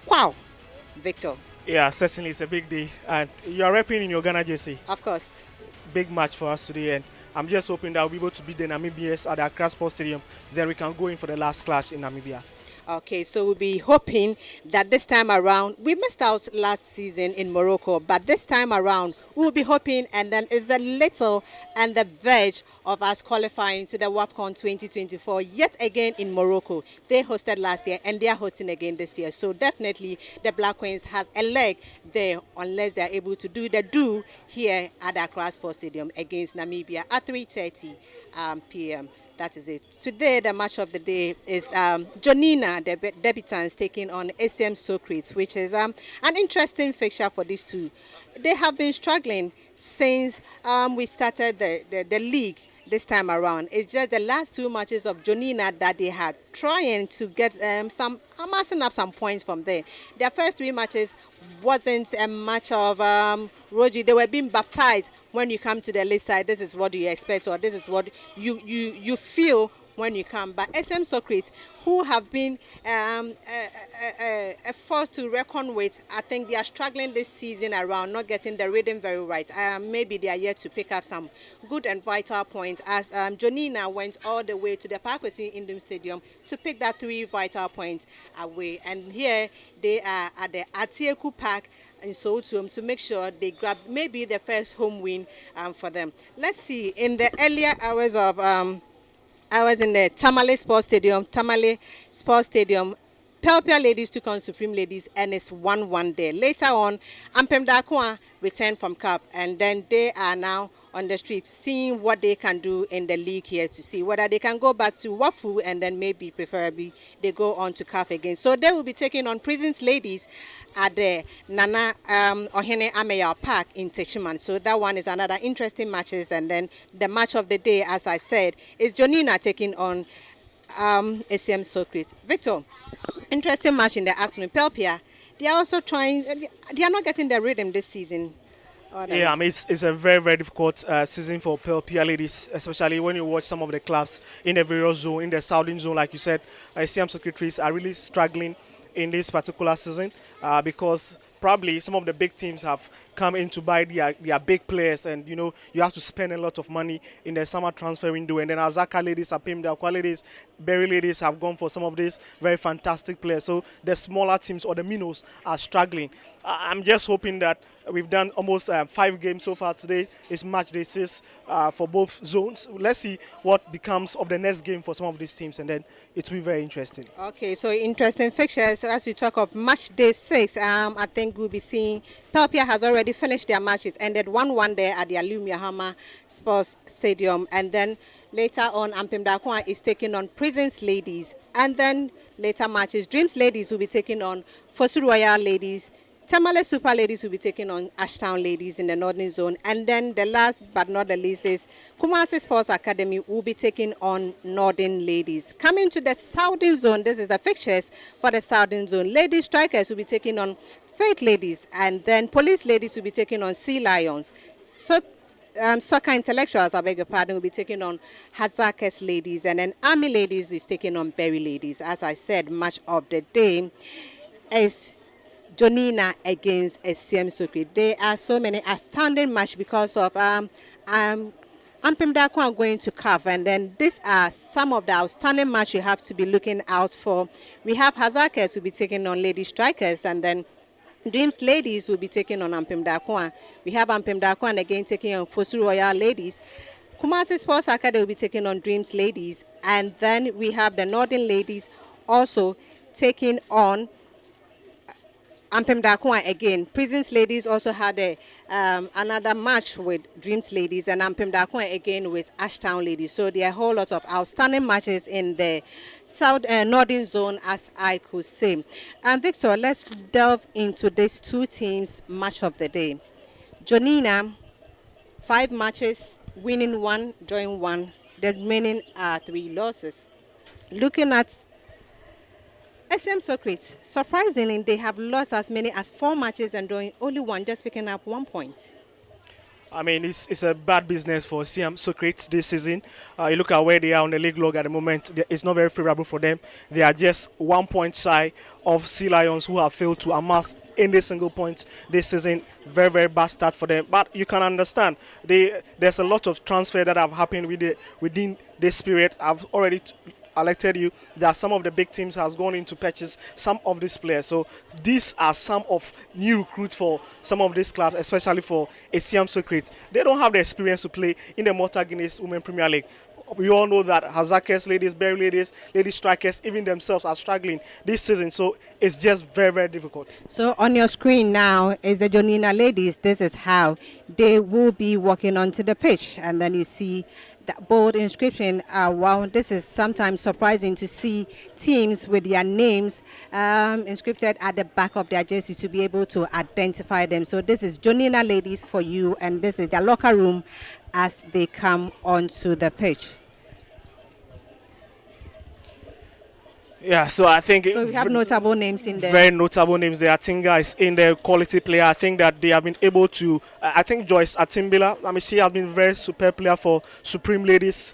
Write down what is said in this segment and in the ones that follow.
Wow, Victor. Yeah, certainly it's a big day. And you are repping in your Ghana jersey. Of course. Big match for us today. And I'm just hoping that we'll be able to beat the Namibians at the Accra Sports Stadium. Then we can go in for the last clash in Namibia. Okay, so we'll be hoping that this time around, we missed out last season in Morocco, but this time around, we'll be hoping, and then it's a little and the verge of us qualifying to the WAFCON 2024 yet again in Morocco. They hosted last year and they are hosting again this year. So definitely the Black Queens has a leg there unless they're able to do the do here at Accra Sports Stadium against Namibia at 3:30 p.m. That is it. Today, the match of the day is Jonina, the debutants, taking on Essiam Socrates, which is an interesting fixture for these two. They have been struggling since we started the league this time around. It's just the last two matches of Jonina that they had trying to get amassing up some points from there. Their first three matches wasn't a match of Roger. They were being baptized when you come to the list side. This is what you expect, or this is what you feel when you come. But SM Socrates, who have been a force to reckon with, I think they are struggling this season around, not getting the rhythm very right. Maybe they are yet to pick up some good and vital points as Jonina went all the way to the Parkwesi Indom Stadium to pick that 3 vital points away. And here they are at the Atieku Park in Sotum to make sure they grab maybe the first home win for them. Let's see, in the earlier hours of I was in the Tamale Sports Stadium, Pelpia ladies took on Supreme Ladies and it's 1-1 there. Later on, Ampem Dakwa returned from Cup and then they are now on the streets seeing what they can do in the league here to see whether they can go back to Wafu and then maybe preferably they go on to CAF again. So they will be taking on Prisons Ladies at the Nana Ohene Ameya Park in Techiman. So that one is another interesting matches. And then the match of the day, as I said, is Jonina taking on Essiam Socrates. Victor, interesting match in the afternoon. Pelpia, they are also trying, they are not getting the rhythm this season. Yeah, I mean, it's a very, very difficult season for Pelpia ladies, especially when you watch some of the clubs in the various zone, in the southern zone, like you said. Essiam Secretaries are really struggling in this particular season because probably some of the big teams have come in to buy their big players, and you know you have to spend a lot of money in the summer transfer window. And then Azaka ladies, Apim, the Aqua ladies, Berry ladies have gone for some of these very fantastic players. So the smaller teams or the minnows are struggling. I'm just hoping that we've done almost 5 games so far today. It's match day 6 for both zones. Let's see what becomes of the next game for some of these teams, and then it will be very interesting. Okay, so interesting fixtures. As we talk of match day 6, I think we'll be seeing Pelpia has already finished their match. It's ended 1-1 there at the Alumia Hama Sports Stadium. And then later on, Ampem Dakwa is taking on Prisons Ladies. And then later matches, Dreams Ladies will be taking on Fosu Royal Ladies. Tamale Super Ladies will be taking on Ashtown Ladies in the Northern Zone. And then the last but not the least is Kumasi Sports Academy will be taking on Northern Ladies. Coming to the Southern Zone, this is the fixtures for the Southern Zone. Ladies Strikers will be taking on Faith Ladies, and then Police Ladies will be taking on Sea Lions. So Soccer Intellectuals, I beg your pardon, will be taking on Hazakes Ladies, and then Army Ladies is taking on Berry Ladies. As I said, match of the day is Jonina against Essiam Socrates. There are so many outstanding matches because of Ampem Dakwa going to CAF, and then these are some of the outstanding matches you have to be looking out for. We have Hazakes will be taking on Lady Strikers, and then Dreams Ladies will be taking on Ampem Dakwa. We have Ampem Dakwa again taking on Fosu Royal Ladies. Kumasi Sports Academy will be taking on Dreams Ladies, and then we have the Northern Ladies also taking on Ampem Dakwa again. Prisons Ladies also had another match with Dreams Ladies, and Ampem Dakwa again with Ashtown Ladies. So there are a whole lot of outstanding matches in the South Northern Zone, as I could say. And Victor, let's delve into these two teams' match of the day. Jonina, 5 matches, winning 1, drawing 1. The remaining are 3 losses. Looking at SM Socrates, surprisingly, they have lost as many as 4 matches and drawing only 1, just picking up 1 point. I mean, it's a bad business for Essiam Socrates this season. You look at where they are on the league log at the moment. It's not very favorable for them. They are just 1 point shy of Sea Lions, who have failed to amass any single point this season. Very, very bad start for them. But you can understand, there's a lot of transfer that have happened within this period. I've already alerted you that some of the big teams has gone into purchase some of these players. So these are some of new recruits for some of these clubs, especially for Essiam Socrates. They don't have the experience to play in the Malta Guinness Women Premier League. We all know that Hazakers, ladies, Berry ladies, lady strikers, even themselves are struggling this season. So it's just very, very difficult. So on your screen now is the Jonina ladies. This is how they will be walking onto the pitch. And then you see that bold inscription. Wow, this is sometimes surprising to see teams with their names inscripted at the back of their jersey to be able to identify them. So this is Jonina ladies for you, and this is their locker room as they come onto the pitch. Yeah, so I think So we have notable names in there. very notable names there. Atinga is in the quality player. I think that they have been able to. I think Joyce Atimbila. I mean, she has been very super player for Supreme Ladies.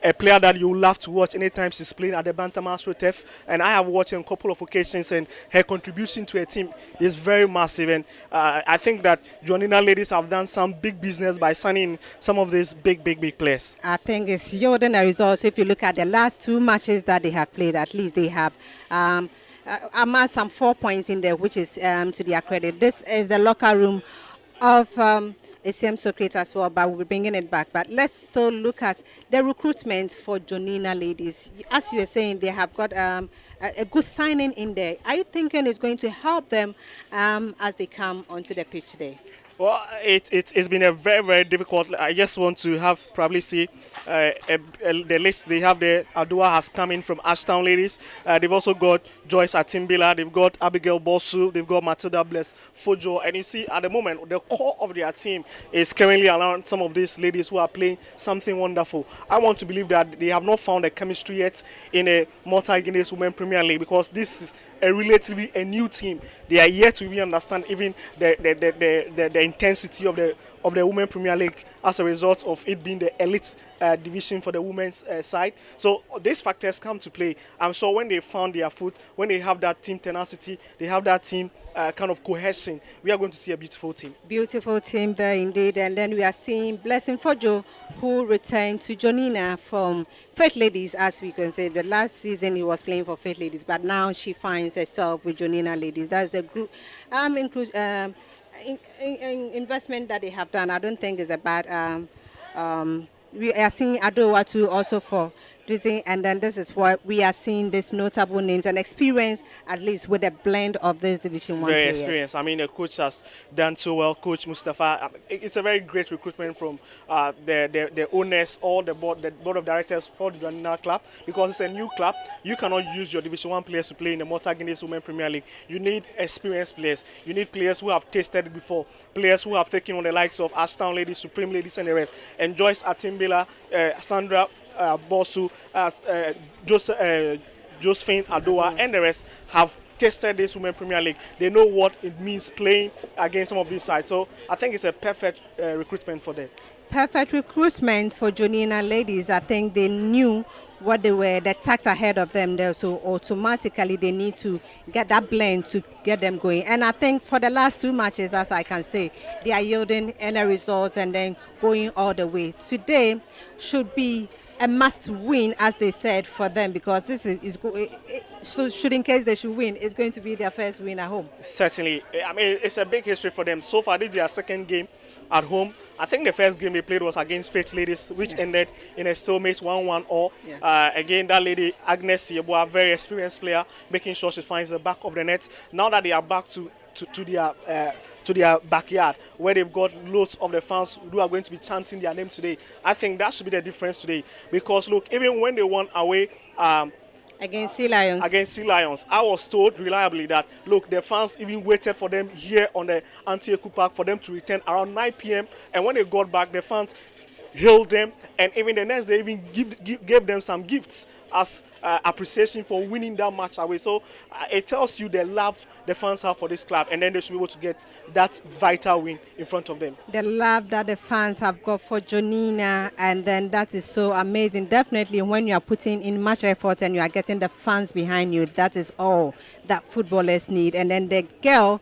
A player that you love to watch anytime she's playing at the Bantam Astro Turf. And I have watched her on a couple of occasions, and her contribution to a team is very massive. And I think that Jonina Ladies have done some big business by signing some of these big players. I think it's yielding the results. If you look at the last two matches that they have played, at least they have amassed some 4 points in there, which is to their credit. This is the locker room of Essiam Socrates as well, but we'll be bringing it back. But let's still look at the recruitment for Jonina ladies. As you were saying, they have got a good signing in there. Are you thinking it's going to help them as they come onto the pitch today? Well, it's been a very difficult. I just want to have probably see the list they have there. Adua has come in from Ashtown Ladies. They've also got Joyce Atimbila. They've got Abigail Bosu. They've got Matilda Bless Fojo. And you see at the moment the core of their team is currently around some of these ladies who are playing something wonderful. I want to believe that they have not found a chemistry yet in a Malta Guinness Women Premier League, because this is a relatively a new team. They are yet to really understand even the intensity of the Women Premier League as a result of it being the elite division for the women's side. So these factors come to play. I'm sure when they found their foot, when they have that team tenacity, they have that team kind of cohesion, we are going to see a beautiful team. Beautiful team there indeed. And then we are seeing Blessing Fojo, who returned to Jonina from Faith Ladies, as we can say. The last season he was playing for Faith Ladies, but now she finds herself with Jonina Ladies. That's a group investment that they have done. I don't think is a bad. We are seeing Adowa too also for Disney, and then this is what we are seeing, these notable names and experience, at least with a blend of this Division 1 very players. experienced. I mean, the coach has done so well. Coach Mustafa, it's a very great recruitment from the owners, all the board of directors for the Jonina club, because it's a new club. You cannot use your Division 1 players to play in the Malta Guinness Women Premier League. You need experienced players. You need players who have tasted it before, players who have taken on the likes of Ashtown Ladies, Supreme Ladies, and the rest. And Joyce Atimbila, Sandra Bosu, Josephine Adoa, and the rest have tested this Women Premier League. They know what it means playing against some of these sides. So I think it's a perfect recruitment for them. Perfect recruitment for Jonina ladies. I think they knew what they were, the tax ahead of them there, so automatically they need to get that blend to get them going. And I think for the last two matches, as I can say, they are yielding any results and then going all the way. Today should be a must win, as they said, for them, because this so should, in case they should win, it's going to be their first win at home. Certainly. I mean, it's a big history for them. So far, this is their second game at home. I think the first game they played was against Faith Ladies, which ended in a stalemate 1-1 all. Again, that lady, Agnes Yeboah, very experienced player, making sure she finds the back of the net. Now that they are back to their backyard, where they've got loads of the fans who are going to be chanting their name today, I think that should be the difference today. Because look, even when they won away against Sea Lions, I was told reliably that look, the fans even waited for them here on the Antieku Park for them to return around 9 p.m. and when they got back, the fans hailed them, and even the next day even gave them some gifts as appreciation for winning that match away. So it tells you the love the fans have for this club, and then they should be able to get that vital win in front of them. The love that the fans have got for Jonina, and then that is so amazing. Definitely, when you are putting in much effort and you are getting the fans behind you, that is all that footballers need. And then the girl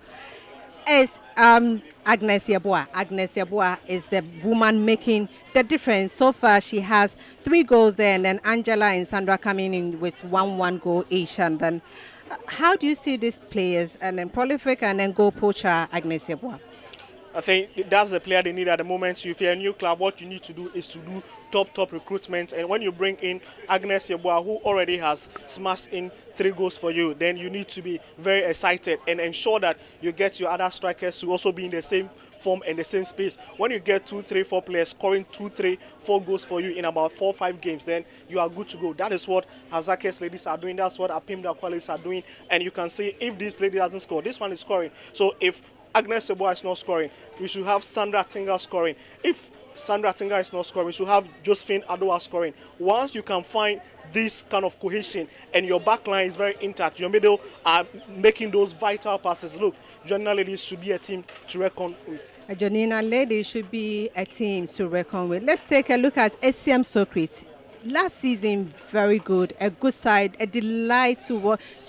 is Agnes Yeboah. Agnes Yeboah is the woman making the difference. So far, she has 3 goals there, and then Angela and Sandra coming in with 1 goal each. And then, how do you see these players? And then prolific and then goal poacher Agnes Yeboah. I think that's the player they need at the moment. So if you're a new club, what you need to do is to do top recruitment. And when you bring in Agnes Yeboah, who already has smashed in 3 goals for you, then you need to be very excited and ensure that you get your other strikers to also be in the same form and the same space. When you get 2, 3, 4 players scoring 2, 3, 4 goals for you in about 4, 5 games, then you are good to go. That is what Hazake's ladies are doing. That's what Apimda Qualis are doing. And you can see if this lady doesn't score, this one is scoring. So if Agnes Yeboah is not scoring, we should have Sandra Tinga scoring. If Sandra Tinga is not scoring, we should have Josephine Adoa scoring. Once you can find this kind of cohesion and your back line is very intact, your middle are making those vital passes. Look, Jonina ladies should be a team to reckon with. Jonina ladies should be a team to reckon with. Let's take a look at Essiam Socrates. Last season, very good, a good side, a delight to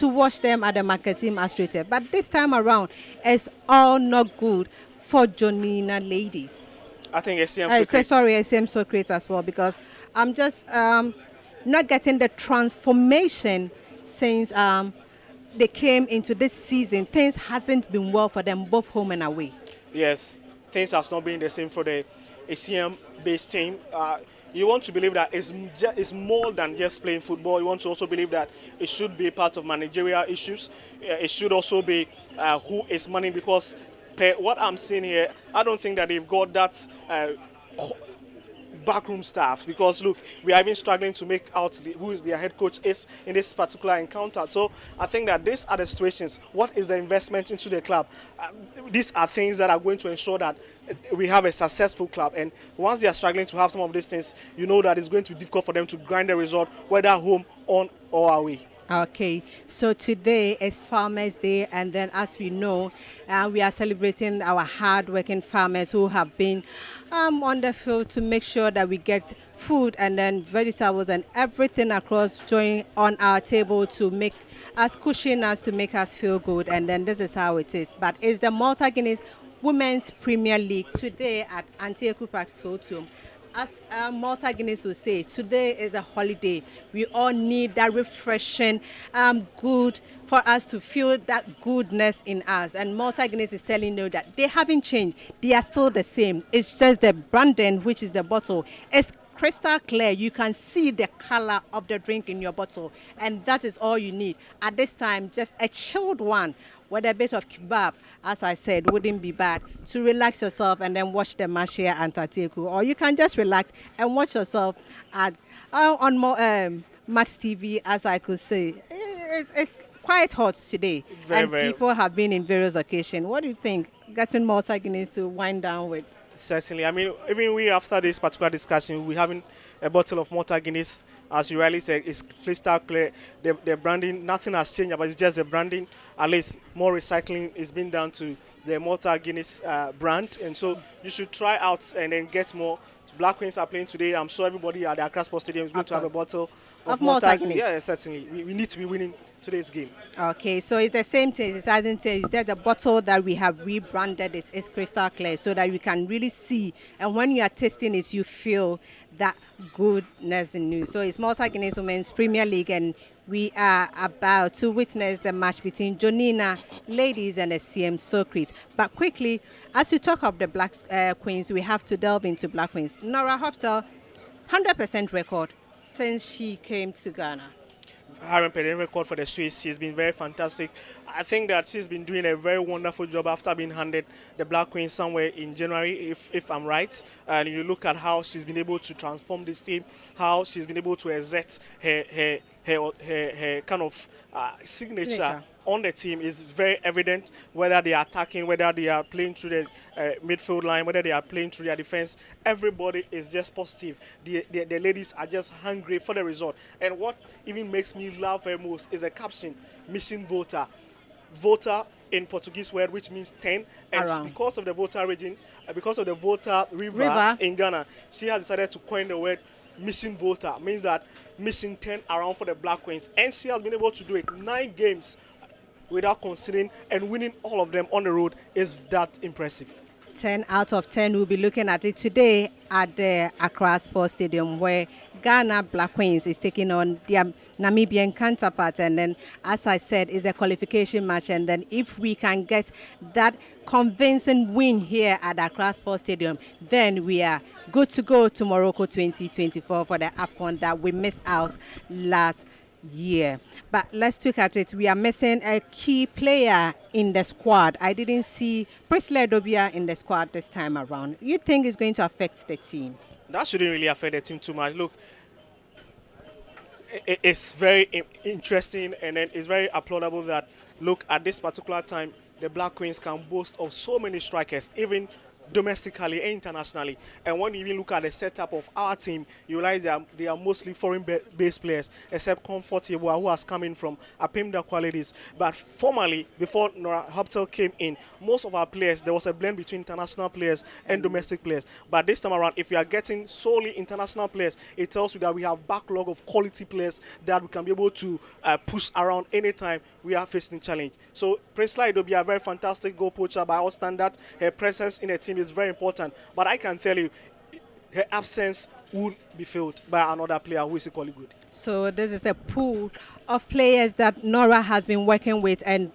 watch them at the Makazim Astrate. But this time around, it's all not good for Jonina ladies. I think Essiam Socrates. Essiam Socrates as well, because I'm just not getting the transformation since they came into this season. Things hasn't been well for them, both home and away. Yes, things has not been the same for the Essiam-based team. You want to believe that it's more than just playing football. You want to also believe that it should be part of managerial issues. It should also be who is manning, because what I'm seeing here, I don't think that they've got that backroom staff, because look, we are even struggling to make out who is their head coach is in this particular encounter. So I think that these are the situations. What is the investment into the club? These are things that are going to ensure that we have a successful club. And once they are struggling to have some of these things, you know that it's going to be difficult for them to grind the result, whether home, on or away. Okay, so today is Farmers Day, and then as we know, we are celebrating our hard-working farmers who have been on the field to make sure that we get food and then vegetables and everything across join on our table to make us cushion us, to make us feel good. And then this is how it is. But it's the Malta Guinness Women's Premier League today at Antieku Park Sotum. As Malta Guinness will say, today is a holiday. We all need that refreshing good for us to feel that goodness in us. And Malta Guinness is telling you that they haven't changed. They are still the same. It's just the branding, which is the bottle, is crystal clear. You can see the color of the drink in your bottle. And that is all you need. At this time, just a chilled one with a bit of kebab, as I said, wouldn't be bad to relax yourself and then watch the match here at Tateku. Or you can just relax and watch yourself at on Max TV, as I could say. It's quite hot today, and people have been in various occasions. What do you think? Getting Malta Guinness to wind down with? Certainly. I mean, even we, after this particular discussion, we're having a bottle of Malta Guinness. As you rightly said, it's crystal clear. The branding, nothing has changed, but it's just the branding. At least more recycling is being done to the Malta Guinness brand. And so you should try out and then get more. Black Queens are playing today. I'm sure everybody at the Accra Sports Stadium is going to have a bottle of Malta Guinness. Yeah, certainly. We need to be winning today's game. Okay, so it's the same thing. It hasn't changed. It's just the bottle that we have rebranded. It's crystal clear so that you can really see. And when you are tasting it, you feel that goodness in you. So it's Malta Guinness Women's Premier League, and we are about to witness the match between Jonina ladies and Essiam Socrates. But quickly, as you talk of the Black Queens, we have to delve into Black Queens. Nora Hopstel, 100% record since she came to Ghana. 100% record for the Swiss. She's been very fantastic. I think that she's been doing a very wonderful job after being handed the Black Queen somewhere in January, if I'm right. And you look at how she's been able to transform this team, how she's been able to exert her her kind of signature Signature. on the team is very evident, whether they are attacking, whether they are playing through the midfield line, whether they are playing through their defense. Everybody is just positive. The ladies are just hungry for the result. And what even makes me laugh the most is a caption, missing voter. Voter in Portuguese word, which means 10. And Around. because of the voter region, because of the voter river in Ghana, she has decided to coin the word missing voter. Means that missing 10 around for the Black Queens. And she has been able to do it 9 games without conceding, and winning all of them on the road is that impressive. 10 out of 10. We'll be looking at it today at the Accra Sports Stadium, where Ghana Black Queens is taking on their Namibian counterparts. And then, as I said, is a qualification match. And then if we can get that convincing win here at Accra Sports Stadium, then we are good to go to Morocco 2024 for the AFCON that we missed out last year. But let's look at it. We are missing a key player in the squad. I didn't see Priscilla Dobia in the squad this time around. You think it's going to affect the team? That shouldn't really affect the team too much. Look, it's very interesting, and then it's very applaudable that, look, at this particular time, the Black Queens can boast of so many strikers, even domestically and internationally. And when you even look at the setup of our team, you realize they are mostly foreign-based players, except Comfort Yeboah, who has come in from Apimda Qualities. But formerly, before Nora Hoptel came in, most of our players, there was a blend between international players and domestic players. But this time around, if we are getting solely international players, it tells you that we have backlog of quality players that we can be able to push around anytime we are facing challenge. So Priscilla will be a very fantastic goal poacher by our standards. Her presence in the team is very important, but I can tell you her absence would be filled by another player who is equally good. So this is a pool of players that Nora has been working with, and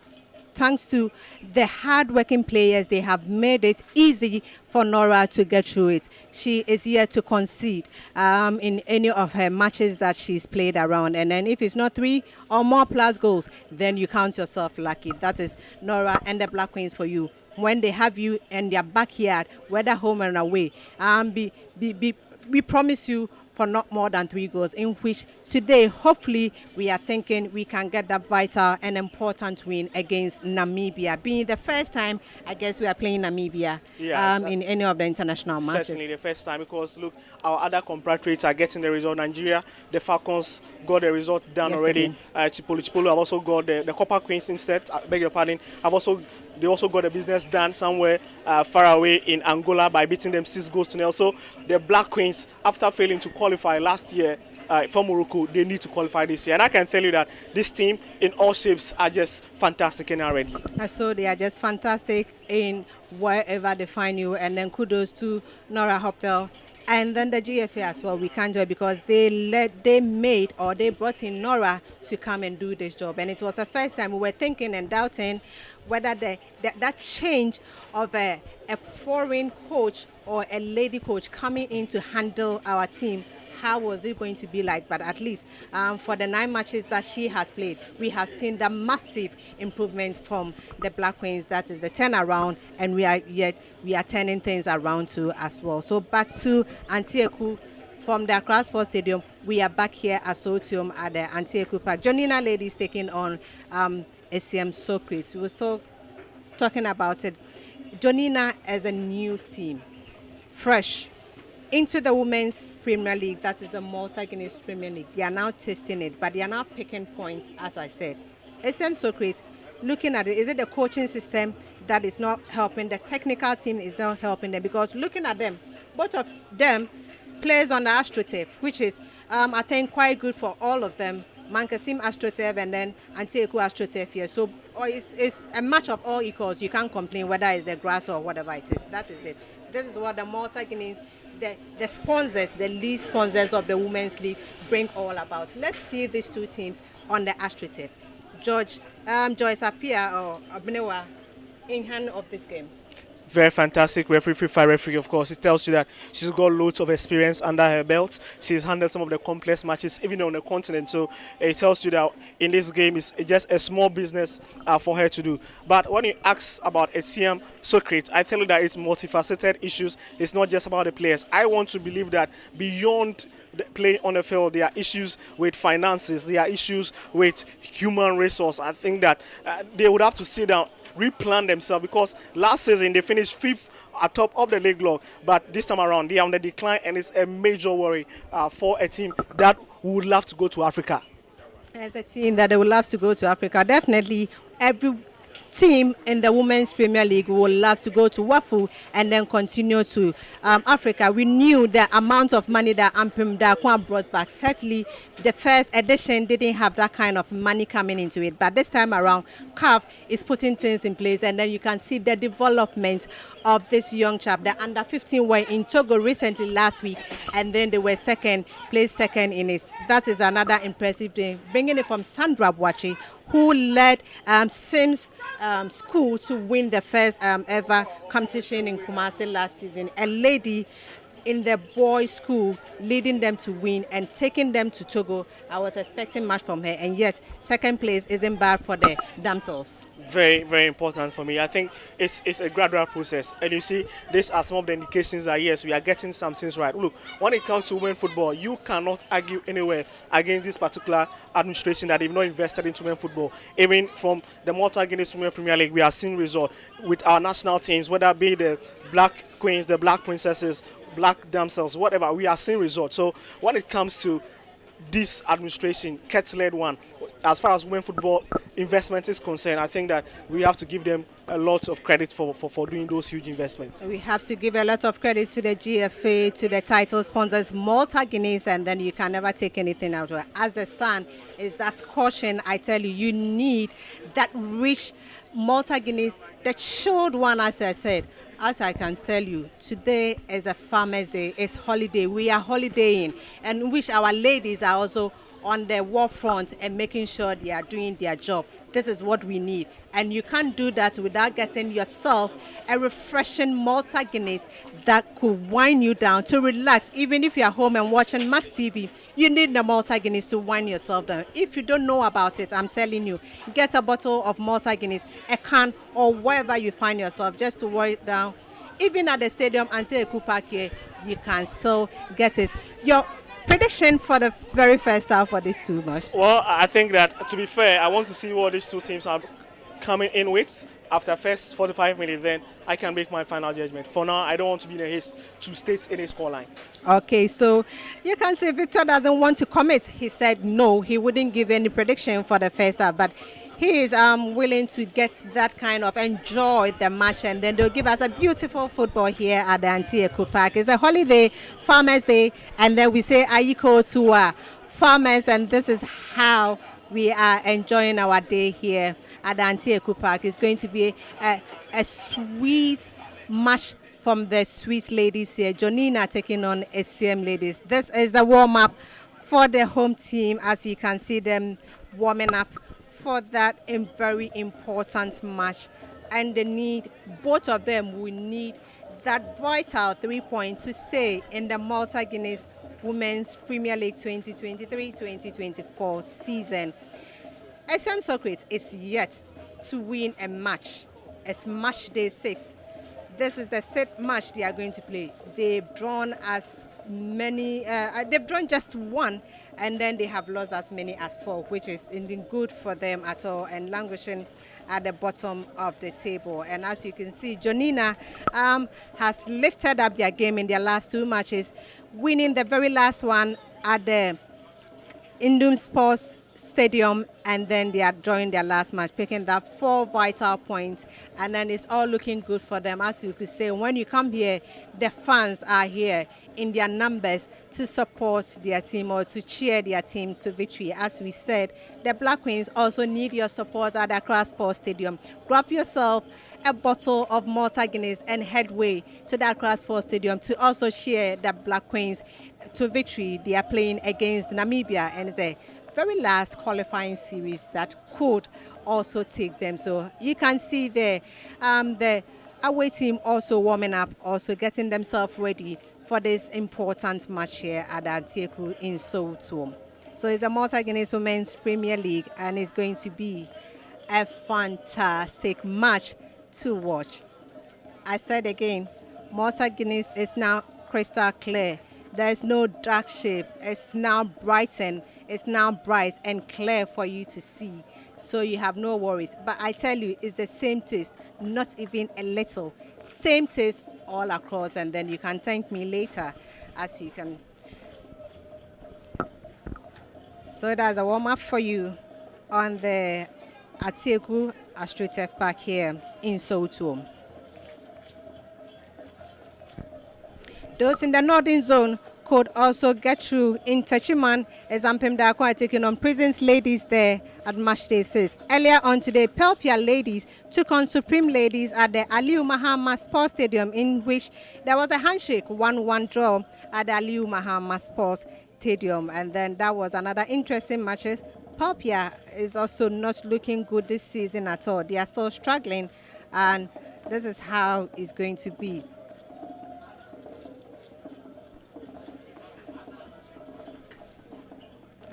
thanks to the hard-working players, they have made it easy for Nora to get through it. She is here to concede in any of her matches that she's played around. And then if it's not 3 or more plus goals, then you count yourself lucky. That is Nora and the Black Queens for you. When they have you in their backyard, whether home or away, we promise you for not more than 3 goals, in which today, hopefully, we are thinking we can get that vital and important win against Namibia. Being the first time, I guess, we are playing Namibia in any of the international matches. Certainly the first time, because, look, our other compatriots are getting the result. Nigeria, the Falcons got the result done already. Chipolo have also got the Copper Queens instead, I beg your pardon, they also got the business done somewhere far away in Angola by beating them 6-0. So the Black Queens, after failing to qualify last year for Morocco, they need to qualify this year. And I can tell you that this team in all shapes are just fantastic and already. So they are just fantastic in wherever they find you. And then kudos to Nora Hoptel. And then the GFA as well, we can't do it because they brought in Nora to come and do this job. And it was the first time we were thinking and doubting whether that change of a foreign coach or a lady coach coming in to handle our team, how was it going to be like? But at least for the 9 matches that she has played, we have seen the massive improvement from the Black Queens. That is the turnaround, and we are turning things around too as well. So back to Antieku from the Accra Sports Stadium. We are back here at Sotium at the Antieku Park. Jonina ladies taking on Essiam Socrates. We were still talking about it. Jonina as a new team, fresh into the Women's Premier League, that is a Malta Guinness Premier League. They are now testing it, but they are now picking points, as I said. Essiam Socrates, looking at it, is it the coaching system that is not helping? The technical team is not helping them, because looking at them, both of them plays on the AstroTurf, which is, I think, quite good for all of them. Mankasim AstroTurf and then Antieku AstroTurf here. So it's a match of all equals. You can't complain whether it's a grass or whatever it is. That is it. This is what the Malta Guinness, the sponsors, the lead sponsors of the Women's League bring all about. Let's see these 2 teams on the AstroTurf. Joyce Apia or Abnewa in hand of this game. Very fantastic referee, FIFA referee, of course. It tells you that she's got loads of experience under her belt. She's handled some of the complex matches, even on the continent. So it tells you that in this game, it's just a small business for her to do. But when you ask about Essiam Socrates, I tell you that it's multifaceted issues. It's not just about the players. I want to believe that beyond play on the field. There are issues with finances. There are issues with human resource. I think that they would have to sit down, replan themselves, because last season they finished fifth atop of the league log, but this time around they are on the decline, and it's a major worry for a team that would love to go to Africa. As a team that they would love to go to Africa, definitely every team in the Women's Premier League would love to go to Wafu and then continue to Africa. We knew the amount of money that Ampim Dakwan brought back. Certainly, the first edition didn't have that kind of money coming into it, but this time around, CAF is putting things in place, and then you can see the development of this young chap. The under 15 were in Togo recently last week, and then they were second in it. That is another impressive thing. Bringing it from Sandra Bwachi, who led Sims school to win the first ever competition in Kumasi last season. A lady in the boys' school leading them to win and taking them to Togo. I was expecting much from her, and yes, second place isn't bad for the damsels. Very, very important for me. I think it's a gradual process, and you see, these are some of the indications that yes, we are getting some things right. Look, when it comes to women football, you cannot argue anywhere against this particular administration that they've not invested into women football. Even from the Malta Guinness Women Premier League, we are seeing results with our national teams, whether it be the Black Queens, the Black Princesses, Black Damsels, whatever. We are seeing results. So when it comes to this administration, Kets-led one, as far as women football investment is concerned, I think that we have to give them a lot of credit for doing those huge investments. We have to give a lot of credit to the GFA, to the title sponsors, Malta Guinness, and then you can never take anything out of it. As the sun is that scorching, I tell you, you need that rich Malta Guinness, the chilled one, as I said. As I can tell you, today is a Farmers' Day, it's holiday. We are holidaying, and wish our ladies are also on the war front and making sure they are doing their job. This is what we need. And you can't do that without getting yourself a refreshing Malta Guinness that could wind you down to relax. Even if you're home and watching Max TV, you need the Malta Guinness to wind yourself down. If you don't know about it, I'm telling you, get a bottle of Malta Guinness, a can, or wherever you find yourself, just to wind it down. Even at the stadium, until a Park here, you can still get it. Your prediction for the very first half for this too much? Well, I think that, to be fair, I want to see what these two teams are coming in with after first 45 minutes. Then I can make my final judgment. For now, I don't want to be in a haste to state any scoreline. Okay, so you can say Victor doesn't want to commit. He said no, he wouldn't give any prediction for the first half, but he is willing to get that kind of enjoy the match, and then they'll give us a beautiful football here at the Antieku Park. It's a holiday, Farmers' Day, and then we say Ayiko to farmers, and this is how we are enjoying our day here at the Antieku Park. It's going to be a sweet match from the sweet ladies here. Jonina taking on Essiam ladies. This is the warm-up for the home team, as you can see them warming up for that very important match, and they need, both of them will need that vital 3 points to stay in the Malta Guinness Women's Premier League 2023-2024 season. Essiam Socrates is yet to win a match. It's match day 6. This is the 6th match they are going to play. They've drawn as many, they've drawn just 1, and then they have lost as many as 4, which is indeed good for them at all, and languishing at the bottom of the table. And as you can see, Jonina has lifted up their game in their last 2 matches, winning the very last one at the Indum Sports Stadium, and then they are drawing their last match, picking that 4 vital points, and then it's all looking good for them. As you could say, when you come here, the fans are here in their numbers to support their team or to cheer their team to victory. As we said, the Black Queens also need your support at Accra Sports Stadium. Grab yourself a bottle of Malta Guinness and headway to the Accra Sports Stadium to also cheer the Black Queens to victory. They are playing against Namibia, and it's the very last qualifying series that could also take them. So you can see there the away team also warming up, also getting themselves ready for this important match here at Antieku in Soweto. So it's the Malta Guinness Women's Premier League, and it's going to be a fantastic match to watch. I said again, Malta Guinness is now crystal clear. There's no dark shape. It's now brightened. It's now bright and clear for you to see. So you have no worries. But I tell you, it's the same taste, not even a little. Same taste all across, and then you can thank me later as you can. So that's a warm up for you on the Atieku AstroTurf Park here in Soto. Those in the northern zone could also get through in Tachiman as Ampem Dakwa taking on Prisons ladies there at match day 6. Earlier on today, Pelpia ladies took on Supreme ladies at the Aliu Mahama Sports Stadium, in which there was a handshake 1-1 draw at the Aliu Mahama Sports Stadium. And then that was another interesting matches. Pelpia is also not looking good this season at all. They are still struggling, and this is how it's going to be.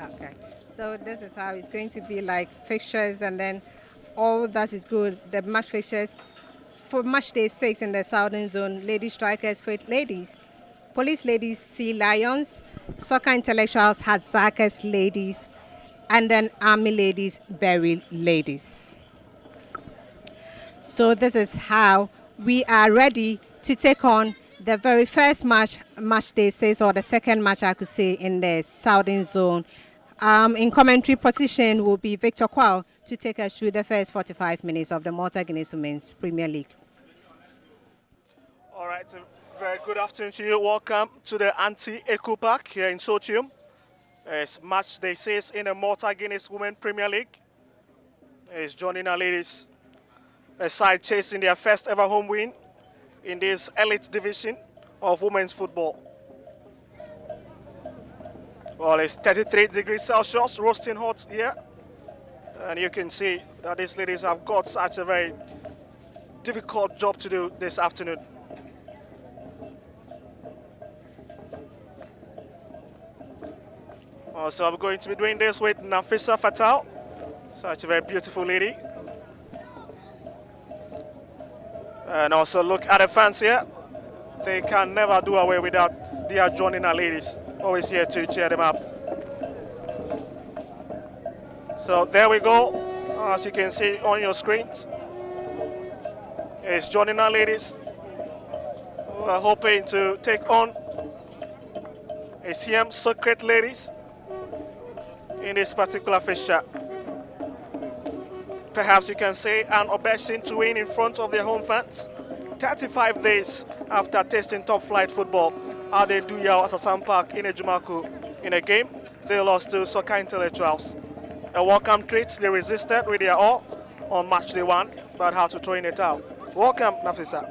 Okay, so this is how it's going to be, like fixtures, and then all that is good. The match fixtures for match day 6 in the southern zone: Lady Strikers, Faith Ladies, Police Ladies, Sea Lions, Soccer Intellectuals, Hazakas Ladies, and then Army Ladies, Berry Ladies. So this is how we are ready to take on the very first match day 6, or the second match I could say, in the southern zone. In commentary position will be Victor Kwao to take us through the first 45 minutes of the Malta Guinness Women's Premier League. All right, so very good afternoon to you. Welcome to the Eco Park here in Sotium. It's match day 6 in the Malta Guinness Women's Premier League. It's Jonina ladies, a side chasing their first ever home win in this elite division of women's football. Well, it's 33 degrees Celsius, roasting hot here. And you can see that these ladies have got such a very difficult job to do this afternoon. Also, I'm going to be doing this with Nafisa Fatal, such a very beautiful lady. And also look at the fans here. They can never do away without their Jonina ladies. Always here to cheer them up. So there we go. As you can see on your screens, it's Jonina ladies who are hoping to take on Essiam Socrates ladies in this particular fixture. Perhaps you can say an obsession to win in front of their home fans. 35 days after tasting top flight football, how they do here at Essiam Park in Ejumaku. In a game, they lost to Soccer Intellectuals. A welcome treat, they resisted with their all on match day 1, but how to throw in it out. Welcome, Nafisa.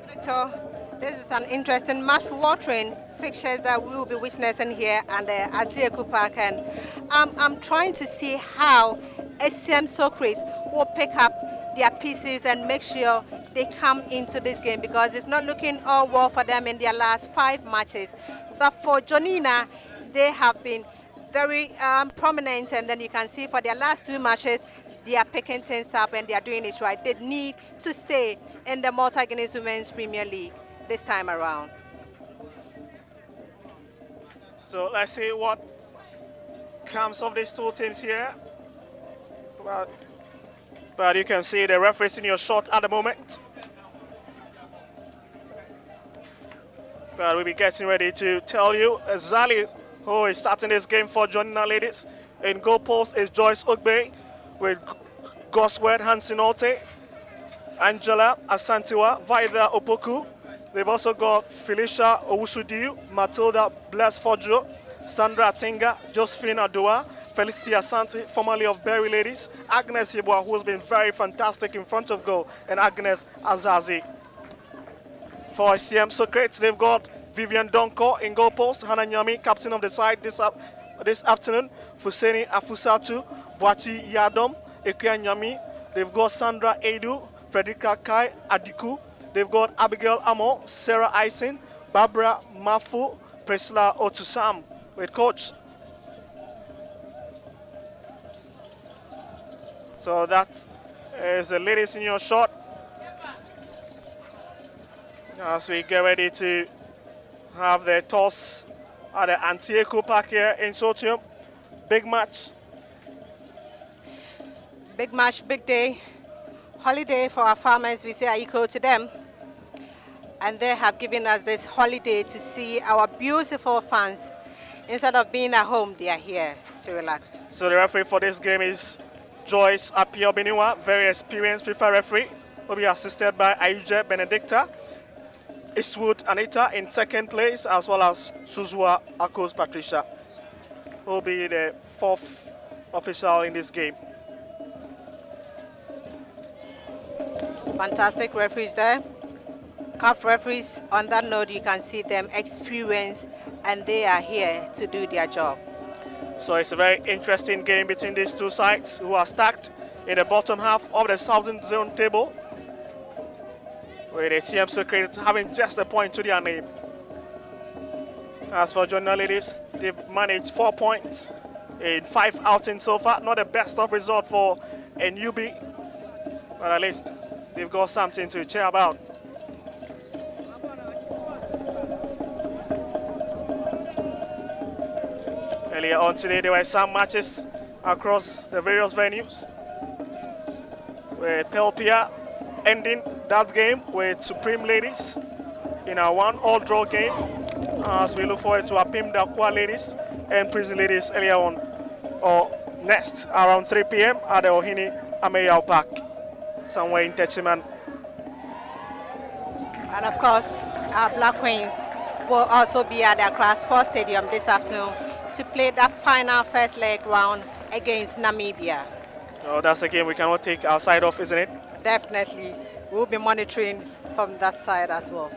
Victor, this is an interesting match-watering fixtures that we will be witnessing here at the Atieku Park, and I'm trying to see how Essiam Socrates will pick up their pieces and make sure they come into this game, because it's not looking all well for them in their last 5 matches. But for Jonina, they have been very prominent, and then you can see for their last 2 matches, they are picking things up and they are doing it right. They need to stay in the Malta Guinness Women's Premier League this time around. So let's see what comes of these 2 teams here. But you can see the referees in your shot at the moment. But we'll be getting ready to tell you exactly who is starting this game for Jonina ladies. In goal post is Joyce Ogbe with Goswed Hansinote, Angela Asantiwa, Vaida Opoku. They've also got Felicia Owusudiu, Matilda Blessfordjo, Sandra Tinga, Josephine Adua, Felicity Asante, formerly of Berry Ladies, Agnes Yeboah, who has been very fantastic in front of goal, and Agnes Azazi. For Essiam Socrates, they've got Vivian Donko in goal post, Hannah Nyami, captain of the side this afternoon, Fuseni Afusatu, Boachi Yadom, Ekuya Nyami. They've got Sandra Edu, Frederica Kai Adiku. They've got Abigail Amo, Sarah Ison, Barbara Mafu, Priscilla Otusam with coach. So that is the ladies in your shot. As we get ready to have the toss at the Antieco Park here in Sotium. Big match. Big match, big day. Holiday for our farmers, we say Aiko to them. And they have given us this holiday to see our beautiful fans. Instead of being at home, they are here to relax. So the referee for this game is Joyce Apio Beniwa, very experienced FIFA referee. Will be assisted by Aija Benedicta, Eastwood Anita in second place, as well as Suzua Akos Patricia, who will be the fourth official in this game. Fantastic referees there. CAF referees, on that note, you can see them experienced, and they are here to do their job. So it's a very interesting game between these two sides who are stacked in the bottom half of the Southern Zone table, with Essiam Socrates having just a point to their name. As for Jonina ladies, they've managed 4 points in 5 outings so far. Not the best of result for a newbie, but at least they've got something to cheer about. Earlier on today, there were some matches across the various venues, with Pelpia ending that game with Supreme Ladies in a 1-all draw game, as we look forward to Apim Dakwa Ladies and Prison Ladies earlier on, or next around 3 p.m. at the Ohini Ameyao Park, somewhere in Techiman. And of course, our Black Queens will also be at the Accra Sports Stadium this afternoon to play that final first leg round against Namibia. Oh, that's a game we cannot take our side off, isn't it? Definitely. We'll be monitoring from that side as well.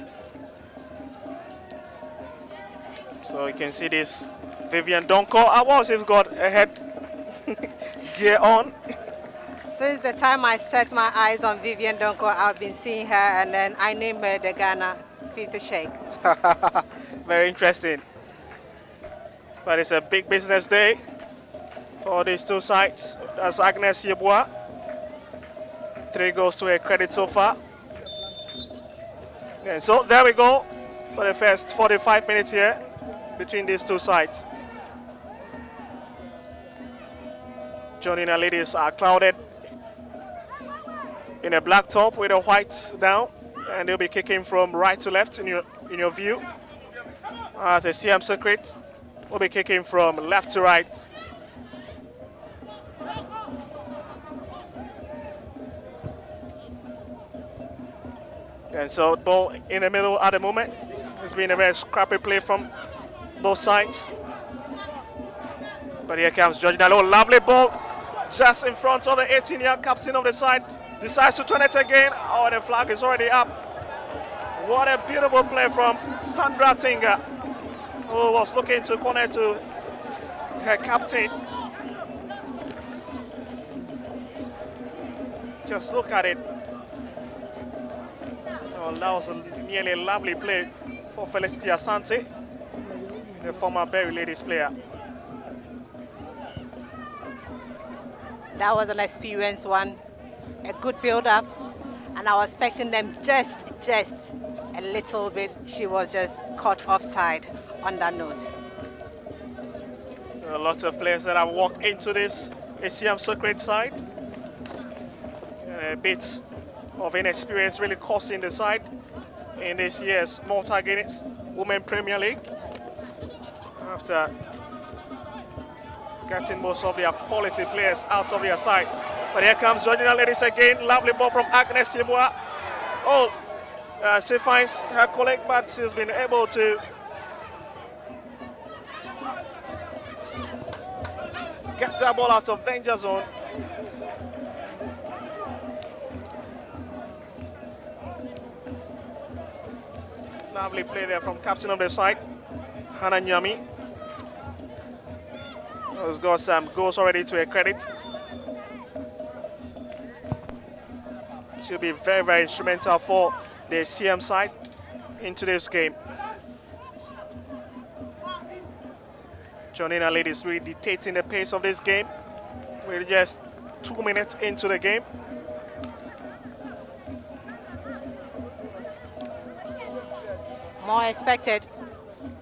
So you can see this Vivian Donko. I was he's got a head gear on. Since the time I set my eyes on Vivian Donko, I've been seeing her, and then I named her the Ghana Peter Shake. Very interesting. But it's a big business day for these two sides. That's Agnes Yeboah. 3 goals to her credit so far. And so there we go for the first 45 minutes here between these two sides. Jonina ladies are clouded in a black top with a white down, and they'll be kicking from right to left in your view. As Essiam Socrates will be kicking from left to right. And so ball in the middle at the moment. It's been a very scrappy play from both sides. But here comes Jonina. Oh, lovely ball just in front of the 18-year captain of the side. Decides to turn it again. Oh, the flag is already up. What a beautiful play from Sandra Tinga, who was looking to connect to her captain. Just look at it. Oh, that was a nearly lovely play for Felicity Asante, the former Berry Ladies player. That was an experienced one, a good build-up, and I was expecting them just a little bit. She was just caught offside on that note. So lots of players that have walked into this Essiam Socrates side. A bit of inexperience really costing the side in this year's Malta Guinness Women Premier League, after getting most of their quality players out of their side. But here comes Jonina ladies again. Lovely ball from Agnes Yeboah. Oh, she finds her colleague, but she's been able to get that ball out of danger zone. Lovely play there from captain of the side, Hannah Nyami. Has got some goals already to her credit. She'll be very, very instrumental for the CM side in today's game. Jonina ladies really dictating the pace of this game. We're just 2 minutes into the game. More expected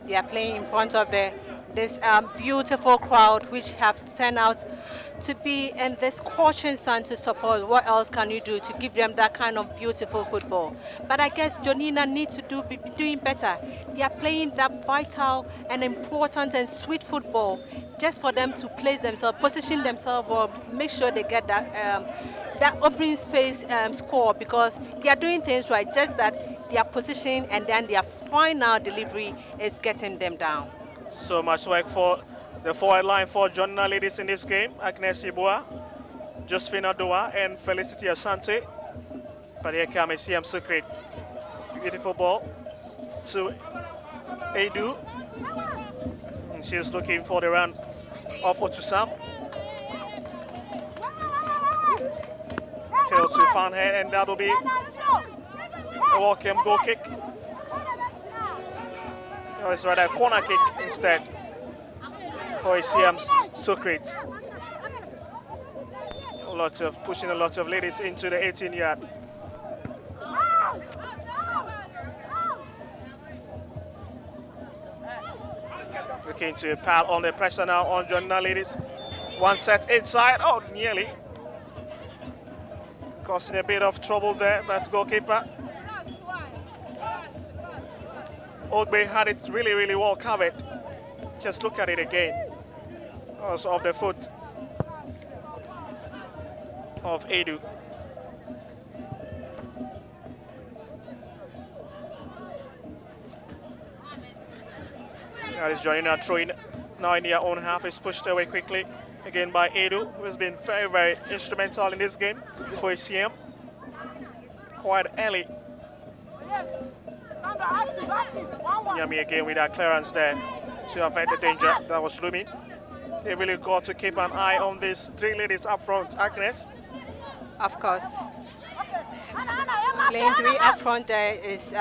They are playing in front of this beautiful crowd, which have turned out to be in this scorching sun to support. What else can you do to give them that kind of beautiful football? But I guess Jonina needs to be doing better. They are playing that vital and important and sweet football just for them to place themselves, position themselves, or make sure they get that opening space score, because they are doing things right, just that their position and then their final delivery is getting them down. So much work for the forward line for Jonina ladies in this game. Agnes Ibua, Josephine Adoa, and Felicity Asante. But here comes Essiam Socrates. Beautiful ball to Edu. And she's looking for the run of Otusam. Fails to find her, and that'll be a welcome goal kick. No, it's rather a corner kick instead for Essiam Socrates. Pushing a lot of ladies into the 18-yard. Looking to pile on the pressure now on Jonina ladies. One set inside, oh, nearly. Causing a bit of trouble there, that goalkeeper. Ogbe had it really, really well covered. Just look at it again. Also off the foot of Edu. That is Jonina throwing now in their own half. Is pushed away quickly again by Edu, who has been very, very instrumental in this game for Essiam. Quite early. Yami again with that clearance there to avoid the danger that was looming. They really got to keep an eye on these three ladies up front. Agnes. Of course. Playing three up front there is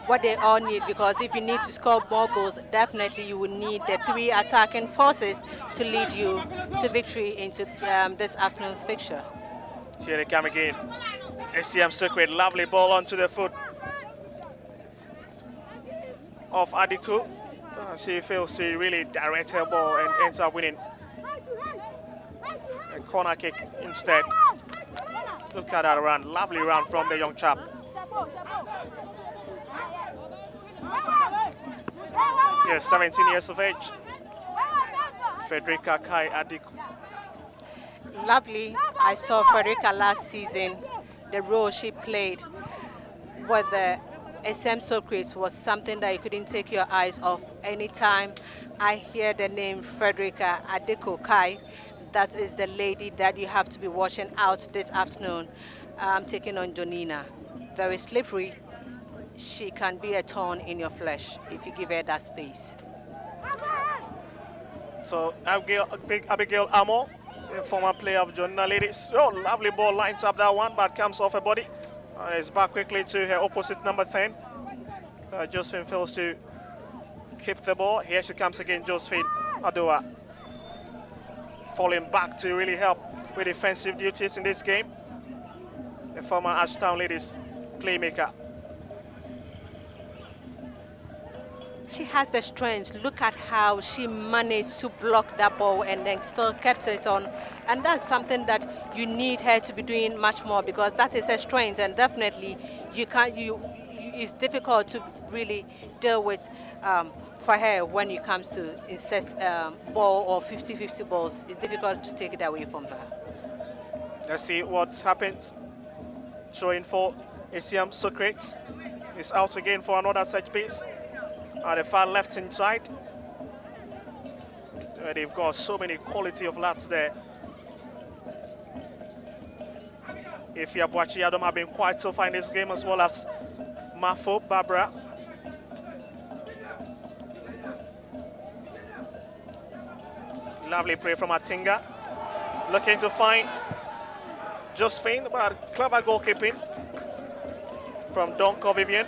what they all need, because if you need to score more goals, definitely you will need the three attacking forces to lead you to victory into this afternoon's fixture. Here they come again. Essiam Socrates, lovely ball onto the foot of Adiku. She fails to really direct her ball and ends up winning a corner kick instead. Look at that run, lovely run from the young chap. Yes, 17 years of age. Frederica Kai Adiku. Lovely. I saw Frederica last season. The role she played with the Essiam Socrates was something that you couldn't take your eyes off. Anytime I hear the name Frederica Adeko Kai, that is the lady that you have to be watching out this afternoon. Taking on Jonina. Very slippery. She can be a thorn in your flesh if you give her that space. So Abigail Amo, a former player of Jonina ladies. Oh, lovely ball, lines up that one, but comes off her body. It's back quickly to her opposite number 10. Josephine fails to keep the ball. Here she comes again, Josephine Adoa. Falling back to really help with defensive duties in this game. The former Ashtown ladies playmaker. She has the strength. Look at how she managed to block that ball and then still kept it on. And that's something that you need her to be doing much more, because that is her strength, and definitely it's difficult to really deal with for her when it comes to insist ball or 50-50 balls. It's difficult to take it away from her. Let's see what happens. Throwing for Essiam Socrates. Is out again for another set piece. At the far left hand side. They've got so many quality of lads there. Ifya Boachi Adam have been quite so far in this game, as well as Mafo Barbara. Lovely play from Atinga. Looking to find Josephine, but clever goalkeeping from Donko Vivian,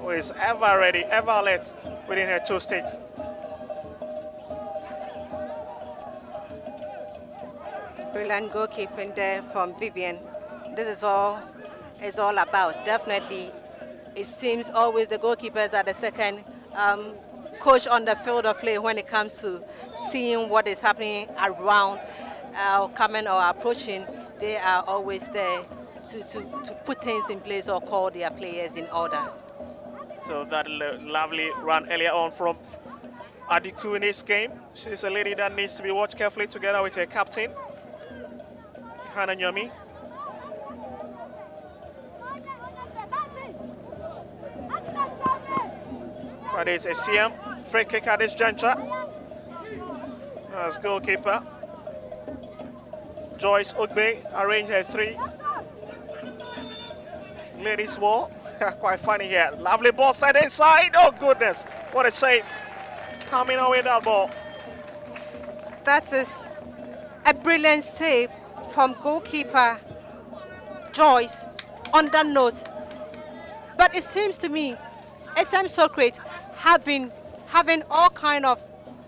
who is ever ready, ever alert within her two sticks. Brilliant goalkeeping there from Vivian. This is all it's all about. Definitely It seems always the goalkeepers are the second coach on the field of play when it comes to seeing what is happening around, coming or approaching. They are always there to put things in place or call their players in order. So that lovely run earlier on from Adiku in this game. She's a lady that needs to be watched carefully together with her captain, Hannah Nyomi. That is Essiam. Free kick at this juncture. As goalkeeper, Joyce Ugbe arranged her three. Ladies wall. Quite funny here. Lovely ball set inside. Oh goodness. What a save. Coming away with that ball. That is a brilliant save from goalkeeper Joyce on that note. But it seems to me Essiam Socrates have been having all kind of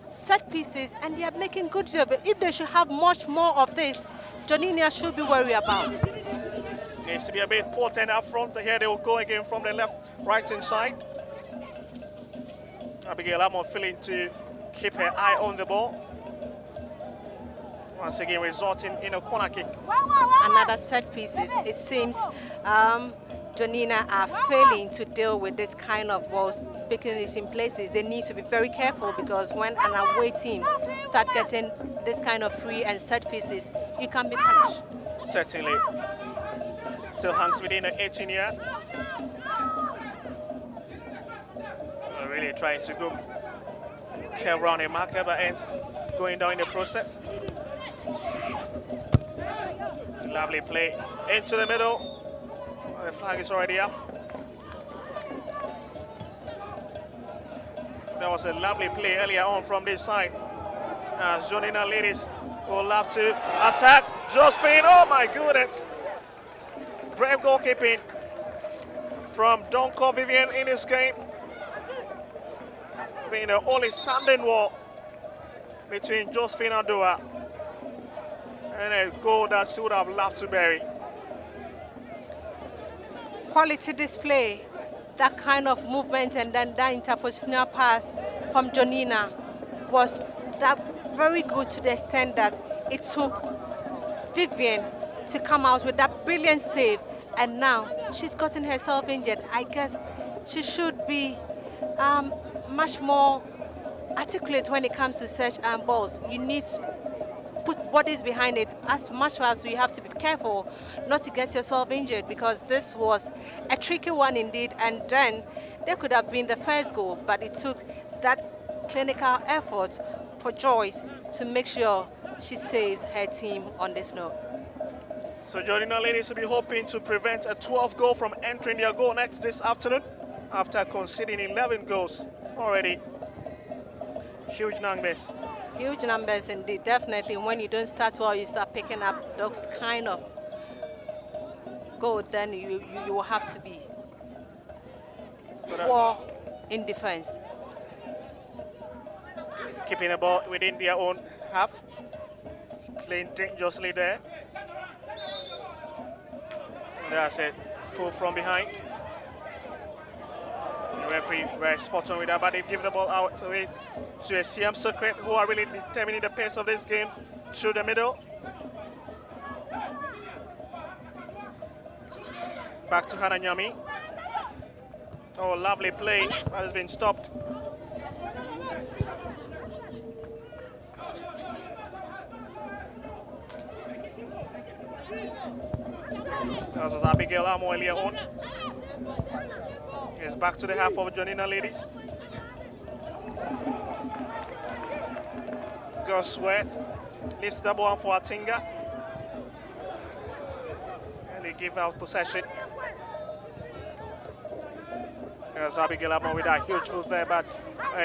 set pieces and they are making good job. If they should have much more of this, Jonina should be worried about. Needs to be a bit potent up front. Here they will go again from the left, right hand side. Abigail Amon feeling to keep her eye on the ball. Once again resulting in a corner kick. Another set pieces. It seems Jonina are failing to deal with this kind of balls, picking it in places. They need to be very careful because when an away team start getting this kind of free and set pieces, you can be punished. Certainly. Still hangs within the 18 yard. Really trying to go curve around a marker, but ends going down in the process. Lovely play into the middle. The flag is already up. That was a lovely play earlier on from this side. As Jonina ladies will have to attack. Josephine, oh my goodness. Brave goalkeeping from Donko Vivian in this game. Being the only standing wall between Josephine Adua and a goal that she would have loved to bury. Quality display, that kind of movement and then that interpositional pass from Jonina was that very good to the extent that it took Vivian to come out with that brilliant save, and now she's gotten herself injured. I guess she should be much more articulate when it comes to such balls. You need to put bodies behind it as much as you have to be careful not to get yourself injured, because this was a tricky one indeed, and then there could have been the first goal, but it took that clinical effort for Joyce to make sure she saves her team on this note. So Jonina ladies will be hoping to prevent a 12th goal from entering their goal next this afternoon after conceding 11 goals already. Huge numbers. Huge numbers indeed, definitely. When you don't start well, you start picking up those kind of goals, then you will have to be poor in defense. Keeping the ball within their own half. Playing dangerously there. That's it. Pull from behind. The referee very spot on with that, but they give the ball out to Essiam Socrates, who are really determining the pace of this game through the middle. Back to Hannah Nyami. Oh, lovely play. That has been stopped. That was Abigail Amo earlier on. It's back to the half of Jonina ladies. Girl Sweat lifts the ball for Atinga. And they give out possession. There's Abigail Amo with that huge move there, but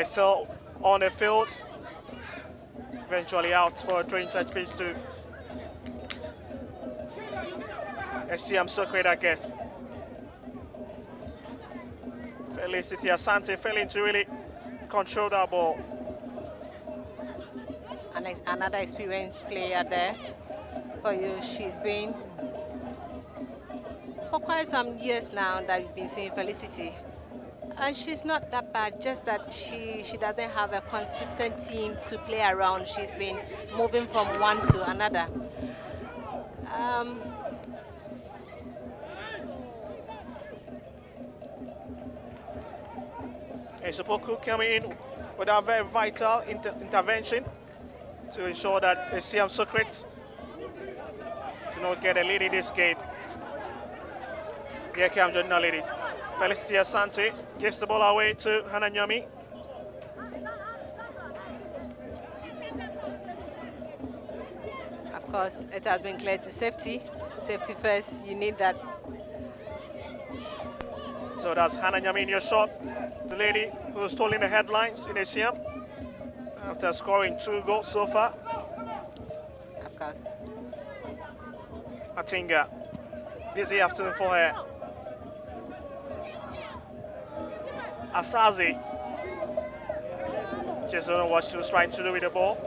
still on the field. Eventually out for a train set piece to Essiam Socrates, I guess. Felicity Asante failing to really control that ball. And another experienced player there for you. She's been quite some years now that we've been seeing Felicity. And she's not that bad, just that she doesn't have a consistent team to play around. She's been moving from one to another. Um, Esopoku coming in with a very vital intervention to ensure that Essiam Socrates do not get a lead in this game. Here comes Jonina, ladies. Felicity Asante gives the ball away to Hannah Nyami. of course, it has been cleared to safety. Safety first, you need that. So that's Hannah Nyami in your shot, the lady who's stolen the headlines in Essiam after scoring 2 goals so far. Of course. Atinga, busy afternoon for her. Asazi, just don't know what she was trying to do with the ball.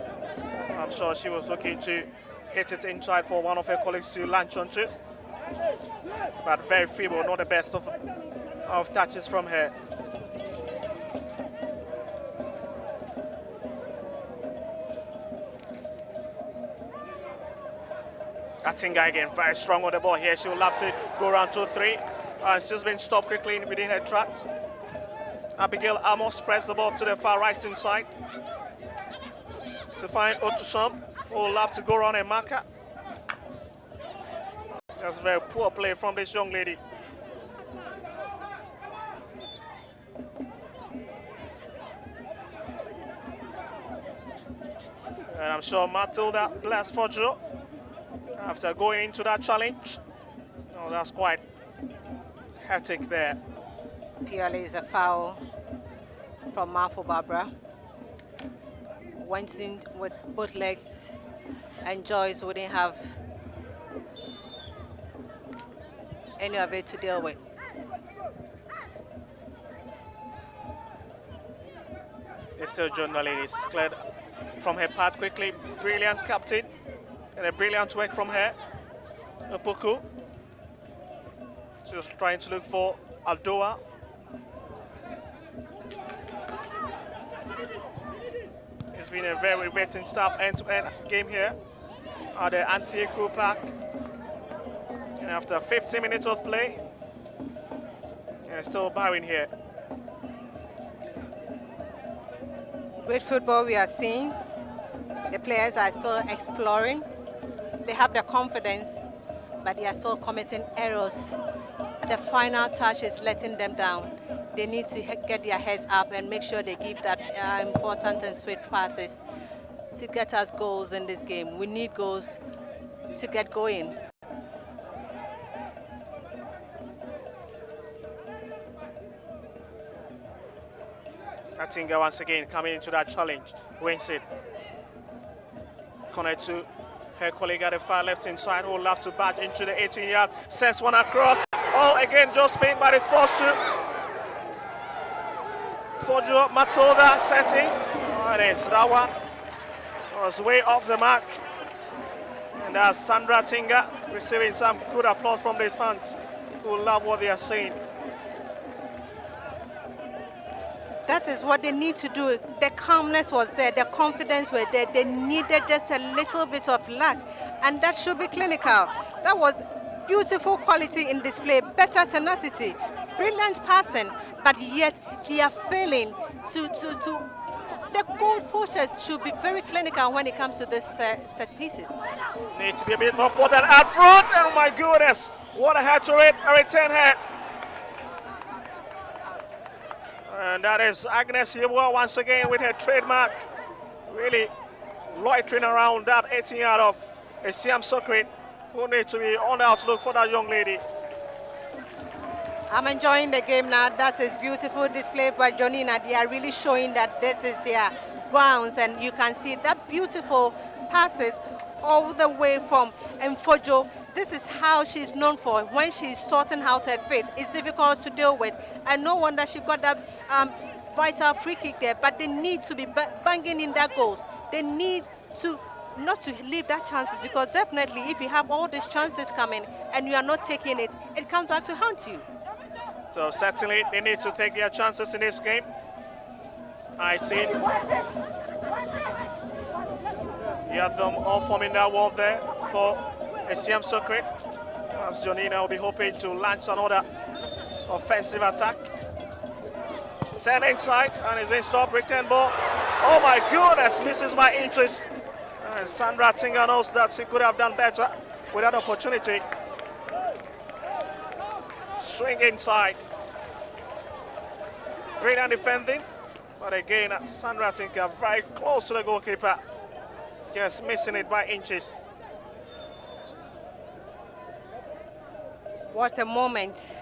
I'm sure she was looking to hit it inside for one of her colleagues to launch onto. But very feeble, not the best of touches from her. Atinga again, very strong on the ball here. She will have to go around 2-3. She's been stopped quickly within her tracks. Abigail Amos pressed the ball to the far right hand side to find Otusam, who will have to go around and mark her. That's a very poor play from this young lady. And I'm sure Matilda blessed for Joe after going into that challenge. Oh, that's quite hectic there. Purely is a foul from Marfo Barbara. Went in with both legs, and Joyce wouldn't have any of it to deal with. It's still Jonina, ladies. Cleared from her path quickly. Brilliant captain. And a brilliant work from her. Opoku. She was trying to look for Aldoa. It's been a very wetting staff end-to-end game here at the Anti-Eco Park. And after 50 minutes of play, and still bowing here. Great football we are seeing. The players are still exploring. They have the confidence, but they are still committing errors. The final touch is letting them down. They need to get their heads up and make sure they give that important and sweet passes to get us goals in this game. We need goals to get going. Atinga once again coming into that challenge. Wins it. Connect to her colleague at the far left hand side, who will have to bat into the 18-yard. Sends one across. Oh, again, Josephine, but it falls to Fojo Matilda setting. Oh, it is. That one was way off the mark. And that's Sandra Tinga receiving some good applause from these fans who love what they are saying. That is what they need to do. The calmness was there, the confidence were there. They needed just a little bit of luck, and that should be clinical. That was beautiful quality in display, better tenacity, brilliant passing, but yet they are failing to the goal pushers should be very clinical when it comes to this set pieces. Need to be a bit more potent up front. Oh my goodness, what a hat to return here. And that is Agnes Yeboah once again with her trademark, really loitering around that 18-yard of Essiam Socrates, who needs to be on the outlook for that young lady. I'm enjoying the game now. That is beautiful display by Jonina. They are really showing that this is their grounds, and you can see that beautiful passes all the way from Mfojo. This is how she's known for. When she's sorting out her feet, it's difficult to deal with. And no wonder she got that vital free kick there. But they need to be banging in their goals. They need to not to leave that chances, because definitely if you have all these chances coming and you are not taking it, it comes back to haunt you. So certainly they need to take their chances in this game. I see. You have them all forming that wall there for Essiam Socrates. As Jonina will be hoping to launch another offensive attack. Send inside and it's been stopped. Return ball. Oh my goodness, misses my interest. And Sandra Tinga knows that she could have done better with that opportunity. Swing inside. Brilliant defending. But again, Sandra Tinga very close to the goalkeeper. Just missing it by inches. What a moment.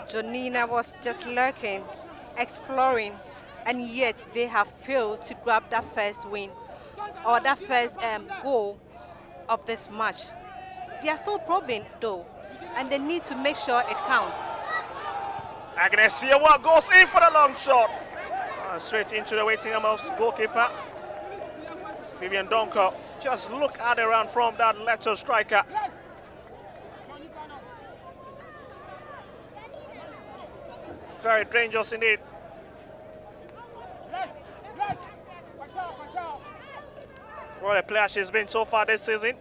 Jonina was just lurking, exploring, and yet they have failed to grab that first win or that first goal of this match. They are still probing though, and they need to make sure it counts. Agnes Siawa goes in for the long shot. Straight into the waiting room of goalkeeper. Vivian Donko, just look at the run from that lateral striker. Very dangerous indeed. What a player she's been so far this season.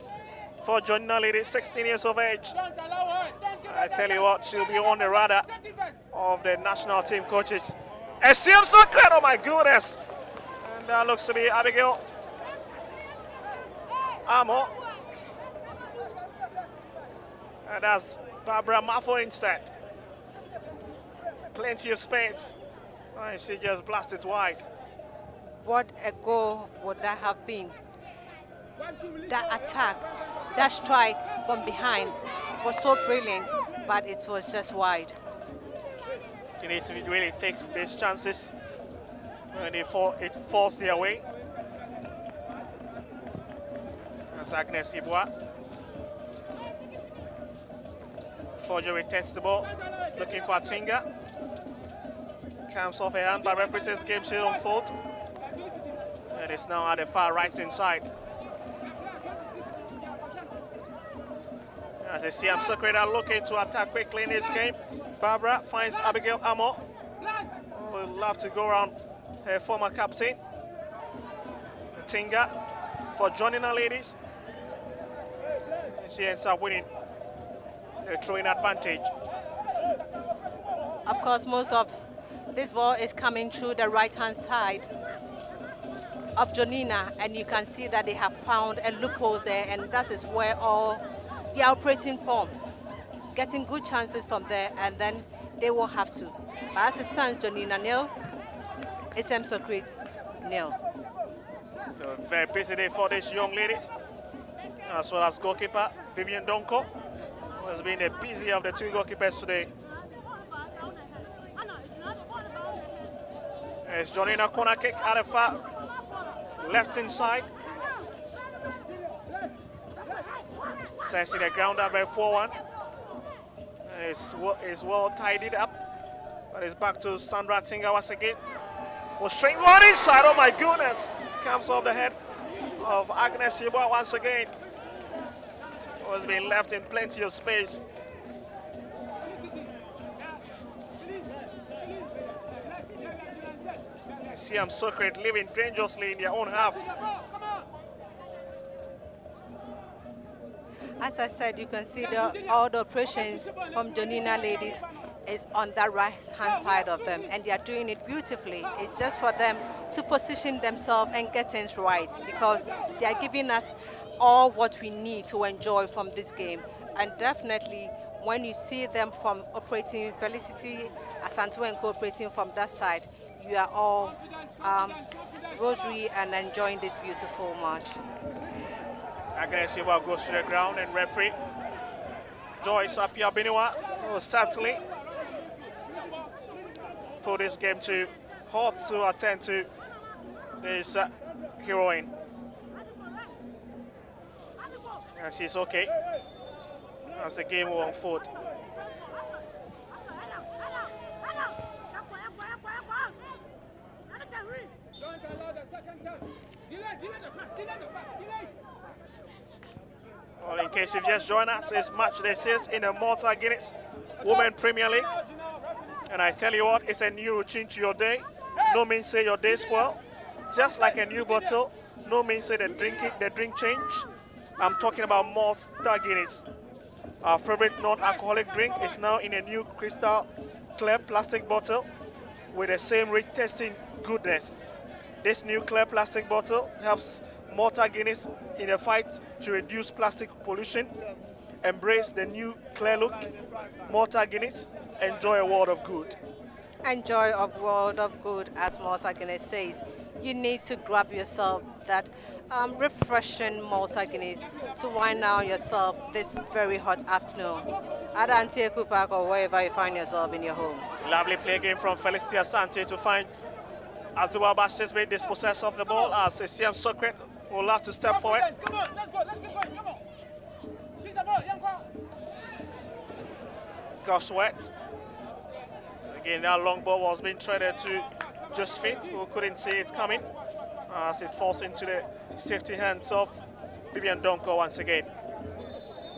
For Jonina lady, 16 years of age. I tell you what, she'll be on the radar of the national team coaches. Essiam Socrates, oh my goodness. And that looks to be Abigail Amo. And that's Barbara Maffo instead. Plenty of space. And she just blasted wide. What a goal would that have been? That attack, that strike from behind was so brilliant, but it was just wide. You need to really take these chances when it falls their way. That's Agnes Iboa. Forgery tests the ball, looking for Tinga. Comes off a hand by referee says game should unfold. It is now at the far right inside. As Essiam Socrates are looking to attack quickly in this game. Barbara finds Abigail Amo. Would love to go around her former captain. Tinga for Jonina ladies. She ends up winning a throwing advantage. Of course, most of this ball is coming through the right-hand side of Jonina, and you can see that they have found a loophole there, and that is where all the operating from, getting good chances from there, and then they will have to. But as it stands, Jonina nil, Essiam Socrates nil. So a very busy day for these young ladies, as well as goalkeeper Vivian Donko, who has been the busier of the two goalkeepers today. It's Jonina corner kick at the far left inside. Sensing the ground up, very poor one. It's well tidied up, but it's back to Sandra Tinga once again. Was straight one inside, oh my goodness! Comes off the head of Agnes Yeboah once again. Was being left in plenty of space. Essiam Socrates living dangerously in their own half. As I said, you can see all the operations from Jonina ladies is on that right-hand side of them, and they are doing it beautifully. It's just for them to position themselves and get things right, because they are giving us all what we need to enjoy from this game. And definitely, when you see them from operating, Felicity Asanto and cooperating from that side, you are all rosary and enjoying this beautiful match. Agnes Yeboah goes to the ground, and referee Joyce Apia Biniwa will certainly put this game to halt to attend to this heroine. And she's okay as the game will unfold. Well, in case you've just joined us, it's match day 6 in the Malta Guinness Women Premier League. And I tell you what, it's a new routine to your day. No means say your day spoil. Just like a new bottle, no means say the drink change. I'm talking about Malta Guinness. Our favorite non-alcoholic drink is now in a new crystal clear plastic bottle with the same rich tasting goodness. This new clear plastic bottle helps Malta Guinness in the fight to reduce plastic pollution. Embrace the new clear look. Malta Guinness, enjoy a world of good. Enjoy a world of good, as Malta Guinness says. You need to grab yourself that refreshing Malta Guinness to wind down yourself this very hot afternoon at Antieku Park or wherever you find yourself in your homes. Lovely play game from Felicia Sante to find Abdul Bashes made dispossess of the ball as Essiam Socrates will have to step forward. Come on, let's go, let's keep going, come on. Seize the ball, young man. Gus Wet. Again, that long ball was being traded to Josephine, who couldn't see it coming as it falls into the safety hands of Vivian Donko once again,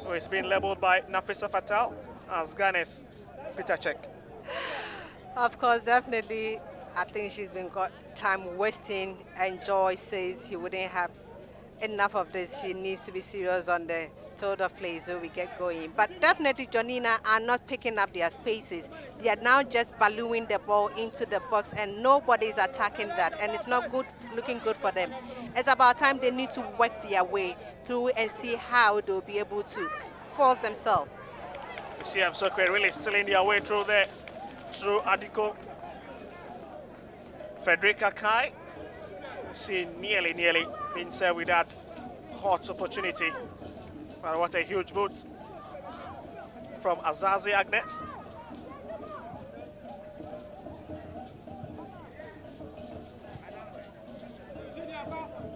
who is being labeled by Nafisa Fatal as Ghana's Peter Cech. Of course, definitely, I think she's been got time wasting, and Joy says she wouldn't have enough of this. She needs to be serious on the field of play so we get going. But definitely Jonina are not picking up their spaces. They are now just ballooning the ball into the box and nobody is attacking that, and it's not good, looking good for them. It's about time they need to work their way through and see how they'll be able to force themselves. Essiam Socrates really stealing their way through there, through Adiko. Frederica Kai, she nearly been served with that hot opportunity. But what a huge boot from Azazi Agnes.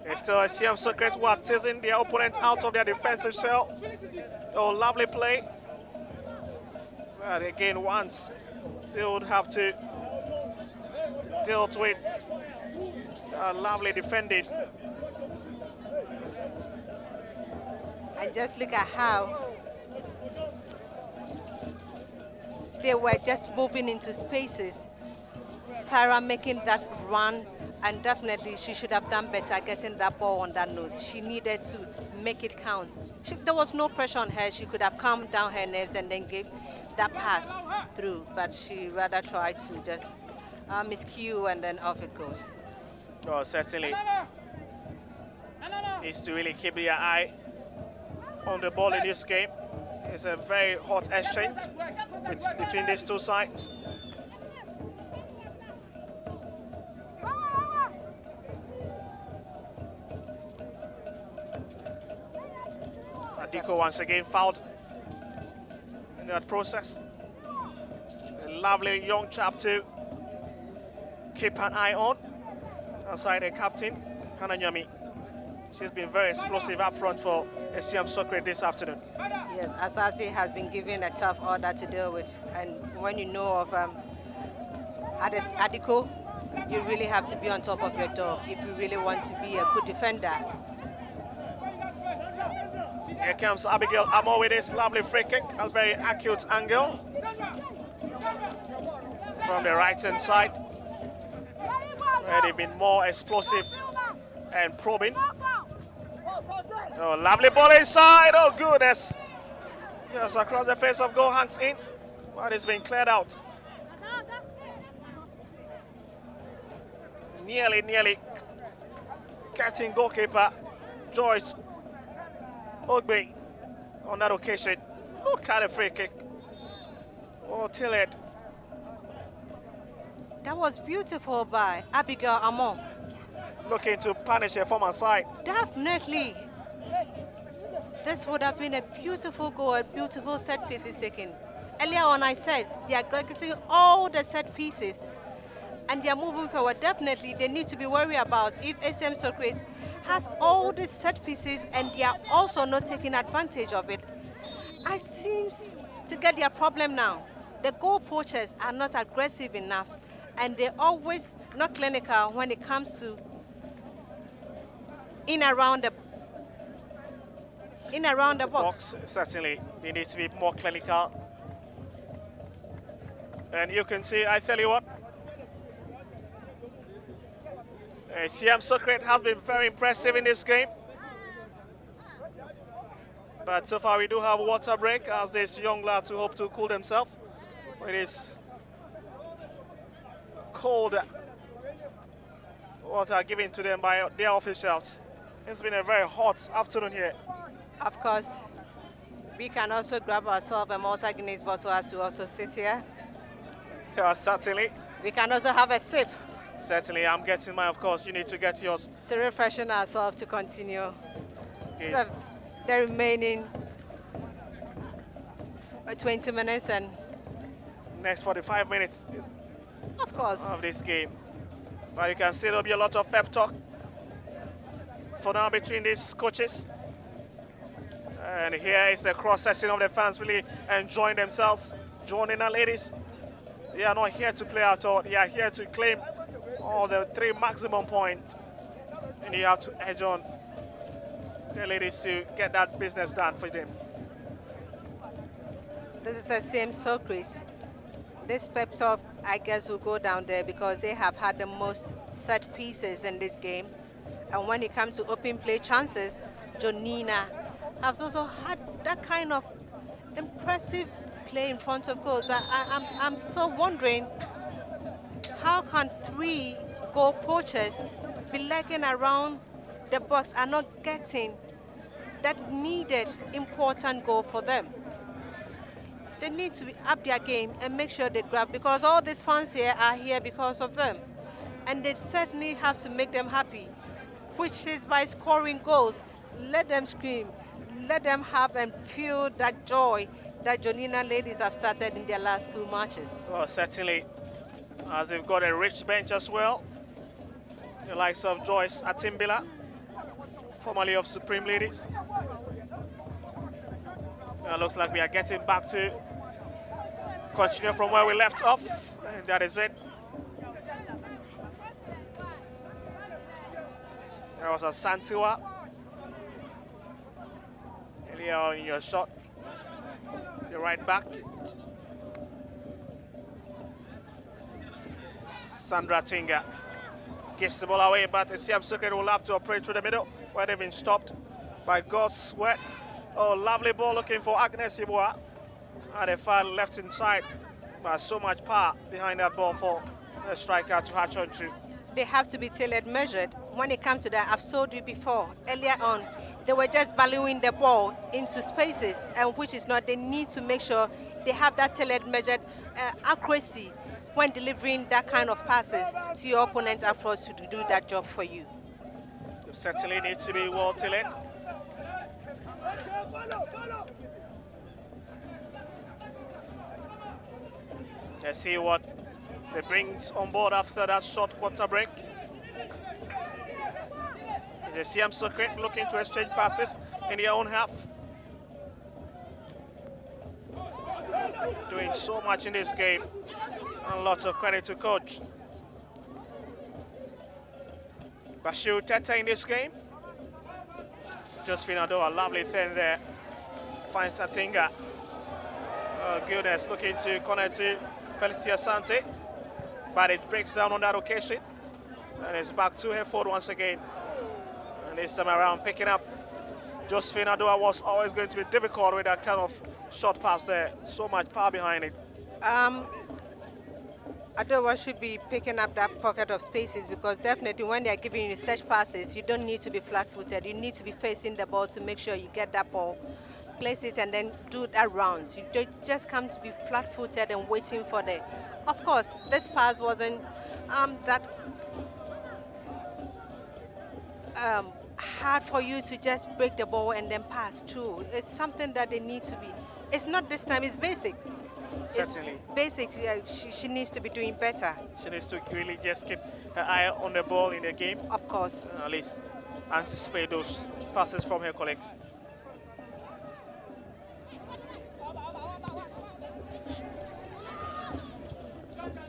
It's still Essiam Socrates who are teasing their opponent out of their defensive shell. Oh, lovely play. But again, once they would have to deal with lovely defending. And just look at how they were just moving into spaces. Sarah making that run, and definitely she should have done better getting that ball on that note. She needed to make it count. There was no pressure on her. She could have calmed down her nerves and then give that pass through, but she rather tried to just miscue and then off it goes. Oh, certainly. Needs to really keep their eye on the ball in this game. It's a very hot exchange between these two sides. Adiko once again fouled in that process. A lovely young chap to keep an eye on. Outside the captain, Hannah Nyami. She's been very explosive up front for Essiam Socrates this afternoon. Yes, Asasi has been given a tough order to deal with, and when you know of Adiko, you really have to be on top of your dog if you really want to be a good defender. Here comes Abigail Amo with this lovely free kick, a very acute angle from the right hand side, where they've been more explosive and probing. Oh, lovely ball inside. Oh, goodness. Yes, across the face of goal, hands in, but it's been cleared out. Nearly catching goalkeeper Joyce Ogbe on that occasion. Oh, kind of free kick. Oh, Tillett. That was beautiful by Abigail Amon. Looking to punish her former side. Definitely. This would have been a beautiful goal, a beautiful set pieces taken. Earlier on I said they are getting all the set pieces and they are moving forward. Definitely they need to be worried about if Essiam Socrates has all the set pieces and they are also not taking advantage of it. I seem to get their problem now. The goal poachers are not aggressive enough and they're always not clinical when it comes to in around the box. Certainly, they need to be more clinical. And you can see, I tell you what, Essiam Socrates has been very impressive in this game. But so far we do have water break as these young lads who hope to cool themselves. It is cold water given to them by their officials. It's been a very hot afternoon here. Of course, we can also grab ourselves a Malta Guinness bottle as we also sit here. Yeah, certainly. We can also have a sip Certainly, I'm getting mine, of course. You need to get yours. to refreshen ourselves to continue Yes. the remaining 20 minutes and Next 45 minutes of course of this game. But you can see there'll be a lot of pep talk for now between these coaches. And here is the cross-section of the fans really enjoying themselves. Jonina ladies, they are not here to play at all. They are here to claim all the 3 maximum points. And you have to edge on the ladies to get that business done for them. this is Essiam Socrates. This pep talk, I guess, will go down there because they have had the most set pieces in this game. And when it comes to open play chances, Jonina has also had that kind of impressive play in front of goals. But I'm still wondering, how can 3 goal poachers be lurking around the box and not getting that needed important goal for them? They need to up their game and make sure they grab, because all these fans here are here because of them. And they certainly have to make them happy, which is by scoring goals. Let them scream. Let them have and feel that joy that Jonina ladies have started in their last 2 matches. Well, certainly, as they've got a rich bench as well. The likes of Joyce Atimbila, formerly of Supreme Ladies. Looks like we are getting back to continue from where we left off, and that is it. There was a Santua earlier in your shot, the right back. Sandra Tinga gives the ball away, but Essiam Socrates will have to operate through the middle where they've been stopped by God's Sweat. Oh, lovely ball looking for Agnes Iboa at the far left inside, but so much power behind that ball for the striker to hatch onto. They have to be tailored measured when it comes to that. I've told you before, earlier on, they were just ballooing the ball into spaces, and which is not. They need to make sure they have that tailored measured accuracy when delivering that kind of passes to your opponent up front to do that job for you. It certainly needs to be well tailored. Let's see what they bring on board after that short water break. The Essiam Socrates looking to exchange passes in their own half. Doing so much in this game, and lots of credit to coach Bashir Teta in this game. Josephine Ado, a lovely thing there. Finds Tatinga. Oh goodness, looking to connect to Felicia Sante, but it breaks down on that occasion, and it's back to her forward once again. And this time around, picking up Josephine Ado was always going to be difficult with that kind of short pass there. So much power behind it. Adowa should be picking up that pocket of spaces, because definitely when they are giving you such passes, you don't need to be flat-footed. You need to be facing the ball to make sure you get that ball, place it, and then do that rounds. You don't just come to be flat-footed and waiting for the. Of course, this pass wasn't that hard for you to just break the ball and then pass through. It's something that they need to be. It's not this time. It's basic. Certainly. It's basic. She needs to be doing better. She needs to really just keep her eye on the ball in the game. Of course. At least anticipate those passes from her colleagues.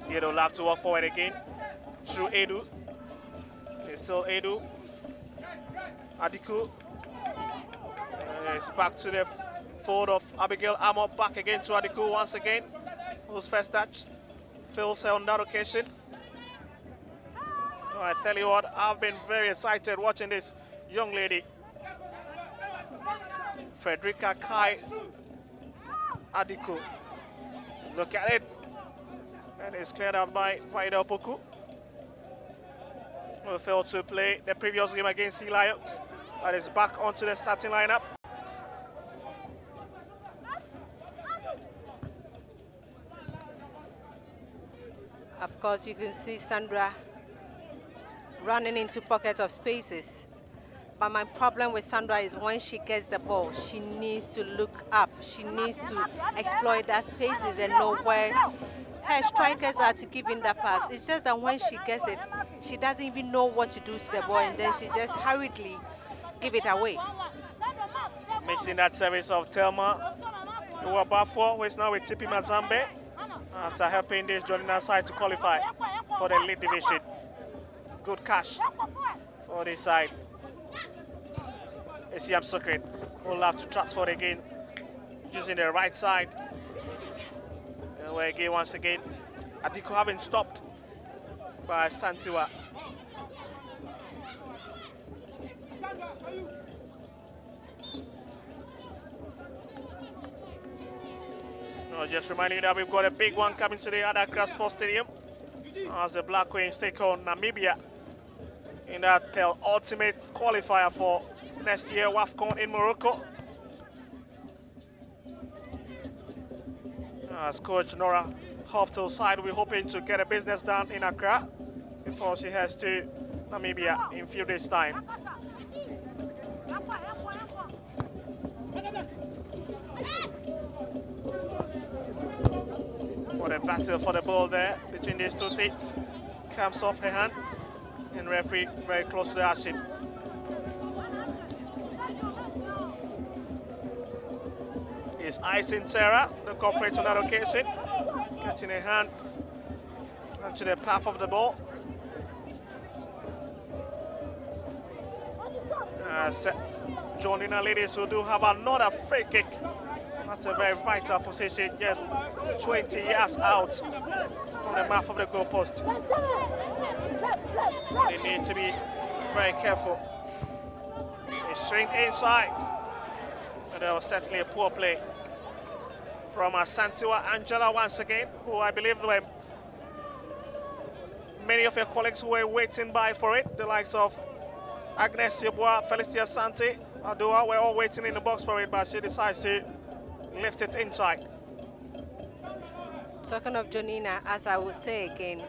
Here they'll have to walk forward again through Edu. It's still Edu Adiku. It's back to the fold of Abigail Amor. Back again to Adiku once again. Whose first touch fails her on that occasion. Oh, I tell you what, I've been very excited watching this young lady. Frederica Kai Adiku. Look at it. And it's cleared out by Vida Opoku. Who failed to play the previous game against Sea Lions. But is back onto the starting lineup. Of course, you can see Sandra running into pockets of spaces. But my problem with Sandra is when she gets the ball, she needs to look up. She needs to exploit that spaces and know where her strikers are to give in that pass. It's just that when she gets it, she doesn't even know what to do to the ball, and then she just hurriedly give it away. Missing that service of Telma Uwabafo, who is now with Tipi Mazambe, after helping this Jonina side to qualify for the lead division. Good cash for this side. Essiam Socrates will have to transfer again using the right side. And we're again once again. Adiku having stopped by Santiwa. Just reminding you that we've got a big one coming to the Accra Sports Stadium as the Black Queens take on Namibia in that ultimate qualifier for next year WAFCON in Morocco. As Coach Nora Hoptel's side, we're hoping to get a business done in Accra before she heads to Namibia in a few days' time. What a battle for the ball there between these two teams. Comes off her hand, and referee very close to the action. Is icing Sarah, the culprit on that occasion, getting a hand onto the path of the ball. Jonina ladies who do have another free kick. That's a very vital position, just 20 yards out from the mouth of the goalpost. They need to be very careful. They swing inside. And there was certainly a poor play from Santiwa Angela once again, who I believe were many of your colleagues who were waiting by for it. The likes of Agnes Yeboah, Felicia Sante, Adua were all waiting in the box for it, but she decides to lift it inside. Talking of Jonina, as I will say again,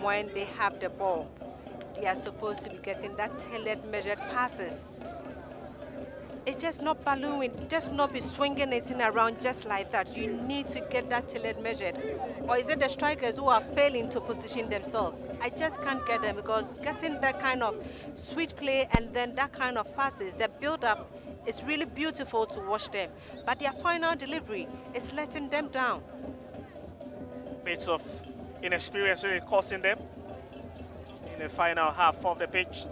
when they have the ball, they are supposed to be getting that tailored, measured passes. It's just not ballooning, just not be swinging it in around just like that. You need to get that tailored, measured. Or is it the strikers who are failing to position themselves? I just can't get them, because getting that kind of sweet play and then that kind of passes, the build-up, it's really beautiful to watch them, but their final delivery is letting them down. Bits of inexperience really costing them in the final half of the pitch.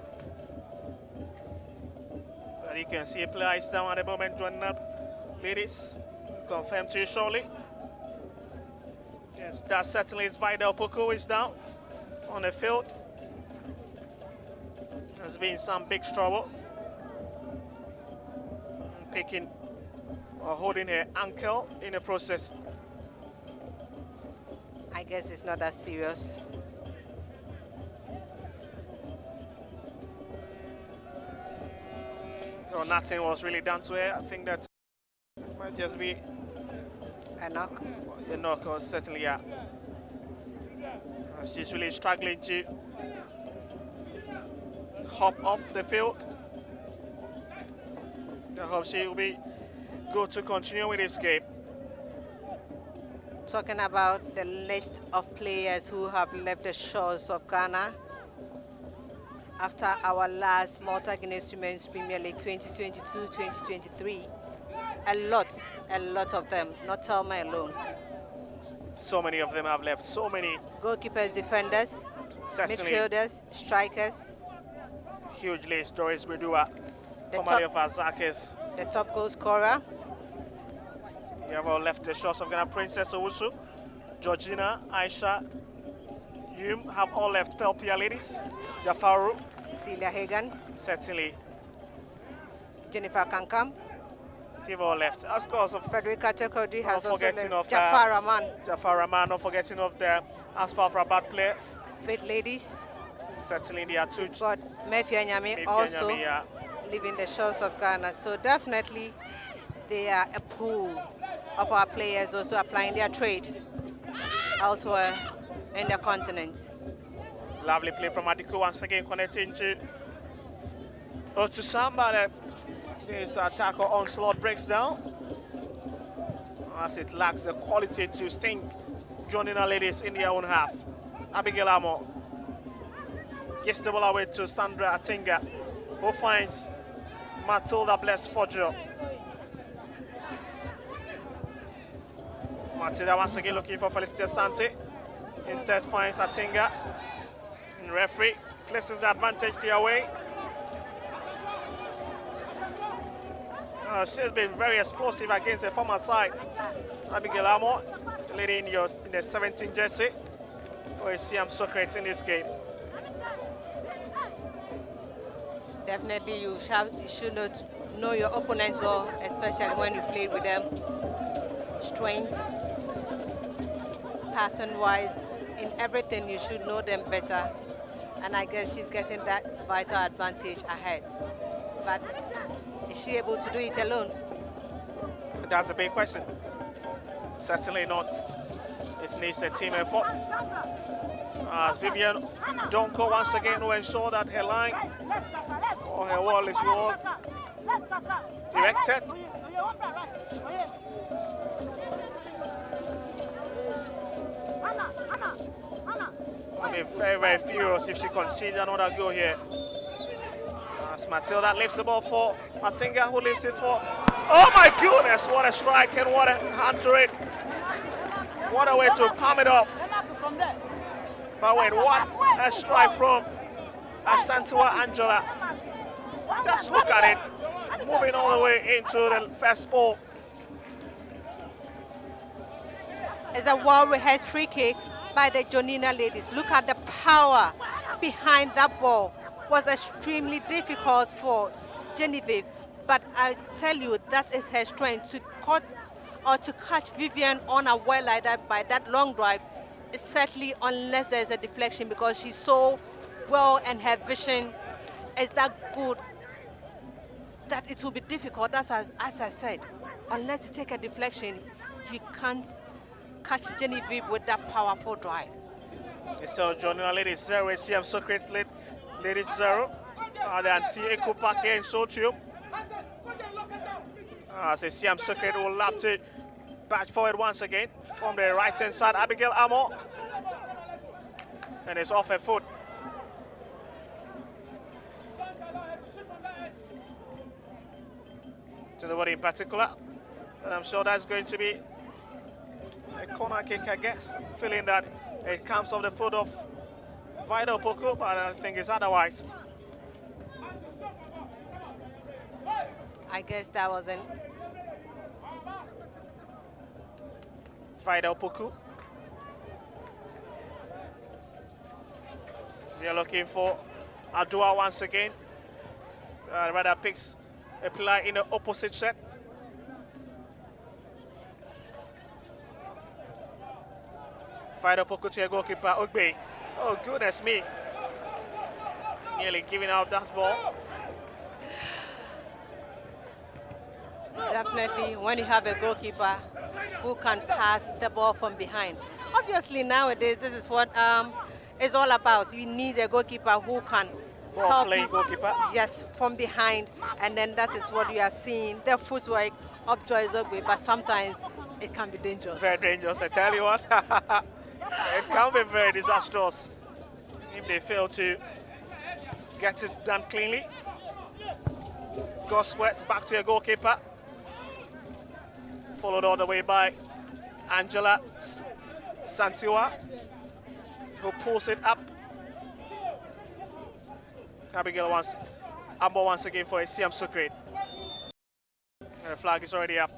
But you can see a player is down at the moment, Jonina ladies. Confirmed to you shortly. Yes, that certainly is Vida Opoku is down on the field. There's been some big trouble. Picking or holding her ankle in the process. I guess it's not that serious. No, nothing was really done to her. I think that might just be A knock. the knock, or certainly, yeah. She's really struggling to hop off the field. I hope she will be good to continue with this game. Talking about the list of players who have left the shores of Ghana after our last Malta Guinness Women's Premier League 2022-2023. A lot of them, not Telma alone. So many of them have left, so many. Goalkeepers, defenders, Certainly. midfielders, strikers. Huge list. Doris Bedua formerly of Azakis. the top goal scorer. You have all left the shores of Ghana, Princess Owusu, Jonina, Aisha. You have all left Pelpia ladies. Jafaru, Cecilia Hagan, certainly. Jennifer Kankam, They've all left. Of course, Frederica Chekodi not has also forgetting left. of Jafar Rahman, Jafar Rahman, not forgetting of the Asphalt Rabat players. Faith Ladies, Certainly, they are two. but Mefia Nyame Maybe also Anyami, yeah. leaving the shores of Ghana. So definitely they are a pool of our players also applying their trade elsewhere in the continent. Lovely play from Adiku once again, connecting to Otusamba. This attack or onslaught breaks down as it lacks the quality to sting Jonina ladies in their own half. Abigail Amo gives the ball away to Sandra Atinga, who finds Matilda Bless Foggio. Matilda once again looking for Felicia Sante. Instead finds Atinga. And referee places the advantage their way. She's been very explosive against the former side. Abigail Amo, the lady in the 17 jersey. Or Essiam Socrates in this game. Definitely you should not know your opponent well, especially when you play with them. Strength, passing-wise, in everything you should know them better. And I guess she's getting that vital advantage ahead. But is she able to do it alone? That's a big question. Certainly not. It needs a team effort. As Vivian Donko once again will ensure that her line or her wall is well directed. I'll be very, very furious if she concedes another goal here. As Matilda lifts the ball for Matinga, who lifts it for... Oh my goodness, what a strike and what a hand to it. What a way to palm it off. But wait, what a strike from Asantua Angela. Just look at it, moving all the way into the first ball. It's a well-rehearsed free kick by the Jonina ladies. Look at the power behind that ball. Was extremely difficult for Genevieve, but I tell you, that is her strength to cut or to catch Vivian unaware like that by that long drive. It's certainly, unless there's a deflection, because she's so well and her vision is that good that it will be difficult. That's as I said, unless you take a deflection, you can't catch Genevieve with that powerful drive. So Jonina ladies 0, Essiam Socrates ladies 0. The Anti Ekupa here in Sotium. As Essiam Socrates will lap to back forward once again from the right hand side. Abigail Amo. And it's off her foot. To nobody in particular. But I'm sure that's going to be a corner kick, I guess. Feeling that it comes off the foot of Vida Opoku, but I think it's otherwise. I guess that wasn't. Vida Opoku. We are looking for Adua once again. Rather picks a player in the opposite set. Vida Opoku to a goalkeeper, Ogbe. Oh, goodness me. Nearly giving out that ball. Definitely, when you have a goalkeeper who can pass the ball from behind. Obviously, nowadays, this is what it's all about. We need a goalkeeper who can help Playing you, goalkeeper. yes, from behind. And then that is what we are seeing. The footwork of Joyce Ogbe, but sometimes it can be dangerous. Very dangerous, I tell you what. It can be very disastrous if they fail to get it done cleanly. Gus Sweats back to a goalkeeper. Followed all the way by Angela Santiwa, who pulls it up. Abigail wants Amber once again for Essiam Socrates. And the flag is already up.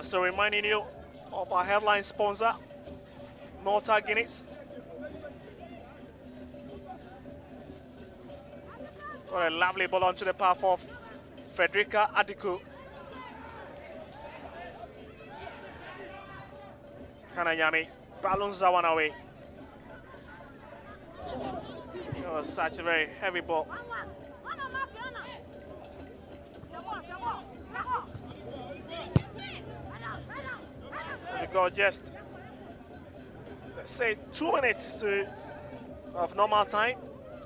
So reminding you of our headline sponsor, Malta Guinness. Got a lovely ball onto the path of Frederica Adiku. Kananyami balloons that one away. It was such a very heavy ball. We got just, let's say, 2 minutes of normal time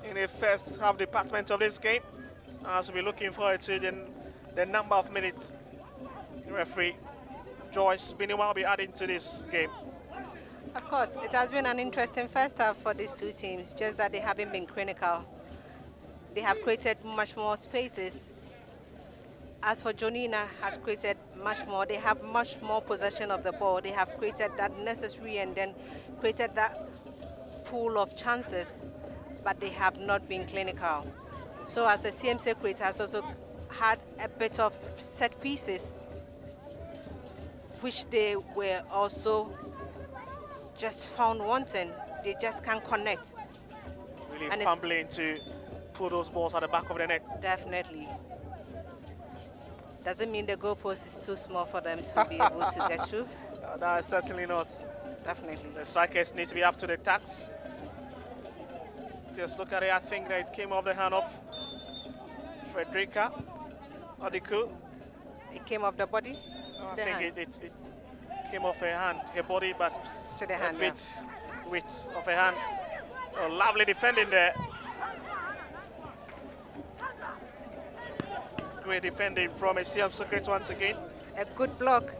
in the first half department of this game. As we're looking forward to the number of minutes referee Joyce Biniwa will be adding to this game. Of course, it has been an interesting first half for these two teams, just that they haven't been clinical. They have created much more spaces. As for Jonina, has created much more. They have much more possession of the ball. They have created that necessary and then created that pool of chances, but they have not been clinical. So as the Essiam Socrates has also had a bit of set pieces, which they were also just found wanting. They just can't connect. Really And fumbling to pull those balls at the back of the net. Definitely. Doesn't mean the goalpost is too small for them to be able to get through. No, it's certainly not. Definitely. The strikers need to be up to the task. Just look at it. I think that it came off the hand of Frederica Adiku. It came off the body. I The hand. think it came off her hand, her body, but To the hand, a bit width of her hand. Oh, lovely defending there. Great defending from Essiam Socrates once again. A good block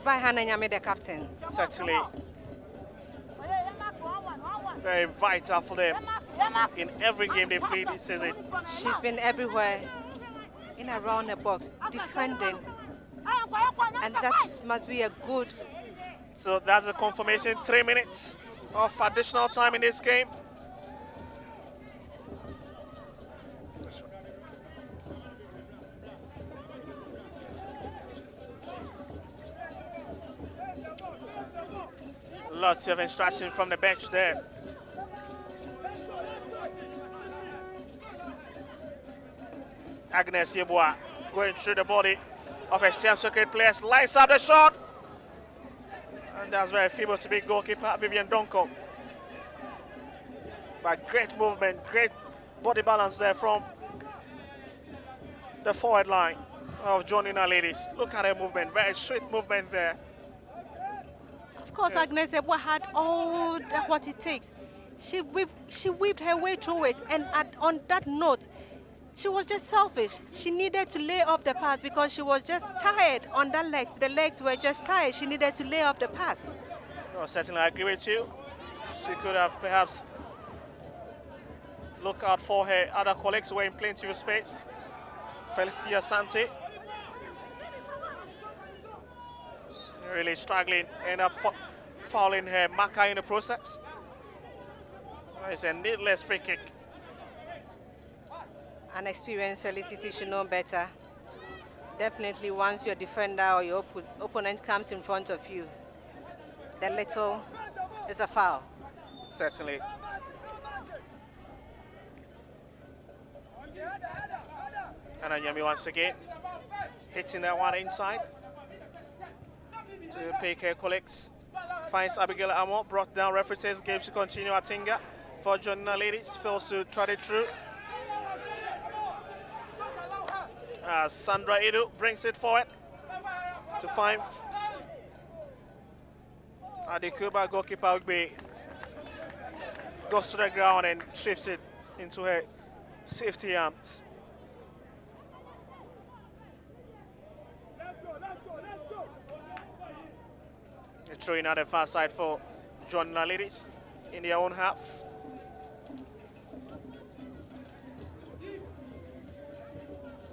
by Hannah Nyame, the captain. Certainly very vital for them in every game they played this season. She's been everywhere in around the box, defending. And that must be a good. So that's a confirmation. 3 minutes of additional time in this game. Lots of instruction from the bench there. Agnes Yeboah going through the body of a Essiam Socrates player, lines up the shot. And that's very feeble to be goalkeeper Vivian Donko. But great movement, great body balance there from the forward line of Jonina ladies. Look at her movement, very sweet movement there. Of course, Agnes Yeboah had all that what it takes. She weaved her way through it, and on that note, she was just selfish. She needed to lay up the pass because she was just tired on that legs. The legs were just tired. She needed to lay up the pass. No, certainly I agree with you. She could have perhaps looked out for her other colleagues who were in plenty of space. Felicia Sante really struggling, end up fouling her marker in the process. It's a needless free kick. An experienced Felicity should know better. Definitely once your defender or your opponent comes in front of you, the little is a foul. Certainly. And Anyami once again hitting that one inside to pick her colleagues. Finds Abigail Amo, brought down, referee says game should continue. Atinga for Jonina ladies, fails to trot it through. Sandra Edu brings it forward to find Adikuba. Goalkeeper Ugbe goes to the ground and trips it into her safety arms. A throw in at the far side for Jonina ladies in their own half.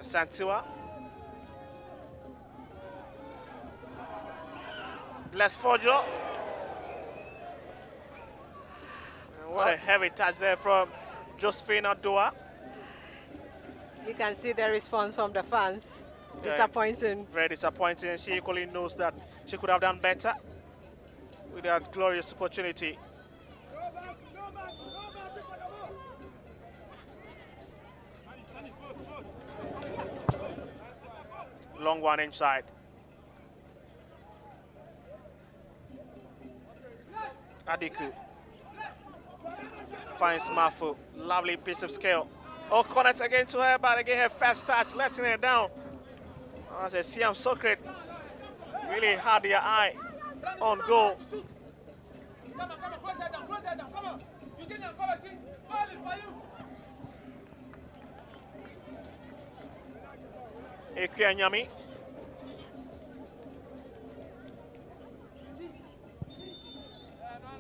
Santua. Bless Fojo. What a heavy touch there from Josephine Adua. You can see the response from the fans. Yeah, Disappointing. very disappointing. She equally knows that she could have done better with that glorious opportunity. Long one inside. Adiku finds Mafu. Lovely piece of skill. Oh, connect again to her, but again her first touch, letting her down. As Essiam Socrates really had their eye on goal. Come on, close that down, come on. You get them, come on, team. Ball is for you. Ekwanyami.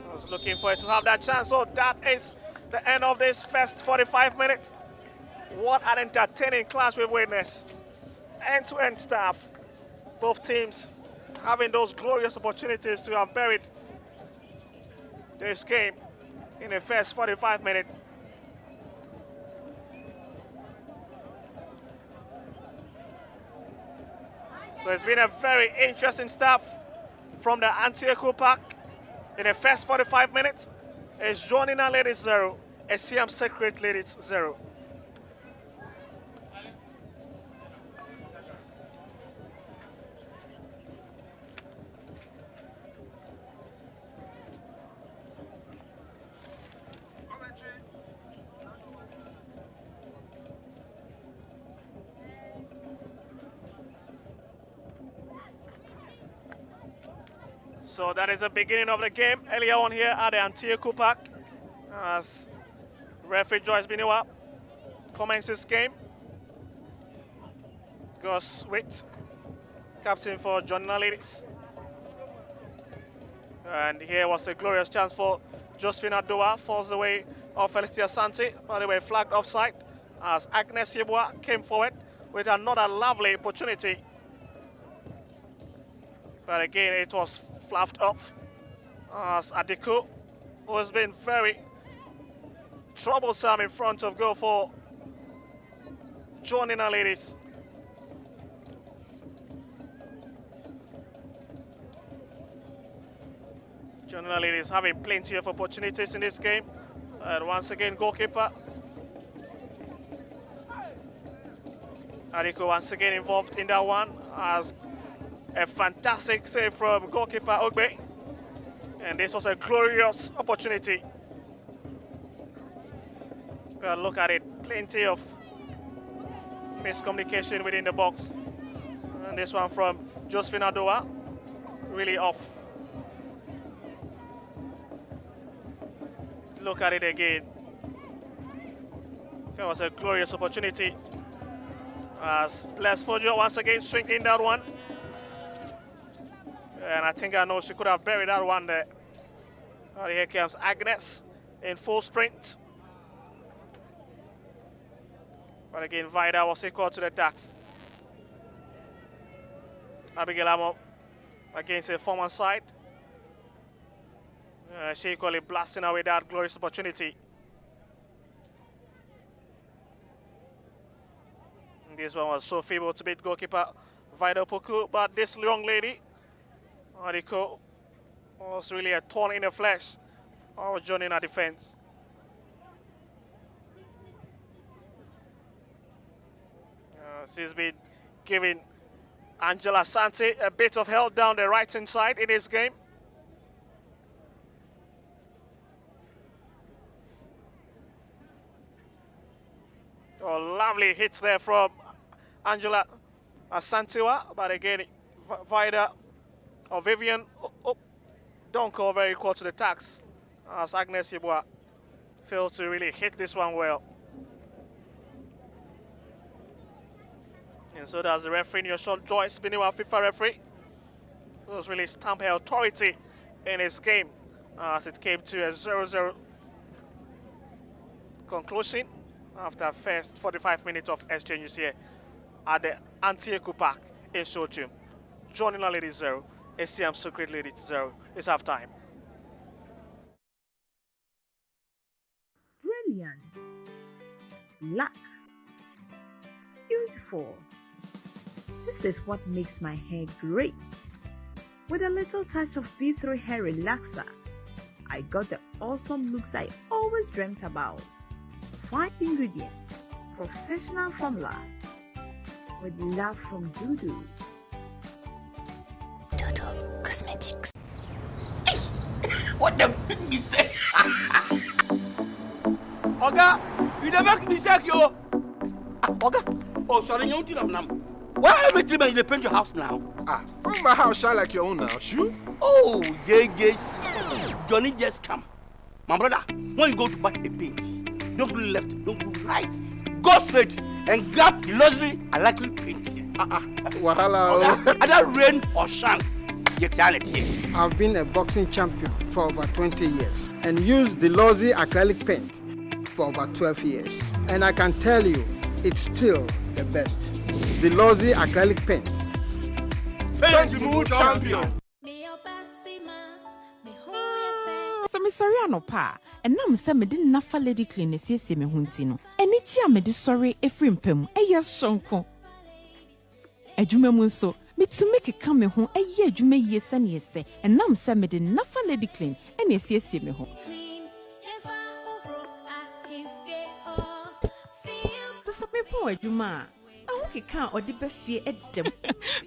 I was looking for it to have that chance. So that is the end of this first 45 minutes. What an entertaining class we've witnessed. End-to-end stuff. Both teams having those glorious opportunities to have buried this game in the first 45 minutes. So it's been a very interesting stuff from the Antioch Park. In the first 45 minutes, it's Jonina ladies 0, Essiam Socrates ladies 0. So that is the beginning of the game earlier on here at the Antioch Park as referee Joyce Biniwa commences game. Gus Witt, captain for Jonina ladies. And here was a glorious chance for Josephine Adoa, falls the way of Felicia Santi, by the way flagged offside as Agnes Yeboah came forward with another lovely opportunity. But again it was fluffed off as Adiku, who has been very troublesome in front of goal for Jonina ladies. Jonina ladies having plenty of opportunities in this game. And once again, goalkeeper Adiku once again involved in that one as a fantastic save from goalkeeper Ogbe. And this was a glorious opportunity. Well, look at it, plenty of miscommunication within the box. And this one from Josephine Adoa, really off. Look at it again. That was a glorious opportunity. As Les Fojo once again swinging that one. And I think I know she could have buried that one there. Here comes Agnes in full sprint. But again, Vida was equal to the tax. Abigail Amo against a former side. She equally blasting away that glorious opportunity. And this one was so feeble to beat goalkeeper Vida Poku, but this young lady, Adiko, was really a thorn in the flesh of Jonina defense. She's been giving Angela Santi a bit of help down the right-hand side in this game. Oh, lovely hits there from Angela Santiwa, but again, Vida or Vivian don't call very equal to the tax as Agnes Yeboah failed to really hit this one well. And so does the referee, your shot, Joyce Biniwa, FIFA referee, who's really stamped her authority in this game as it came to a 0-0 conclusion after first 45 minutes of exchanges here at the Antioch Park in Shochum. Jonina ladies 0, Essiam Socrates ladies 0. It's half time. elegant, black, beautiful. This is what makes my hair great. With a little touch of B3 hair relaxer, I got the awesome looks I always dreamt about. Fine ingredients, professional formula, with love from Dudu. Dudu Cosmetics. What the big mistake? Oga, you don't make mistake, yo. Oga, oh sorry, you don't know. Why every time you paint your house now? Why my house shine like your own now? Shoot. Oh, yes. Johnny just come. My brother, when you go to buy a paint, don't go left, don't go right. Go straight and grab the luxury I like to paint. Wahala. Either rain or shine, you tell it here. I've been a boxing champion for over 20 years and used the Lozi acrylic paint for over 12 years. And I can tell you, it's still the best. The Lozi acrylic paint. Paint the champion. Me sorry anopa enam se me din nafa lady clean esiesie me hunti no eni chi a me de sorry efrim pam eye sonko adwuma mu nso me to make ka me ho eye adwuma yie se ne ese enam se me de nafa lady clean eni esiesie me ho so me po adwuma I can't or the befie edem.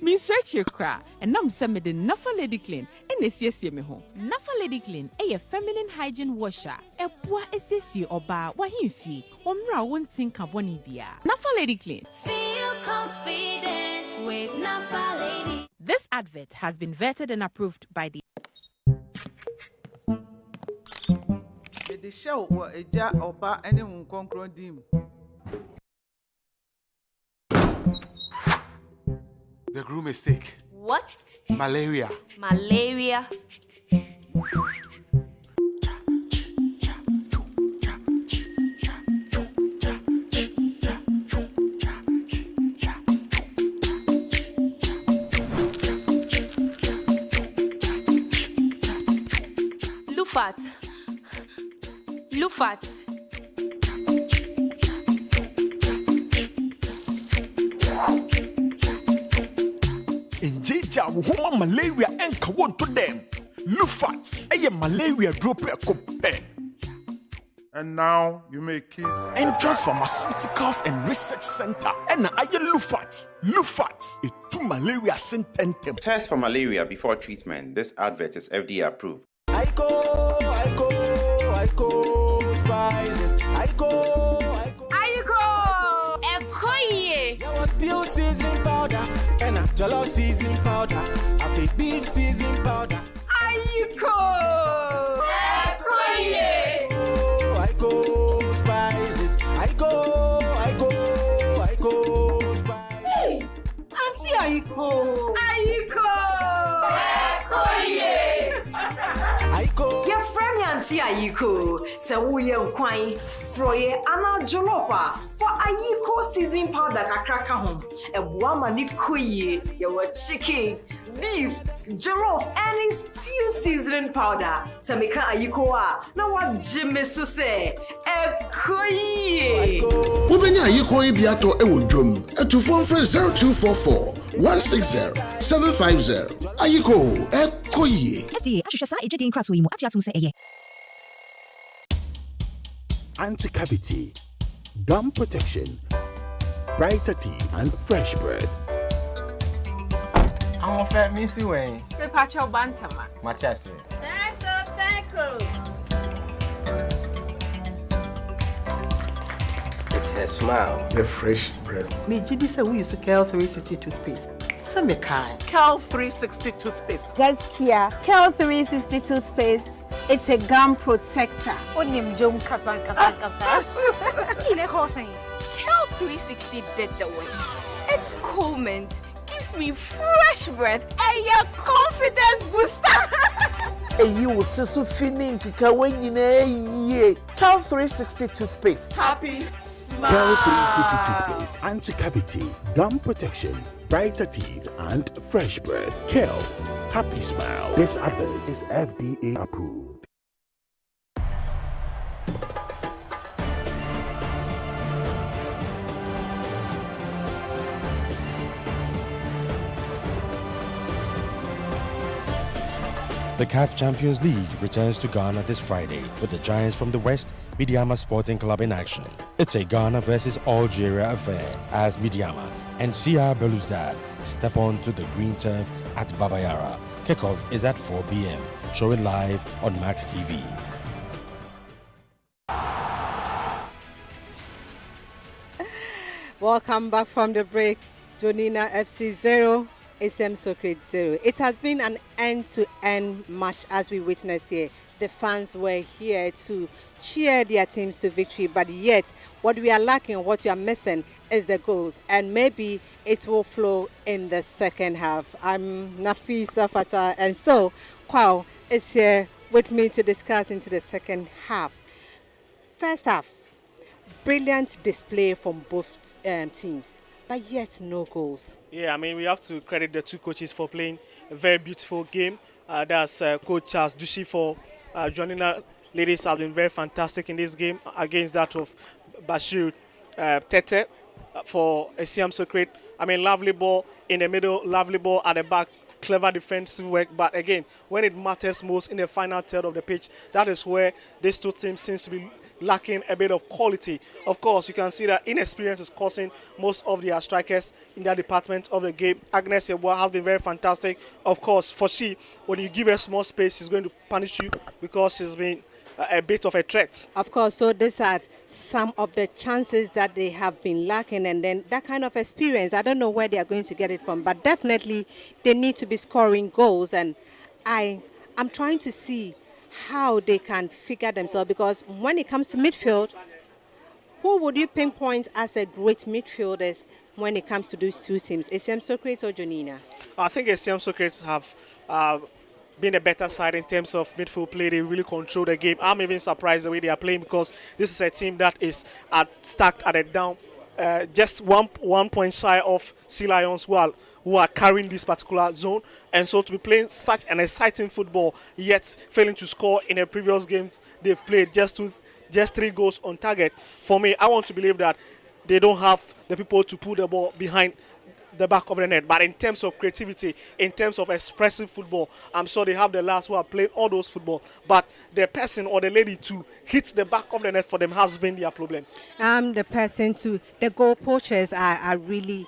Me stretch your cra and nam se me de Nafa Lady Clean and esiesie me ho. Nafa Lady Clean a feminine hygiene washer. E boa esiesie oba wa himfie. Omra won think aboni bia. Nafa Lady Clean. Feel confident with Nafa Lady. This advert has been vetted and approved by the The show wa eja oba ene hun konkron dim. The groom is sick. What? Malaria. Malaria. Lufat. Injija woman malaria enka won to them. Lufat, a malaria drop a. And now you may kiss. Entrance Pharmaceuticals and Research Center. And I Lufat. Lufat, a 2 malaria sententem. Test for malaria before treatment. This advert is FDA approved. I go spices. I go. Ekoye. There was still seasoning powder and a jollof seasoning powder. I feel beef seasoning powder. Ayuko. Ekoye. I go spices. I go spices. Hey, Auntie Ayuko. Ekoye. Your friend Auntie Ayuko, so we are quite froye ana jollofa for Ayuko seasoning powder kakraka home. A woman ikoye, your chicken, beef, jollof, and stew seasoning powder. So make Ayuko no what Jimmy so say. Ekoye. Ubenya Ayuko biato ewodrom. To phone for 0244 160 750. Ayuko Ekoye. Anti-cavity, gum protection, brighter teeth, and fresh breath. I'm a fat missy way. The patch of Bantama. Matias. It's her smile. The fresh breath. Me, Judy said we use Kel 360 toothpaste. Semikai. Kel 360 toothpaste. Gaskia. Kel 360 toothpaste. It's a gum protector. Onim jom kasan. Kile Hossein. Kel 360 did the way. It's cool mint. Gives me fresh breath and your confidence booster. And you will see so feeling ye. Kel 360 toothpaste. Happy smile. Kel 360 toothpaste, anti-cavity, gum protection, brighter teeth, and fresh breath. Kel, happy smile. This advert is FDA approved. The CAF Champions League returns to Ghana this Friday with the Giants from the West, Midiama Sporting Club in action. It's a Ghana versus Algeria affair as Midiama and CR Belouizdad step onto the green turf at Babayara. Kickoff is at 4 p.m. Showing live on Max TV. Welcome back from the break. Jonina FC 0, Essiam Socrates 0. It has been an end-to-end match as we witnessed here. The fans were here to cheer their teams to victory, but yet what we are lacking, what we are missing is the goals, and maybe it will flow in the second half. I'm Nafisa Fatah, and still Kwao is here with me to discuss into the second half. First half, brilliant display from both teams, but yet no goals. Yeah, I mean, we have to credit the two coaches for playing a very beautiful game. That's Coach Charles Dushi for Jonina. Ladies have been very fantastic in this game against that of Bashir Tete for Essiam Socrates. I mean, lovely ball in the middle, lovely ball at the back, clever defensive work. But again, when it matters most in the final third of the pitch, that is where these two teams seems to be lacking a bit of quality. Of course, you can see that inexperience is causing most of their strikers in that department of the game. Agnes Yeboah has been very fantastic. Of course, for she, when you give her small space, she's going to punish you because she's been a bit of a threat. Of course, so these are some of the chances that they have been lacking, and then that kind of experience, I don't know where they are going to get it from, but definitely they need to be scoring goals, and I'm trying to see how they can figure themselves, because when it comes to midfield, who would you pinpoint as a great midfielders when it comes to those two teams, Essiam Socrates or Jonina? I think Essiam Socrates have been a better side in terms of midfield play. They really control the game. I'm even surprised the way they are playing, because this is a team that is stacked at a down, just one point shy of Sea Lions, who are carrying this particular zone. And so to be playing such an exciting football, yet failing to score in the previous games they've played, just 3 goals on target. For me, I want to believe that they don't have the people to put the ball behind the back of the net. But in terms of creativity, in terms of expressive football, I'm sure they have the last who have played all those football. But the person or the lady to hit the back of the net for them has been their problem. The person to the goal poachers are really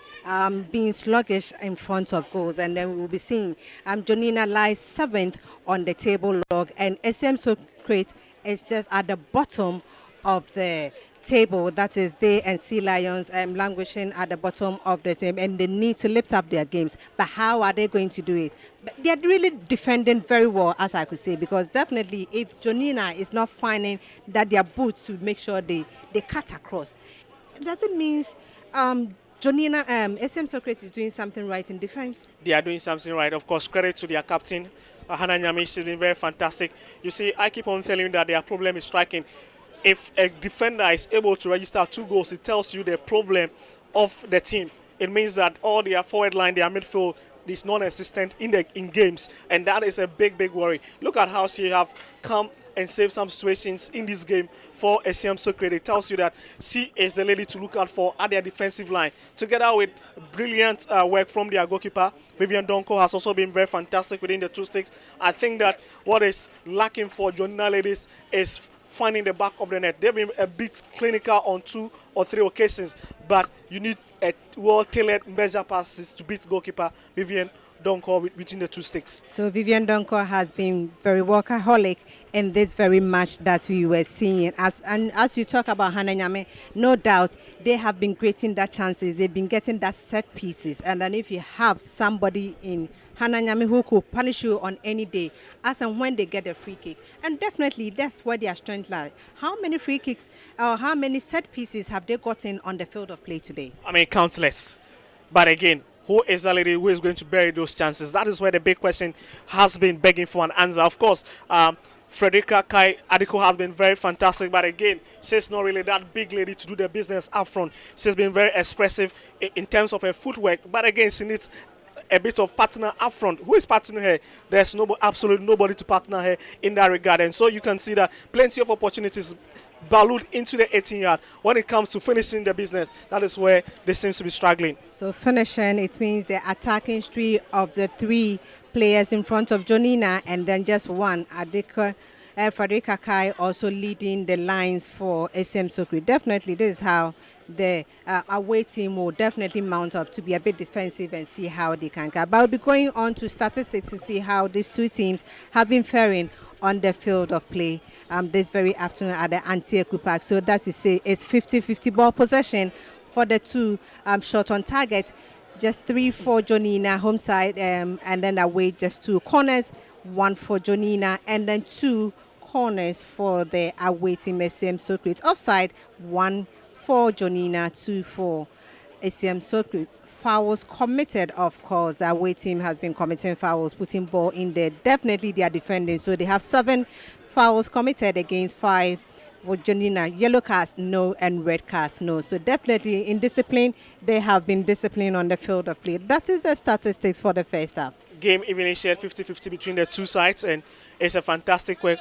being sluggish in front of goals, and then we will be seeing Jonina lies 7th on the table log, and Essiam Socrates is just at the bottom of the table. That is, they and Sea Lions languishing at the bottom of the team, and they need to lift up their games. But how are they going to do it? But they're really defending very well, as I could say, because definitely if Jonina is not finding that their boots to make sure they cut across, does it mean Jonina, Essiam Socrates is doing something right in defense? They are doing something right. Of course, credit to their captain, Hannah Nyame. She's been very fantastic. You see, I keep on telling you that their problem is striking. If a defender is able to register 2 goals, it tells you the problem of the team. It means that all their forward line, their midfield is non-existent in games, and that is a big worry. Look at how she have come and saved some situations in this game for Essiam Socrates. It tells you that she is the lady to look out for at their defensive line. Together with brilliant work from their goalkeeper, Vivian Donko has also been very fantastic within the 2 sticks. I think that what is lacking for Jonina ladies is finding the back of the net. They've been a bit clinical on 2 or 3 occasions, but you need a well-tailored measure passes to beat goalkeeper Vivian Donko between the 2 sticks. So Vivian Donko has been very workaholic in this very match that we were seeing. As you talk about Hannah Nyame, no doubt they have been creating that chances. They've been getting that set pieces. And then if you have somebody in Hannah Nyame who could punish you on any day, as and when they get a free kick. And definitely that's where their strength lies. How many free kicks or how many set pieces have they gotten on the field of play today? I mean, countless. But again, who is the lady who is going to bury those chances? That is where the big question has been begging for an answer. Of course, Frederica Kai Adiko has been very fantastic, but again, she's not really that big lady to do the business up front. She's been very expressive in terms of her footwork, but again, she needs a bit of partner up front. Who is partnering her? There's absolutely nobody to partner her in that regard, and so you can see that plenty of opportunities ballooned into the 18-yard. When it comes to finishing the business, that is where they seem to be struggling. So finishing, it means the attacking streak of the 3 players in front of Jonina, and then just one, Frederica Kai also leading the lines for Essiam Socrates. Definitely, this is how the away team will definitely mount up to be a bit defensive and see how they can get. But I'll be going on to statistics to see how these two teams have been faring on the field of play this very afternoon at the Antieku Park. So that's to say it's 50-50 ball possession for the two shot on target. Just 3 for Jonina home side, and then away just 2 corners, 1 for Jonina, and then 2 corners for the away team Essiam Socrates. Offside, 1 for Jonina, 2 for Essiam Socrates. Fouls committed, of course. The away team has been committing fouls, putting ball in there. Definitely they are defending. So they have 7 fouls committed against 5 for Jonina. Yellow cards, no, and red cards, no. So definitely in discipline, they have been disciplined on the field of play. That is the statistics for the first half. Game evenly shared 50-50 between the two sides, and it's a fantastic work.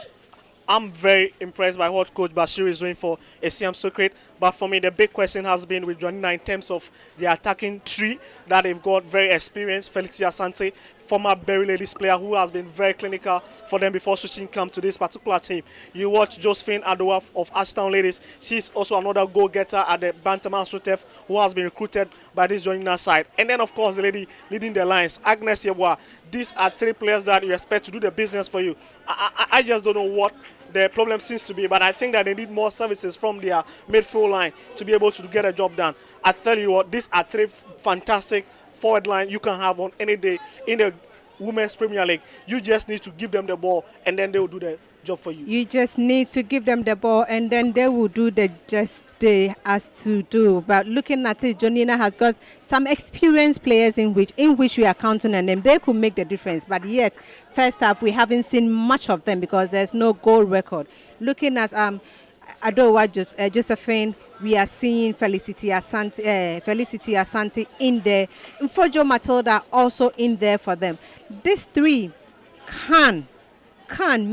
I'm very impressed by what Coach Bashir is doing for Essiam Socrates. But for me, the big question has been with Jonina in terms of the attacking tree that they've got. Very experienced Felicity Asante, former Berry Ladies player who has been very clinical for them before switching come to this particular team. You watch Josephine Adowa of Ashtown Ladies. She's also another goal-getter at the Bantamman Sotef who has been recruited by this Jonina side. And then, of course, the lady leading the lines, Agnes Yeboah. These are 3 players that you expect to do the business for you. I just don't know what the problem seems to be, but I think that they need more services from their midfield line to be able to get a job done. I tell you what, these are 3 fantastic forward line you can have on any day in the Women's Premier League. You just need to give them the ball, and then they will do the job for you. You just need to give them the ball, and then they will do the just they has to do. But looking at it, Jonina has got some experienced players in which we are counting on them. They could make the difference, but yet first half we haven't seen much of them because there's no goal record. Looking at Adowa Josephine, we are seeing Felicity Asante in there. Mfojo Matilda also in there for them. These 3 can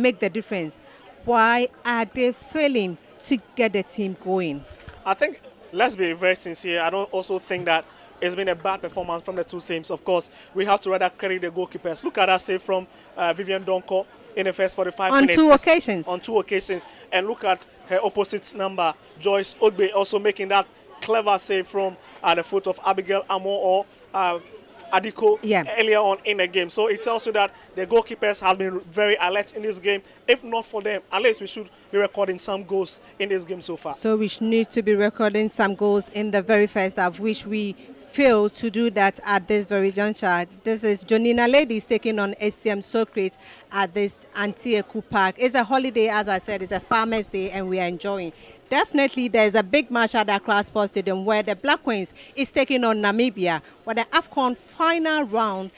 make the difference. Why are they failing to get the team going? I think, let's be very sincere, I don't also think that it's been a bad performance from the two teams. Of course, we have to rather credit the goalkeepers. Look at that save from Vivian Donko in the first 45 minutes. On two occasions. And look at her opposite number, Joyce Ogbe, also making that clever save from the foot of Abigail Amo or Adiko earlier on in the game. So it tells you that the goalkeepers have been very alert in this game. If not for them, at least we should be recording some goals in this game so far. So we need to be recording some goals in the very first half, which we failed to do that at this very juncture. This is Jonina Ladies taking on Essiam Socrates at this Antieku Park. It's a holiday, as I said, it's a Farmers' Day, and we are enjoying. Definitely, there's a big match at the Accra Sports Stadium where the Black Queens is taking on Namibia for the AFCON final round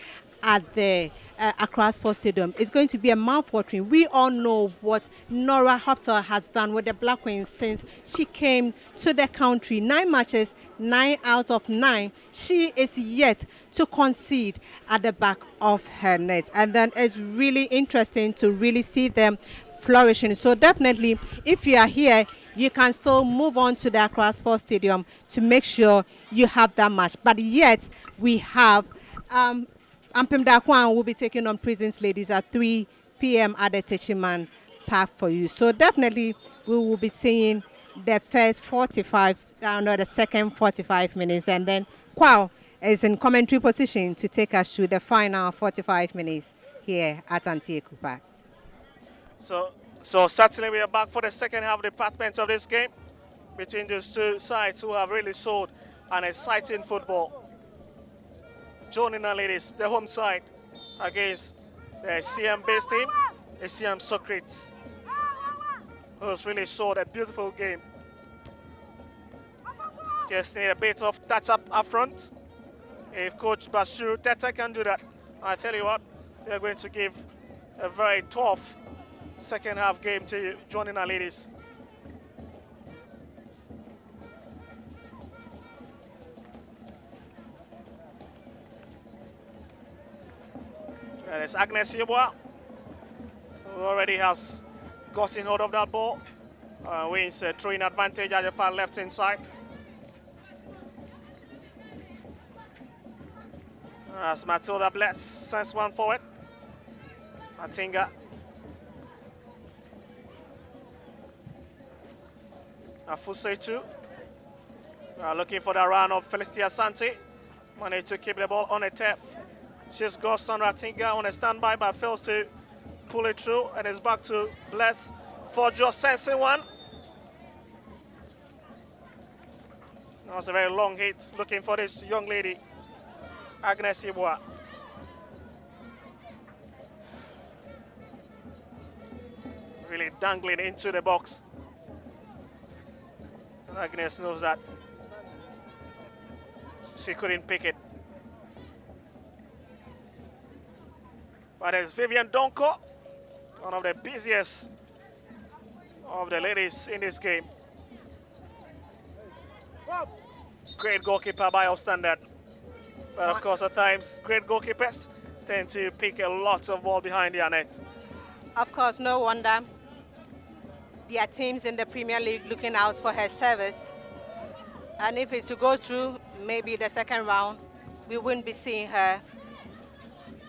at the Accra Sports Stadium. It's going to be a mouth-watering. We all know what Nora Hopter has done with the Black Queens since she came to the country. 9 matches, 9 out of 9. She is yet to concede at the back of her net. And then it's really interesting to really see them flourishing. So definitely, if you are here, you can still move on to the Accra Sports Stadium to make sure you have that match. But yet, we have Ampem Dakwan will be taking on Prisons Ladies at 3 p.m. at the Techiman Park for you. So definitely, we will be seeing the second 45 minutes. And then Kwao is in commentary position to take us through the final 45 minutes here at Antieku Park. So certainly we are back for the second half department of this game between those two sides who have really showed an exciting football. Jonina Ladies, the home side, against the CM-based team, Essiam Socrates, who's really showed a beautiful game. Just need a bit of touch-up up front. If Coach Bashir Tete can do that, I tell you what, they're going to give a very tough second half game to Jonina Ladies. And it's Agnes Yeboah, who already has gotten hold of that ball. Wins a throwing advantage at the far left hand side. As Matilda Bless sends one forward. Atinga. Afusetu. Looking for the run of Felicia Santi. Managed to keep the ball on the tap. She's got Sandra Tinga on a standby, but fails to pull it through, and it's back to Bless for just sensing one. That was a very long hit, looking for this young lady, Agnes Ibwa. Really dangling into the box. And Agnes knows that she couldn't pick it. But it's Vivian Donko, one of the busiest of the ladies in this game. Great goalkeeper by our standard. But of course, at times, great goalkeepers tend to pick a lot of ball behind their net. Of course, no wonder there are teams in the Premier League looking out for her service. And if it's to go through maybe the second round, we wouldn't be seeing her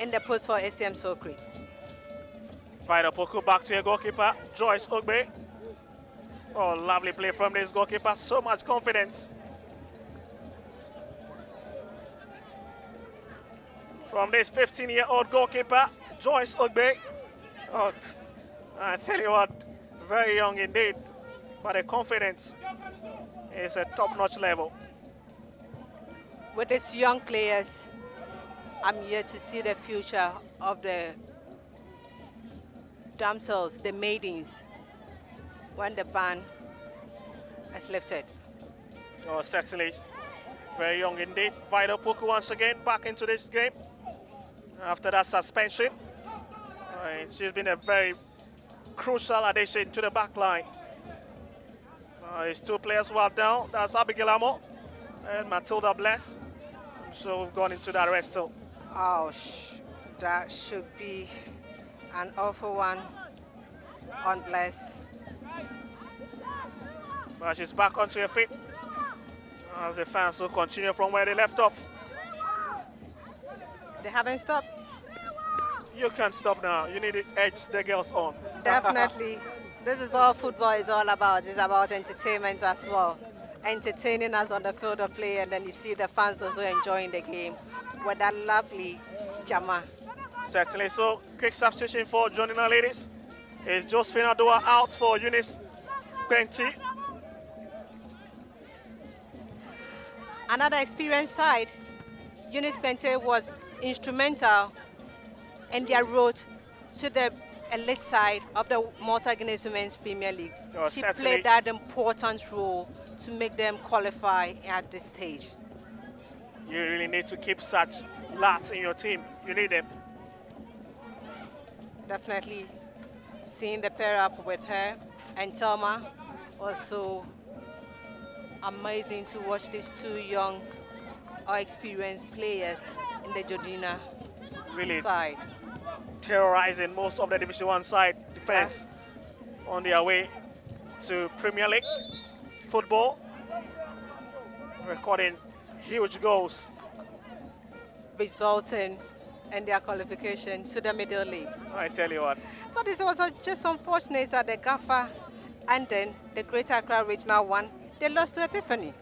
in the post for Essiam Socrates. Fight up Poku back to a goalkeeper, Joyce Ogbe. Oh, lovely play from this goalkeeper, so much confidence. From this 15-year-old goalkeeper, Joyce Ogbe. Oh, I tell you what, very young indeed, but the confidence is a top-notch level. With these young players, I'm here to see the future of the damsels, the maidens, when the ban is lifted. Oh, certainly. Very young indeed. Vital Poku once again back into this game after that suspension. And she's been a very crucial addition to the back line. It's two players who are down. That's Abigail Amo and Matilda Bless. So we've gone into that rest too. Ouch, that should be an awful one on Bless. But she's back onto her feet as the fans will continue from where they left off. They haven't stopped. You can't stop now. You need to edge the girls on. Definitely. This is all football is all about. It's about entertainment as well. Entertaining us on the field of play, and then you see the fans also enjoying the game with that lovely Jama. Certainly. So, quick substitution for Jonina ladies. Is Josephine Adoa out for Eunice Benti. Another experienced side, Eunice Bente was instrumental in their road to the elite side of the Malta Guinness Women's Premier League. Oh, she certainly. played that important role to make them qualify at this stage. You really need to keep such lads in your team. You need them. Definitely seeing the pair up with her and Thelma, also amazing to watch these two young or experienced players in the Jonina Really side. terrorizing most of the Division 1 side defense on their way to Premier League football, recording huge goals, resulting in their qualification to the Middle League. I tell you what. But it's also just unfortunate that the Gaffer and then the Greater Accra Regional 1, they lost to Epiphany.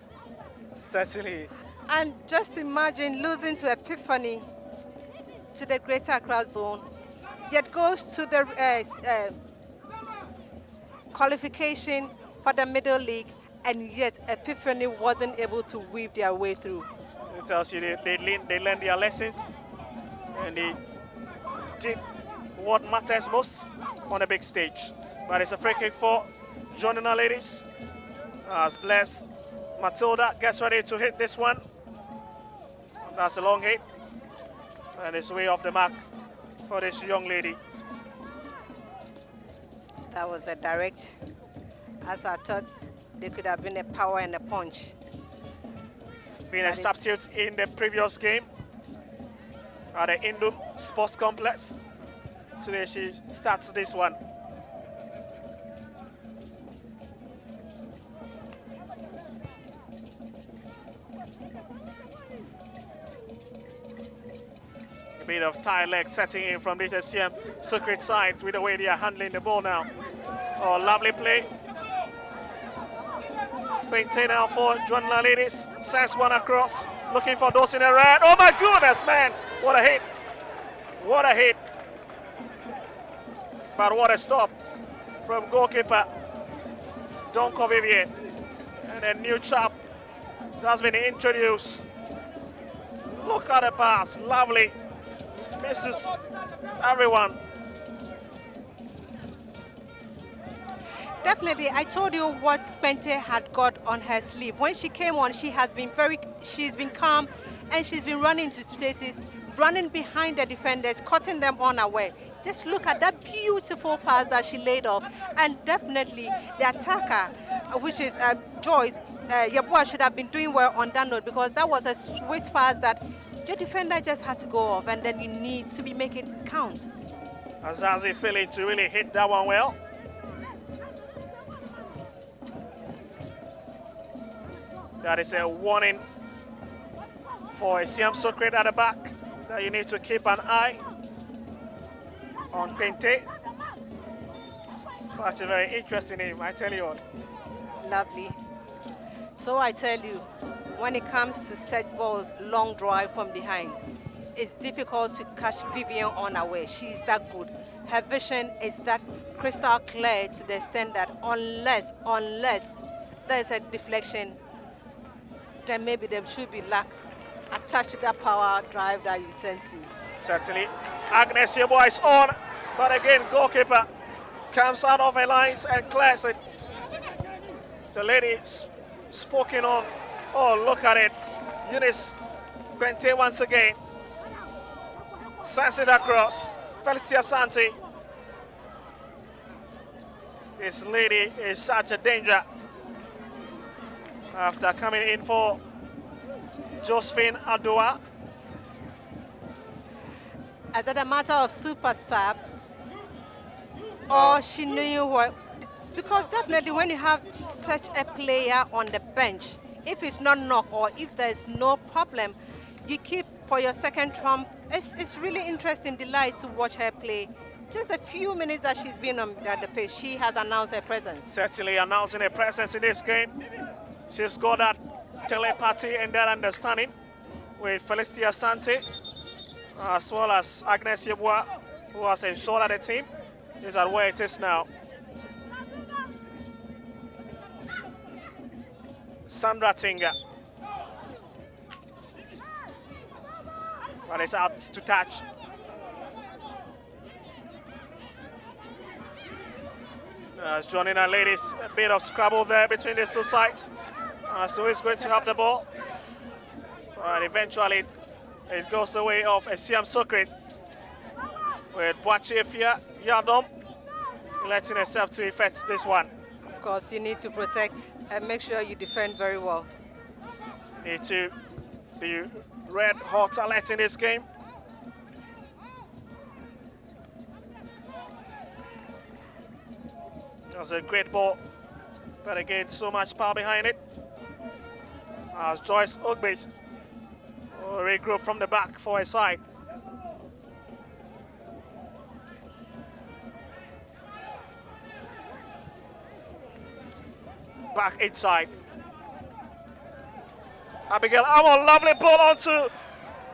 Certainly. And just imagine losing to Epiphany to the Greater Accra Zone, yet goes to the qualification for the Middle League, and yet Epiphany wasn't able to weave their way through. It tells you they learned their lessons and they did what matters most on a big stage. But it's a free kick for Jonina ladies. As Bless Matilda gets ready to hit this one. That's a long hit. And it's way off the mark for this young lady. That was a direct, as I thought there could have been a power and a punch. Being a substitute in the previous game at the Indum Sports Complex. Today she starts this one. A bit of tight leg setting in from this Essiam Socrates side with the way they are handling the ball now. Oh, lovely play. Maintain now for Jonina ladies. Sends one across. Looking for those in the red. Oh my goodness, man. What a hit. What a hit. But what a stop from goalkeeper John Vivier. And a new chap has been introduced. Look at the pass. Lovely. Misses everyone. Definitely, I told you what Pente had got on her sleeve. When she came on, she's been calm, and she's been running to places, running behind the defenders, cutting them unaware. Just look at that beautiful pass that she laid off, and definitely the attacker, which is Joyce, Yabua should have been doing well on that note, because that was a swift pass that your defender just had to go off, and then you need to be making it count. Azazi failing to really hit that one well. That is a warning for Essiam Socrates at the back that you need to keep an eye on Pente. Such a very interesting name, I tell you what. Lovely. So I tell you, when it comes to set balls, long drive from behind, it's difficult to catch Vivian unaware. She's that good. Her vision is that crystal clear to the extent that unless there's a deflection, then maybe there should be luck attached to that power drive that you sent to. Certainly. Agnes Yeboah is on, but again, goalkeeper comes out of her lines and clears it. The lady spoken on. Oh, look at it. Eunice Quente once again. Sends it across. Felicia Santi. This lady is such a danger. After coming in for Josephine Adua. As a matter of super sub, or she knew what, because definitely when you have such a player on the bench, if it's not knock or if there's no problem, you keep for your second trump. It's really interesting delight to watch her play. Just a few minutes that she's been on the pitch, she has announced her presence. Certainly announcing her presence in this game. She's got that telepathy and that understanding with Felicia Sante, as well as Agnes Yeboah, who has ensured that the team is at where it is now. Sandra Tinga. But it's out to touch. As Jonina ladies, a bit of scrabble there between these two sides. So he's going to have the ball. But eventually it goes the way of Essiam Socrates. With Boachefia Yadom letting herself to effect this one. Of course, you need to protect and make sure you defend very well. Need to be red hot alert in this game. That was a great ball, but again, so much power behind it. As Joyce Ogbich will regroup from the back for his side. Back inside. Abigail Amon, lovely ball onto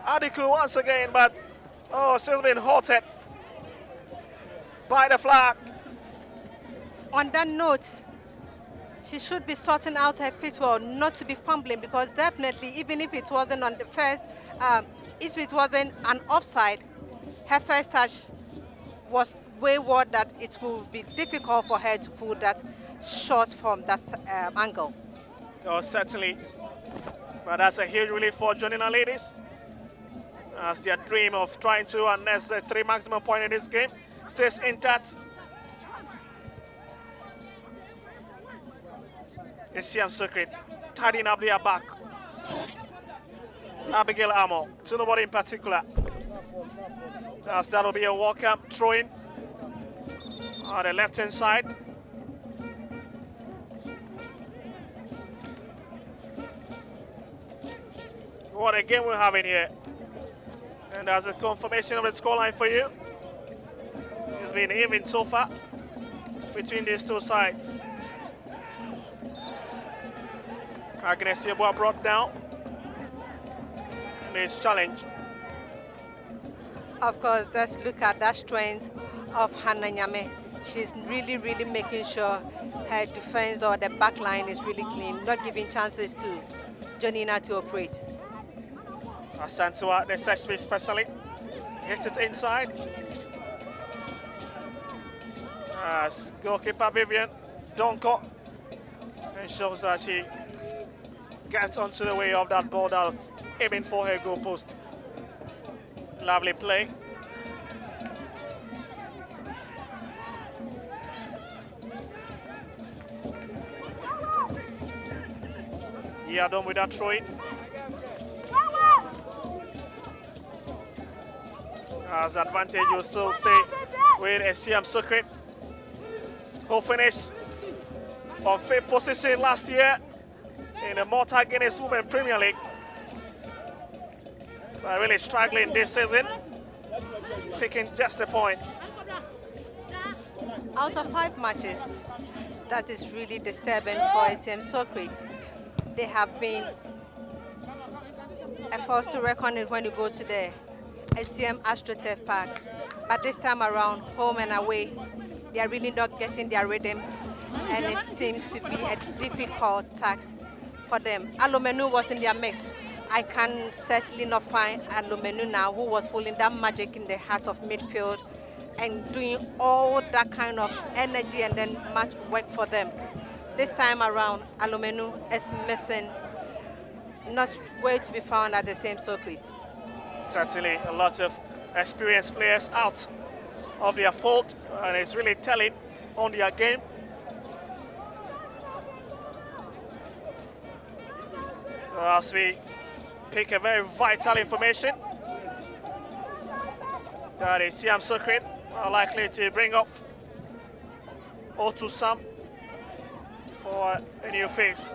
Adiku once again, but she's been halted by the flag. On that note, she should be sorting out her feet well, not to be fumbling, because definitely, even if it wasn't on the first, if it wasn't an offside, her first touch was wayward that it will be difficult for her to pull that shot from that angle. Oh, certainly. But that's a huge relief for Jonina ladies, as their dream of trying to unnest the 3 maximum point in this game stays intact. Essiam Socrates tidying up their back. Abigail Amo, to nobody in particular. As that will be a welcome throw-in on the left-hand side. What a game we're having here. And that's a confirmation of the scoreline for you. It's been even so far between these two sides. Agnes Yeboah brought down. This challenge. Of course, let's look at that strength of Hannah Nyame. She's really making sure her defense or the back line is really clean, not giving chances to Jonina to operate. Asantua, the set space specially. Hit it inside. As goalkeeper Vivian Donko ensures that she gets onto the way of that ball out, aiming for her goal post. Lovely play. Yeah, done with that throw-in. As advantage will still stay with Essiam Socrates, who finished on 5th position last year in the Malta Guinness Women Premier League. But really struggling this season, picking just a point. Out of 5 matches, that is really disturbing for Essiam Socrates. They have been a force to reckon with when you go to the Essiam AstroTurf Park. But this time around, home and away, they are really not getting their rhythm, and it seems to be a difficult task for them. Alomenu was in their mix. I can certainly not find Alomenu now, who was pulling that magic in the hearts of midfield and doing all that kind of energy and then much work for them. This time around, Alomenu is missing, not where to be found at the same Socrates. Certainly a lot of experienced players out of their fold, and it's really telling on their game. So as we pick a very vital information that Essiam Socrates are likely to bring up Otu Sam for a new face.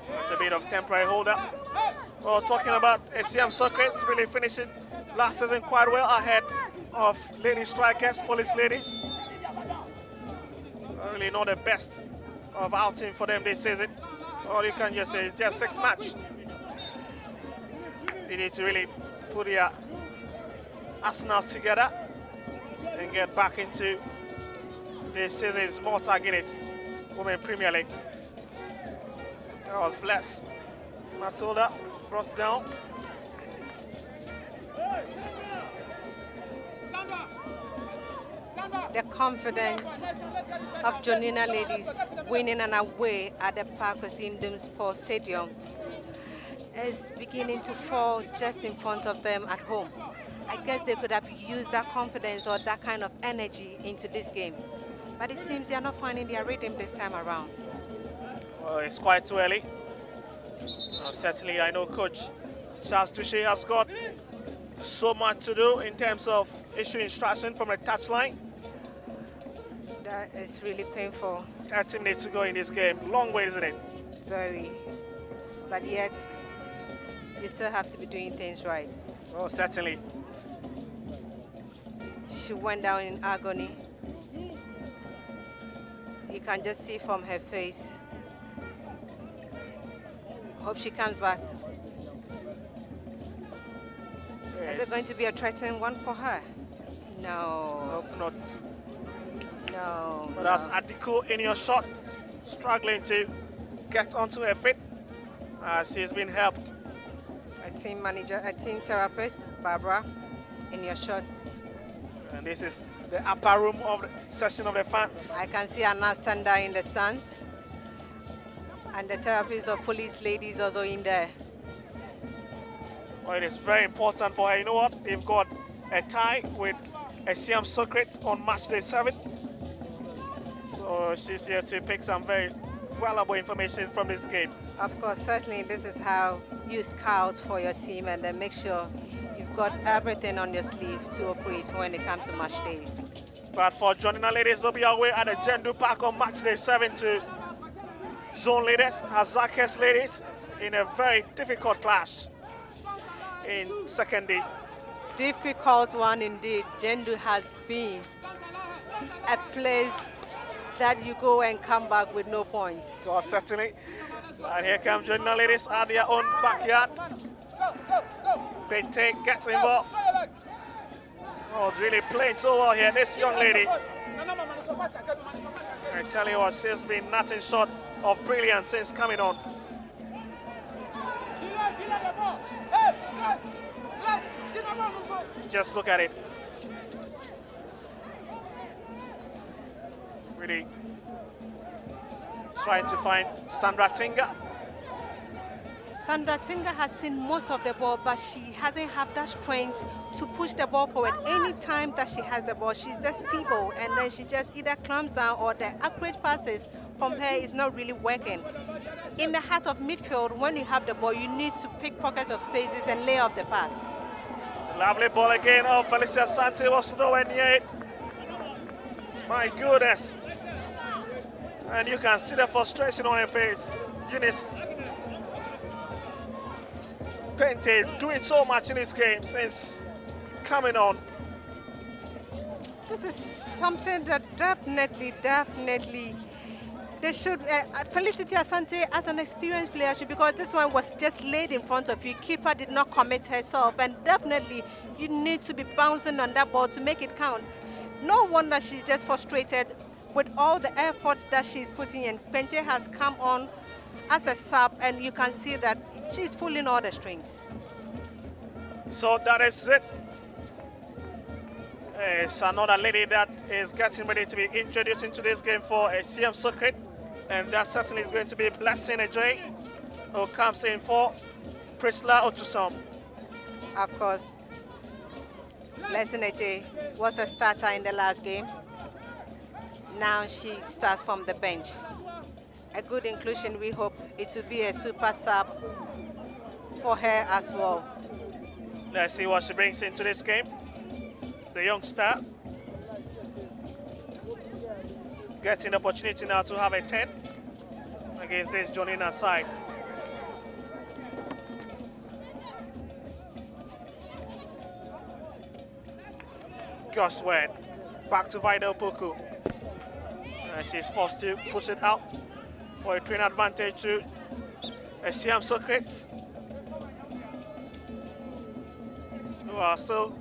That's a bit of temporary hold up. Well, talking about Essiam Socrates really finishing last season quite well ahead of lady strikers, police ladies. Really not the best of outing for them this season. All you can just say is just 6 matches. They need to really put their arsenals together and get back into this season's Malta Guinness Women Premier League. That was blessed. Matilda brought down. The confidence of Jonina ladies winning and away at the Parkwesindum Sports Stadium is beginning to fall just in front of them at home. I guess they could have used that confidence or that kind of energy into this game. But it seems they are not finding their rhythm this time around. Well, it's quite too early. Certainly, I know Coach Charles Touche has got so much to do in terms of issuing instruction from the touchline. That is really painful. 30 minutes to go in this game. Long way, isn't it? Very. But yet, you still have to be doing things right. Well, certainly. She went down in agony. You can just see from her face. Hope she comes back. Yes. Is it going to be a threatening one for her? No. Hope not. No. But that's Adiko in your shot, struggling to get onto her feet. She's been helped. A team manager, a team therapist, Barbara, in your shot. And this is the upper room of the session of the fans. I can see Anna stand there in the stands. And the therapists of police ladies also in there. Well, it is very important for her. You know what? They've got a tie with Essiam Socrates on match day 7. So she's here to pick some very valuable information from this game. Of course, certainly this is how you scout for your team and then make sure you've got everything on your sleeve to operate when it comes to match days. But for Jonina ladies, they'll be away at the Jendu Park on match day 7 to Zone leaders, Hazakes ladies, in a very difficult clash in second day. Difficult one indeed. Jendu has been a place that you go and come back with no points. So certainly. And here comes Jonina ladies at their own backyard. Bente gets involved. Oh, really playing so well here, this young lady. I tell you what, she's been nothing short of brilliant since coming on. Just look at it. Really trying to find Sandra Tinga. Sandra Tinga has seen most of the ball, but she hasn't had that strength to push the ball forward. Any time that she has the ball, she's just feeble, and then she just either clams down or the accurate passes from her is not really working. In the heart of midfield, when you have the ball, you need to pick pockets of spaces and lay off the pass. Lovely ball again. Oh, Felicia Sante was nowhere near it. My goodness. And you can see the frustration on her face. Eunice Pente doing so much in this game since coming on. This is something that definitely they should, Felicity Asante as an experienced player, because this one was just laid in front of you. Keeper did not commit herself, and definitely you need to be bouncing on that ball to make it count. No wonder she's just frustrated with all the effort that she's putting in. Pente has come on as a sub, and you can see that she's pulling all the strings. So that is it. It's another lady that is getting ready to be introduced into this game for Essiam Socrates, and that certainly is going to be Blessing Ajay, who comes in for Priscilla Otusam. Of course, Blessing Ajay was a starter in the last game. Now she starts from the bench. A good inclusion. We hope it will be a super sub for her as well. Let's see what she brings into this game. The young star getting the opportunity now to have a 10 against this Jonina side. Goswed back to Vida Opoku. And she's forced to push it out for a train advantage to Essiam Socrates, who are still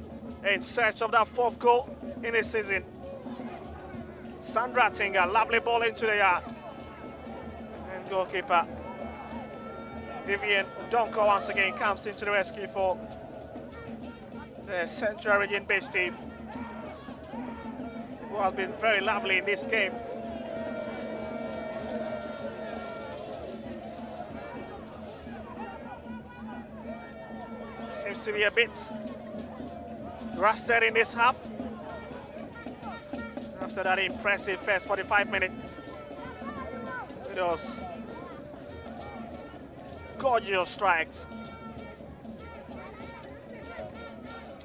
in search of that fourth goal in this season. Sandra Tinga, lovely ball into the yard. And goalkeeper Vivian Donko once again comes into the rescue for the Central Region based team, who has been very lovely in this game. Seems to be a bit rusted in this half after that impressive first 45 minutes. It was gorgeous strikes.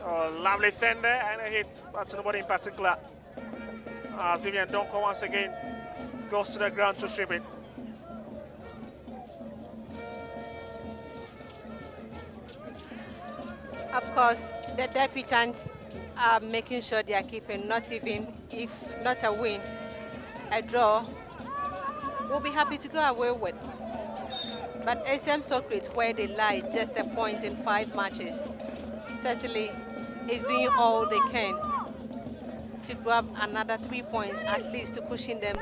Oh, lovely fender and a hit, but nobody in particular. Vivian Donko once again goes to the ground to strip it. Of course, the debutants are making sure they are keeping, not even if not a win, a draw, we'll be happy to go away with. But Essiam Socrates, where they lie, just a point in 5 matches, certainly is doing all they can to grab another 3 points, at least to pushing them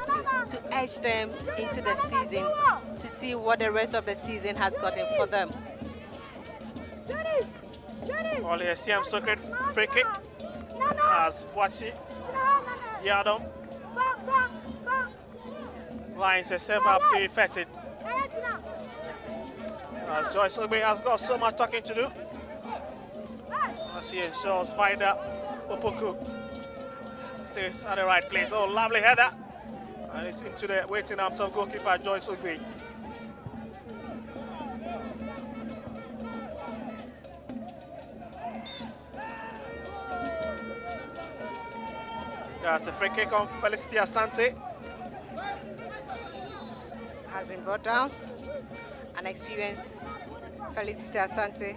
to edge them into the season, to see what the rest of the season has gotten for them. Only Essiam Socrates free kick as Wachi Yadom lines herself up to effect it. As Joyce Ogbe has got so much talking to do, as she ensures Vida Opoku stays at the right place. Oh, lovely header, and it's into the waiting arms of goalkeeper Joyce Ogbe. That's a free kick on Felicity Asante. Has been brought down. An experienced Felicity Asante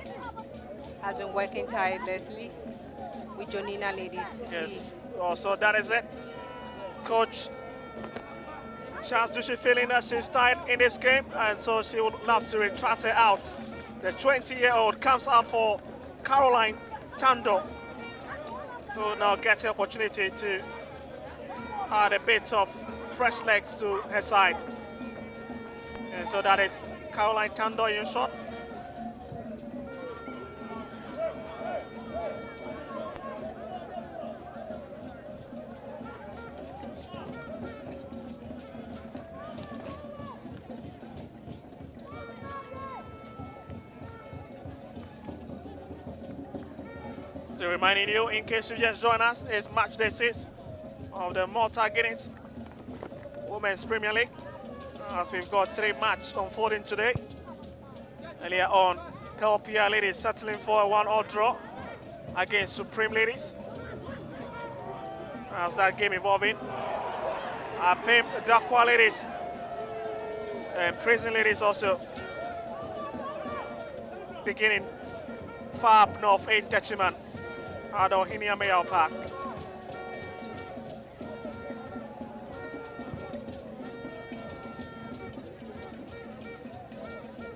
has been working tirelessly with Jonina ladies to see. So that is it. Coach Chance Dushi feeling that she's tired in this game, and so she would love to retract it out. The 20-year-old comes out for Caroline Tando, who now gets the opportunity to add a bit of fresh legs to her side. And so that is Caroline Tando in shot. Still reminding you, in case you just join us, it's match day 6 of the Malta Guinness Women's Premier League, as we've got 3 matches unfolding today. Earlier on, Pelpia Ladies settling for a 1-1 draw against Supreme Ladies. As that game evolving, Pim Dakwa Ladies and Prison Ladies also beginning far up north in Techiman at Ohinia Mayal Park.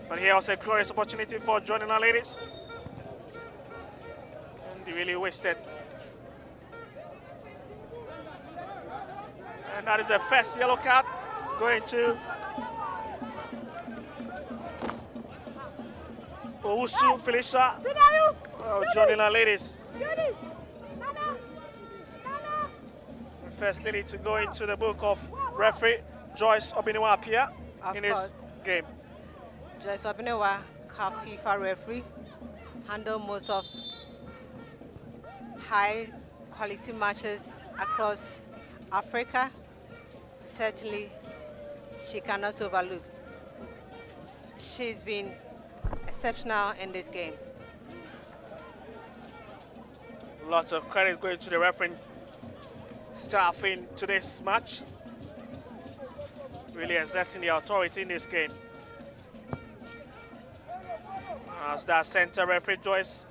But here also a glorious opportunity for joining our ladies. And they really wasted. And that is the first yellow card going to Owusu Felicia. Joining our ladies. The first lady to go into the book of referee Joyce Obiniwa Apia in this game. Joyce Obiniwa, CAF FIFA referee, handle most of high quality matches across Africa. Certainly, she cannot overlook. She's been exceptional in this game. Lots of credit going to the referee staff in today's match. Really exerting the authority in this game. As that center referee Joyce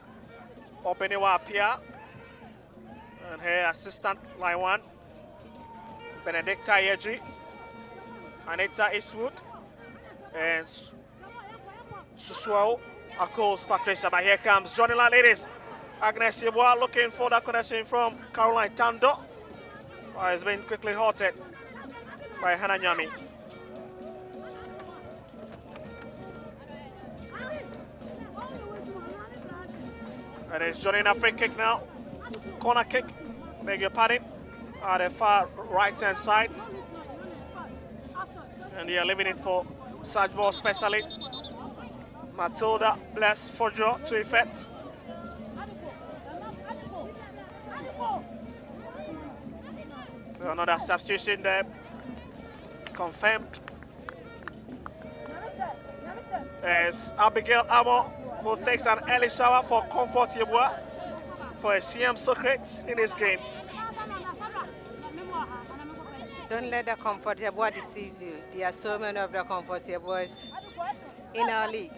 Obiniwa Apia and her assistant line 1 Benedicta Yeji, Anita Eastwood, and Susuao Akos Patricia. But here comes Johnny ladies. Agnes Yeboah looking for that connection from Caroline Tando. Has been quickly halted by Hannah Nyami. And it's Jonina free kick now. Corner kick, beg your pardon, at the far right hand side. And they are leaving it for Sarge ball specialist Matilda Bless Fojo to effect. So another substitution there confirmed as Abigail Amo, who takes an early shower for Comfort Yeboah for Essiam Socrates in this game. Don't let the Comfort Yeboah deceive you. There are so many of the Comfort Yeboahs in our league.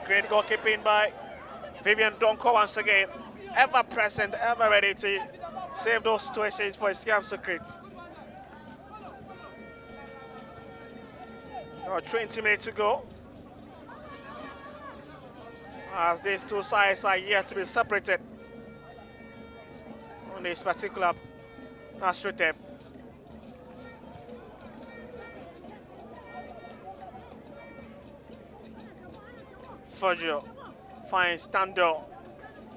Great goalkeeping by Vivian Donko once again. Ever present, ever ready to save those situations for Essiam Socrates. 20 minutes to go. As these two sides are yet to be separated on this particular AstroTurf. Foggio finds Tando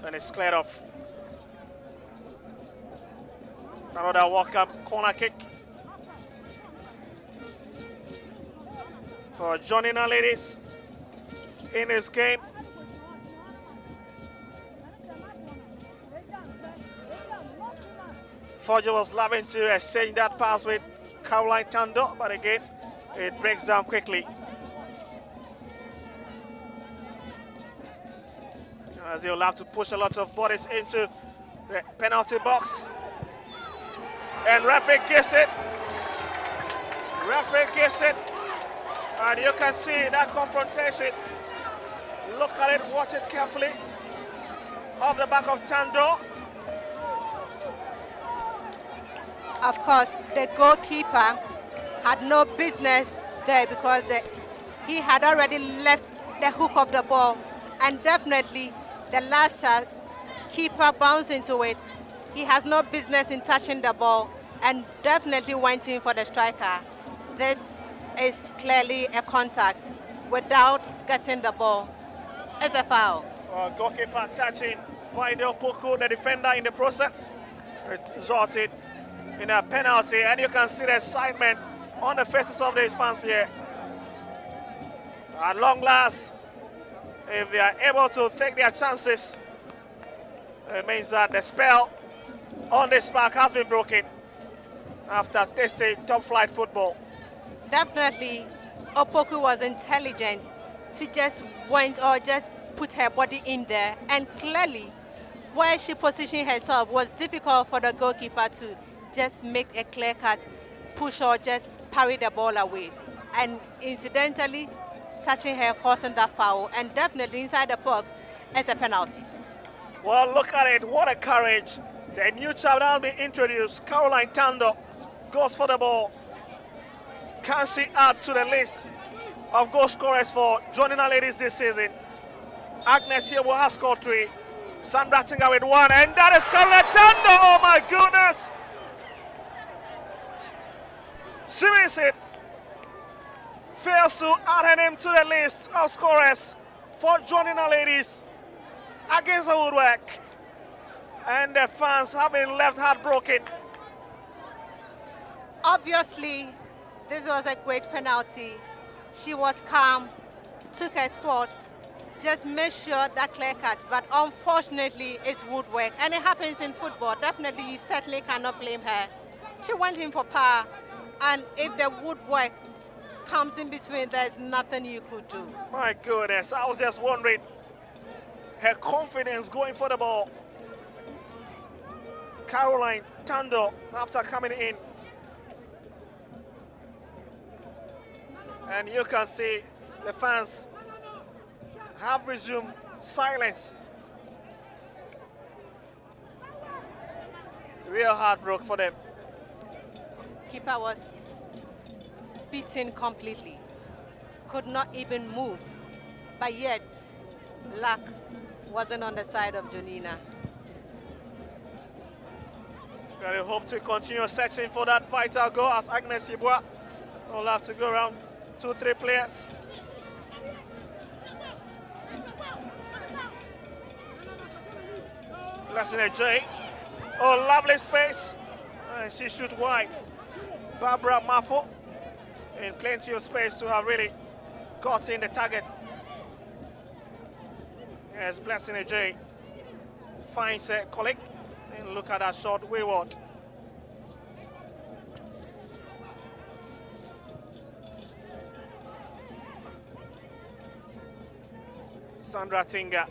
and is cleared off. Another walk-up corner kick for Jonina ladies in this game. Foggio was loving to exchange that pass with Caroline Tando, but again, it breaks down quickly. as he'll have to push a lot of bodies into the penalty box. And referee gives it. Referee gives it. And you can see that confrontation. Look at it, watch it carefully. Off the back of Tando. Of course, the goalkeeper had no business there because he had already left the hook of the ball, and definitely the last shot, keeper bounced into it. He has no business in touching the ball and definitely went in for the striker. This is clearly a contact without getting the ball. It's a foul. Goalkeeper touching Waido Poku, the defender, in the process, resulted in a penalty, and you can see the excitement on the faces of these fans here. At long last, if they are able to take their chances, it means that the spell on this park has been broken after tasting top-flight football. Definitely, Opoku was intelligent. She just went or just put her body in there, and clearly, where she positioned herself was difficult for the goalkeeper to just make a clear-cut push or just parry the ball away. And incidentally, touching her, causing that foul, and definitely inside the box as a penalty. Well, look at it, what a courage. The new child has been introduced, Caroline Tando, goes for the ball. Can she add to the list of goal scorers for Jonina ladies this season? Agnes Yebo has scored 3, Sandra Tinga with 1, and that is Caroline Tando, oh my goodness! She missed it. Fails to add her name to the list of scorers for Jonina ladies against the woodwork. And the fans have been left heartbroken. Obviously, this was a great penalty. She was calm, took her spot, just made sure that clear cut. But unfortunately, it's woodwork. And it happens in football. Definitely, you certainly cannot blame her. She went in for power. And if the woodwork comes in between, there's nothing you could do. My goodness, I was just wondering. Her confidence going for the ball. Caroline Tando, after coming in. And you can see the fans have resumed silence. Real heartbreak for them. Keeper was beaten completely. Could not even move. But yet, luck wasn't on the side of Jonina. We hope to continue searching for that vital goal as Agnes Yeboah will have to go around 2-3 players. Blessing J. Oh, lovely space. And she shoots wide. Barbara Mafo in plenty of space to have really got in the target. Yes, Blessing J. Finds a colleague. And look at that shot wayward. Sandra Tinga.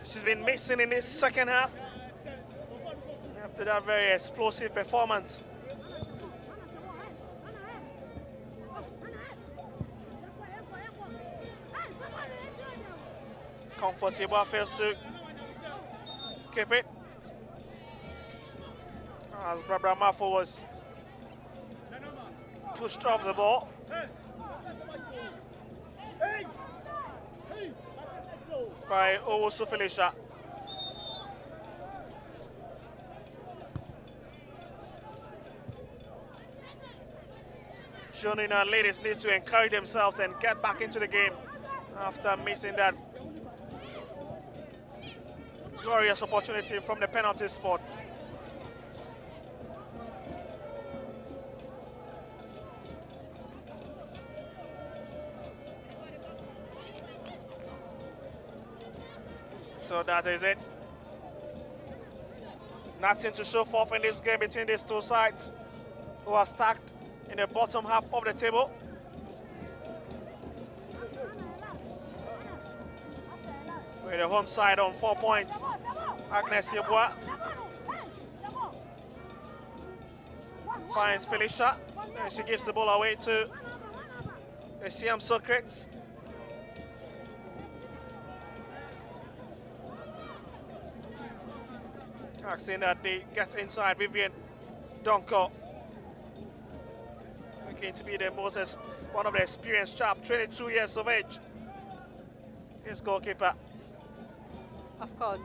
She's been missing in this second half after that very explosive performance. Comfortable, fails to keep it as Barbara Mafo was pushed off the ball. By Owusu Felicia. Jonina ladies need to encourage themselves and get back into the game after missing that glorious opportunity from the penalty spot. So that is it. Nothing to show forth in this game between these two sides who are stacked in the bottom half of the table. With the home side on 4 points. Agnes Yeboah finds Felicia, and she gives the ball away to Essiam Socrates. Asking that they get inside. Vivian Donko, looking to be the one of the experienced sharp, 22 years of age. This goalkeeper. Of course,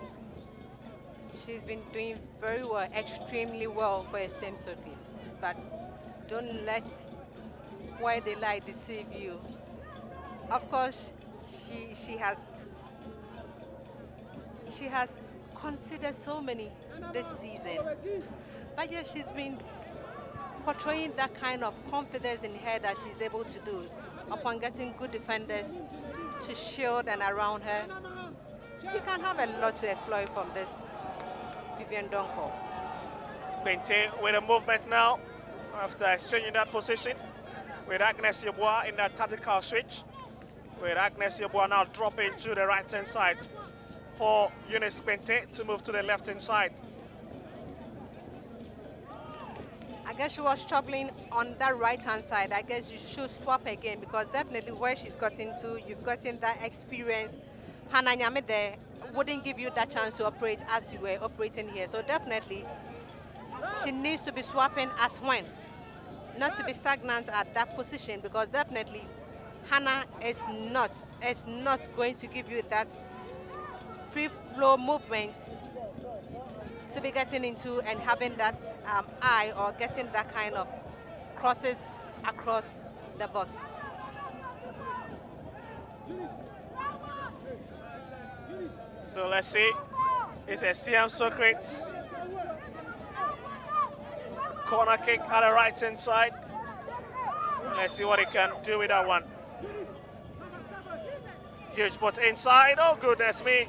she's been doing very well, extremely well for Essiam Socrates. But don't let why they lie deceive you. Of course, she has considered so many this season. But yeah, she's been portraying that kind of confidence in her that she's able to do upon getting good defenders to shield and around her. You can have a lot to exploit from this Vivian Donko. Maintain with a movement now after exchanging that position with Agnes Yeboah in that tactical switch. With Agnes Yeboah now dropping to the right hand side for Eunice Pente to move to the left hand side. I guess she was struggling on that right hand side. I guess you should swap again, because definitely where she's gotten to, you've gotten that experience. Hannah Nyame there wouldn't give you that chance to operate as you were operating here. So definitely she needs to be swapping as when, not to be stagnant at that position, because definitely Hannah is not going to give you that free flow movement to be getting into and having that eye or getting that kind of crosses across the box. So let's see, it's Essiam Socrates. Corner kick at the right hand side. Let's see what he can do with that one. Huge but inside, oh goodness me.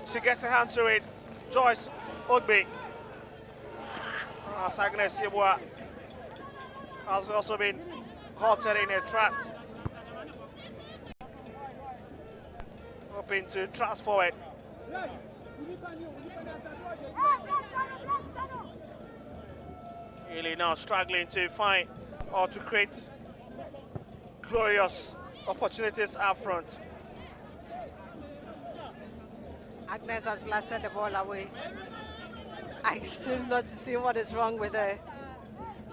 She gets her hand to it. Joyce Ogbe. Agnes Yeboah has also been halted in a trap. Hoping to thrust forward. Really now struggling to find or to create glorious opportunities up front. Agnes has blasted the ball away. I seem not to see what is wrong with her.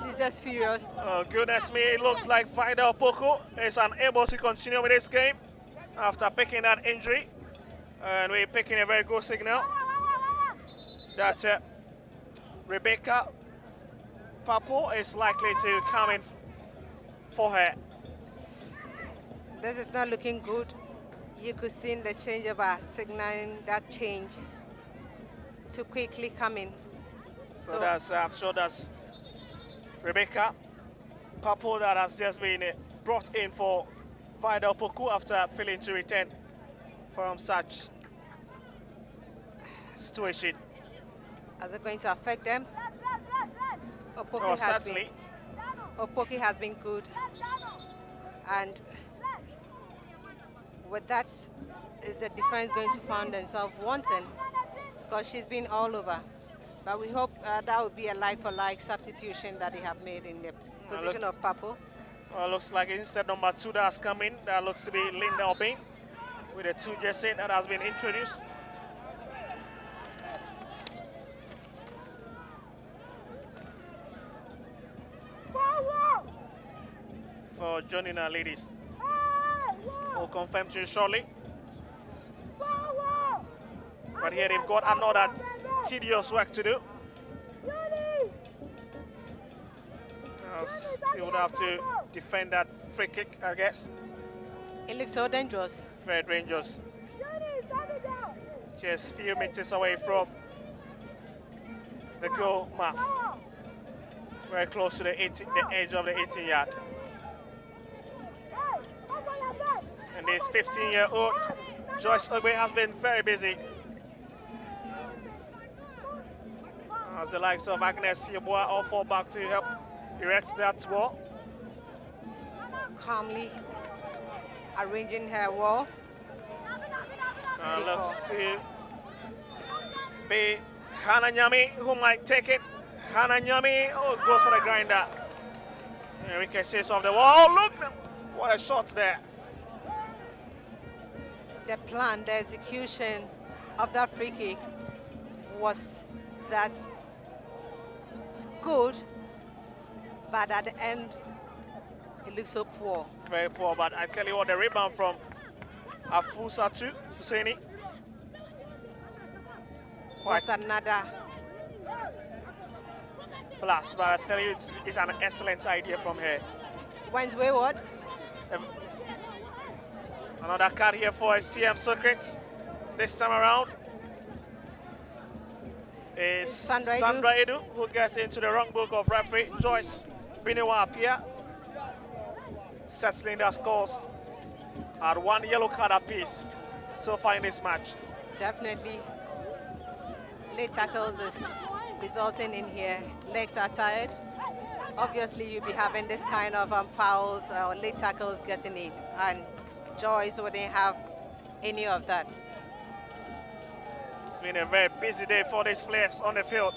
She's just furious. Oh goodness me, it looks like Vida Opoku is unable to continue with this game after picking that injury. And we're picking a very good signal that Rebecca Papo is likely to come in for her. This is not looking good. You could see the change of our signaling that change to quickly come in. So that's, I'm sure that's Rebecca Papo that has just been brought in for Vida Opoku after failing to return from such situation. Is it going to affect them? Certainly. Opoku has been good, and with that, is the defense going to find themselves wanting, because she's been all over. But we hope that would be a like-for-like substitution that they have made in the position of Papo. Well, looks like instead number 2 that has come in, that looks to be Linda Obin with a 2 jersey that has been introduced. For Jonina ladies. We'll confirm to you shortly. But here they've got another tedious work to do. They would have to defend that free kick, I guess. It looks so dangerous. Very dangerous. Just a few meters away from the goal mark. Very close to the edge of the 18-yard. And this 15-year-old Joyce Ogbe has been very busy. As the likes of Agnes Yeboah all fall back to help erect that wall. calmly arranging her wall. Let's see. Be Hannah Nyami who might take it. Hannah Nyami, oh, goes for the grinder. Ricochets off the wall. Look, what a shot there. The plan, the execution of that free kick was that good, but at the end, it looks so poor. Very poor, but I tell you what, the rebound from Afusatu Fuseni was another blast, but I tell you, it's an excellent idea from her. When's wayward? Another card here for Essiam Socrates. This time around is Sandra Edu, who gets into the wrong book of referee Joyce Biniwa Apia, settling their scores at 1 yellow card apiece so far in this match. Definitely, late tackles is resulting in here. Legs are tired. Obviously, you'll be having this kind of fouls or late tackles getting in, and Joyce wouldn't have any of that. It's been a very busy day for these players on the field.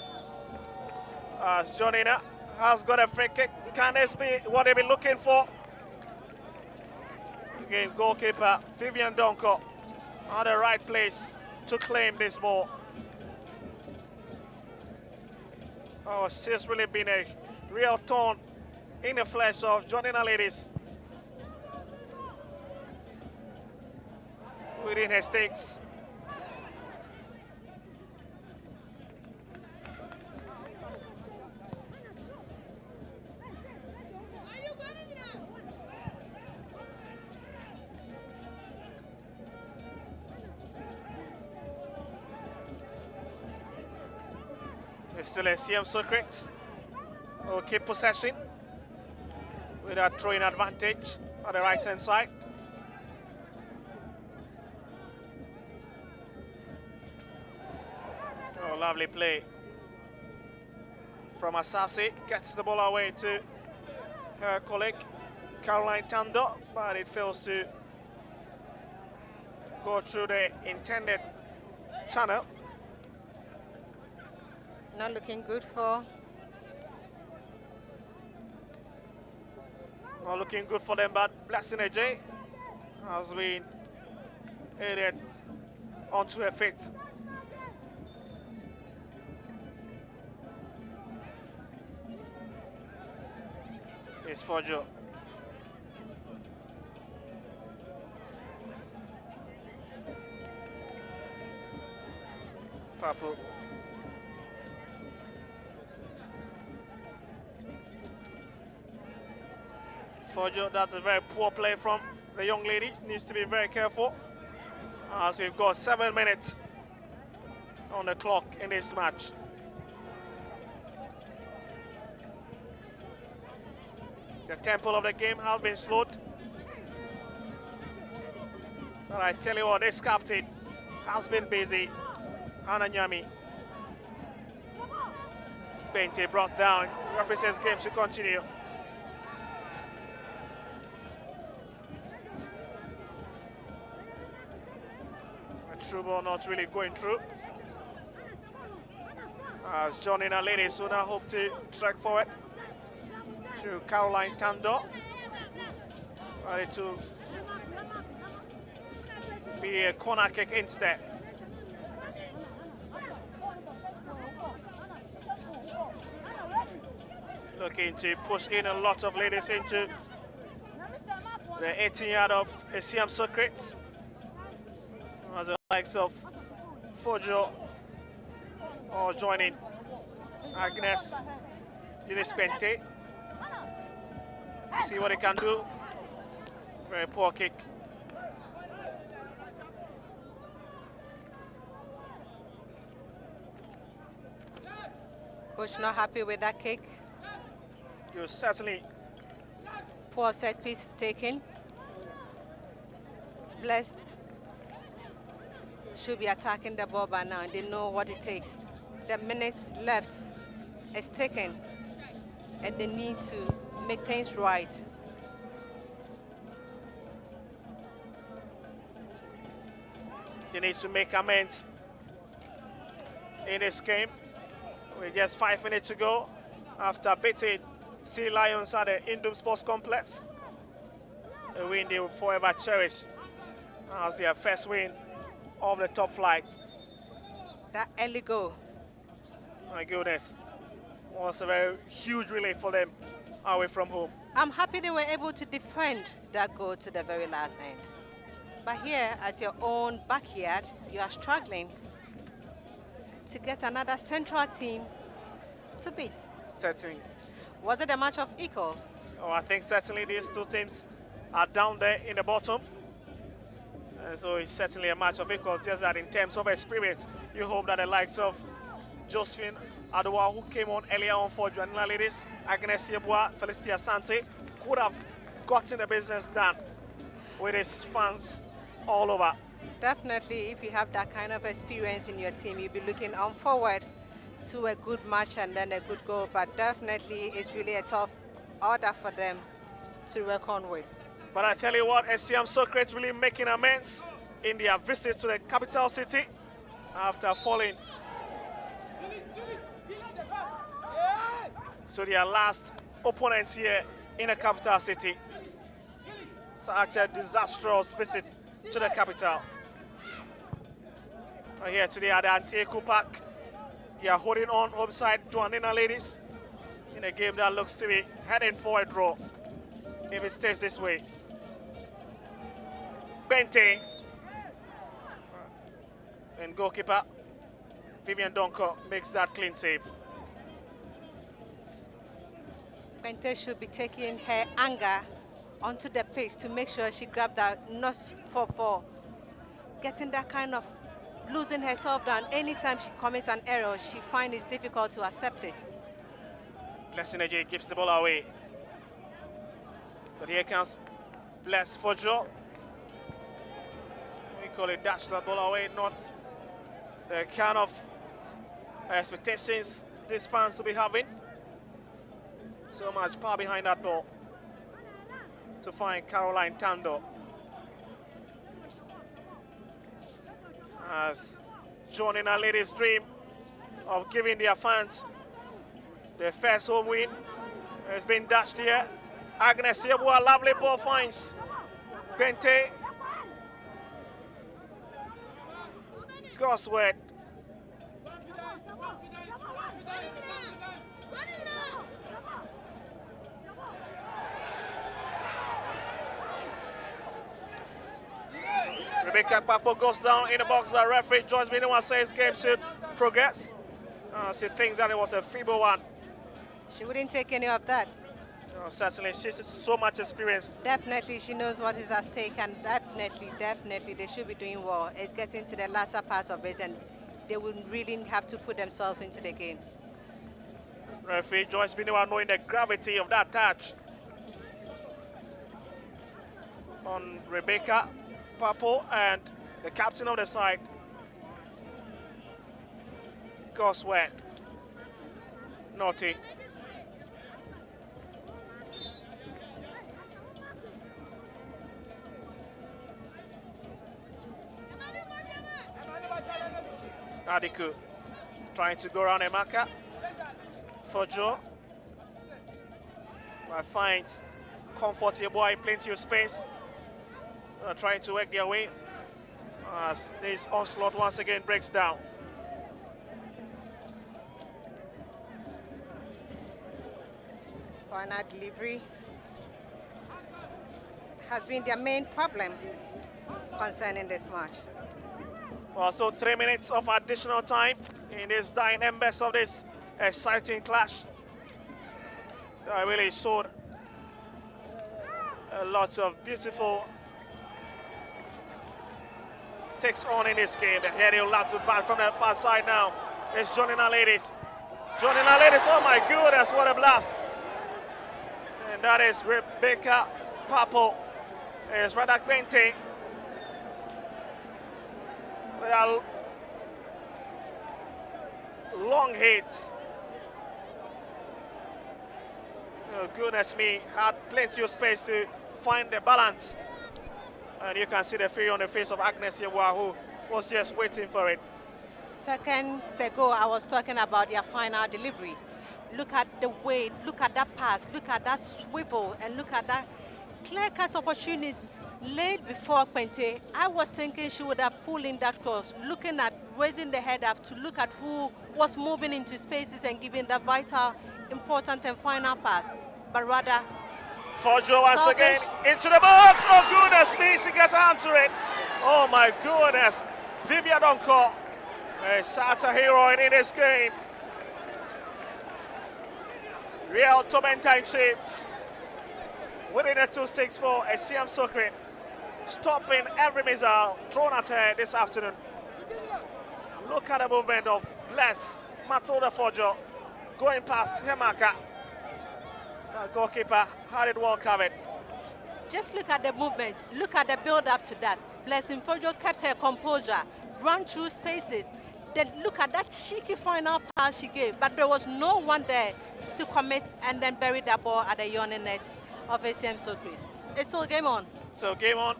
As Jonina has got a free kick. Can this be what they've been looking for? Again, goalkeeper Vivian Donko on the right place to claim this ball. Oh, she's really been a real thorn in the flesh of Jonina ladies. Within her stakes. It's still Essiam Socrates will keep possession with a throwing advantage on the right hand side. Oh, lovely play from Asasi, gets the ball away to her colleague Caroline Tando, but it fails to go through the intended channel. Not looking good for. Not looking good for them, but Blessing AJ has been aided onto her feet. It's for Joe. Papu. For Joe, that's a very poor play from the young lady. Needs to be very careful as we've got 7 minutes on the clock in this match. The tempo of the game has been slowed. But I tell you what, this captain has been busy. Hannah Nyami. Bente brought down. Referee says game should continue. A true ball not really going through. As Jonina ladies who now hope to track forward to Caroline Tando, ready to be a corner kick instead. Looking to push in a lot of ladies into the 18-yard of Essiam Socrates, as the likes of Fojo or joining Agnes Unisquente to see what they can do. Very poor kick. Coach not happy with that kick. You certainly. Poor set piece taken. Bless should be attacking the ball by now. They know what it takes. The minutes left is taken, and they need to make things right. They need to make amends in this game. With just 5 minutes to go after beating Sea Lions at the Indom Sports Complex. A win they will forever cherish as their first win of the top flight. That early goal. My goodness, was a very huge relief for them away from home. I'm happy they were able to defend that goal to the very last end. But here at your own backyard, you are struggling to get another central team to beat. Certainly. Was it a match of equals? Oh, I think certainly these two teams are down there in the bottom. And so it's certainly a match of equals, just that in terms of experience, you hope that the likes of Josephine Adowa, who came on earlier on for Jonina Ladies, Agnes Yeboah, Felicity Asante, could have gotten the business done with his fans all over. Definitely, if you have that kind of experience in your team, you'll be looking on forward to a good match and then a good goal. But definitely, it's really a tough order for them to reckon with. But I tell you what, Essiam Socrates really making amends in their visit to the capital city after falling to their last opponent here in the capital city. Such a disastrous visit to the capital. Here today at the Antieku Park, they are holding on upside Jonina Ladies in a game that looks to be heading for a draw if it stays this way. Bente and goalkeeper Vivian Donko makes that clean save. Bente should be taking her anger onto the pitch to make sure she grabbed that, not for getting that kind of losing herself down. Anytime she commits an error, she finds it difficult to accept it. Blessing gives the ball away. But here comes Bless Fojo. We call it dash that ball away, not the kind of expectations these fans will be having. So much power behind that ball to find Caroline Tando. As Jonina Ladies' dream of giving their fans their first home win has been dashed here. Agnes Yeboah, lovely ball finds Bente. Crossword. Rebecca Papo goes down in the box, but referee Joyce Binowa says game should progress. She thinks that it was a feeble one. She wouldn't take any of that. Certainly, she's so much experience. Definitely, she knows what is at stake, and definitely, they should be doing well. It's getting to the latter part of it, and they will really have to put themselves into the game. Referee Joyce Binowa knowing the gravity of that touch on Rebecca Papo and the captain of the side, Goswet. Naughty. Adiku trying to go around a marker for Joe. But finds Comfort Yeboah, plenty of space. Trying to work their way as this onslaught once again breaks down. Final delivery has been their main problem concerning this match. Well, so 3 minutes of additional time in this dying embers of this exciting clash. I really showed a lot of beautiful takes on in this game. And here they'll have to bat from the far side now. It's Jonina Ladies. Jonina Ladies, oh my goodness, what a blast. And that is Rebecca Papo. It's Radak Bente. With a long hits. Oh, goodness me, had plenty of space to find the balance. And you can see the fear on the face of Agnes Yeboah, who was just waiting for it. Seconds ago, I was talking about their final delivery. Look at the weight, look at that pass, look at that swivel, and look at that clear-cut opportunities laid before Quente. I was thinking she would have pulled in that cross, looking at raising the head up to look at who was moving into spaces and giving the vital, important and final pass. But rather, Fojo once again into the box. Oh goodness me, she gets onto it. Oh my goodness. Vivian Donko, such a hero in this game. Real tormentor in chief. Winning the 2-6 for Essiam Socrates. Stopping every missile thrown at her this afternoon. Look at the movement of Bless Matilda Fojo going past Hemaka. The goalkeeper had it well covered. just look at the movement, look at the build up to that. Blessing Fojo kept her composure, ran through spaces. Then look at that cheeky final pass she gave, but there was no one there to commit and then bury that ball at the yawning net of Essiam Socrates. It's still game on. So game on.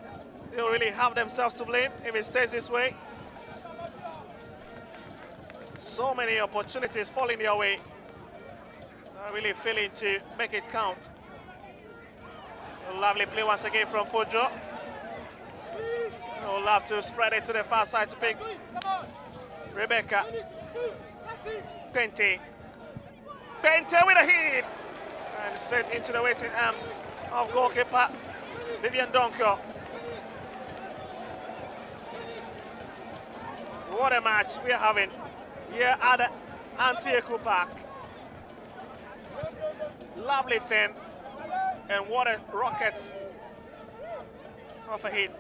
They don't really have themselves to blame if it stays this way. So many opportunities falling their way. Not really failing to make it count. A lovely play once again from Fojo. We'll have to spread it to the far side to pick Rebecca. Pente with a hit. And straight into the waiting arms of goalkeeper Vivian Donko. What a match we are having here at the Antieku Park. Lovely thing. And what a rocket of a hit.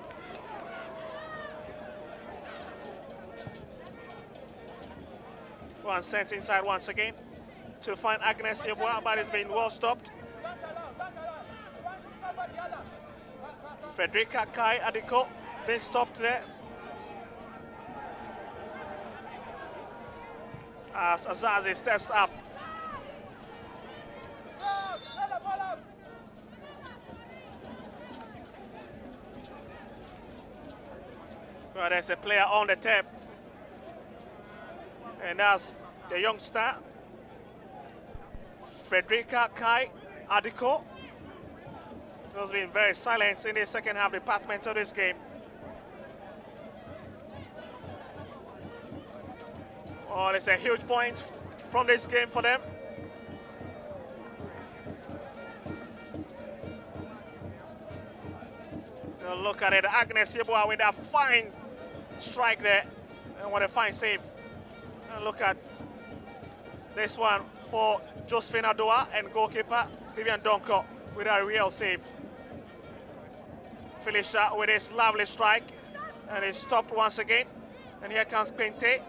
One sent inside once again to find Agnes Yeboah, but it's been well stopped. Frederica Kai Adiko been stopped there. As Azazi steps up. Well, there's a player on the tap. And that's the youngster, Frederica Kai Adiko. Who's been very silent in the second half department of this game. Oh, it's a huge point from this game for them. So look at it, Agnes Yeboah with that fine strike there. And what a fine save. And look at this one for Josephine Adoa and goalkeeper Vivian Donko with a real save. Felicia with his lovely strike, and it's stopped once again. And here comes Pente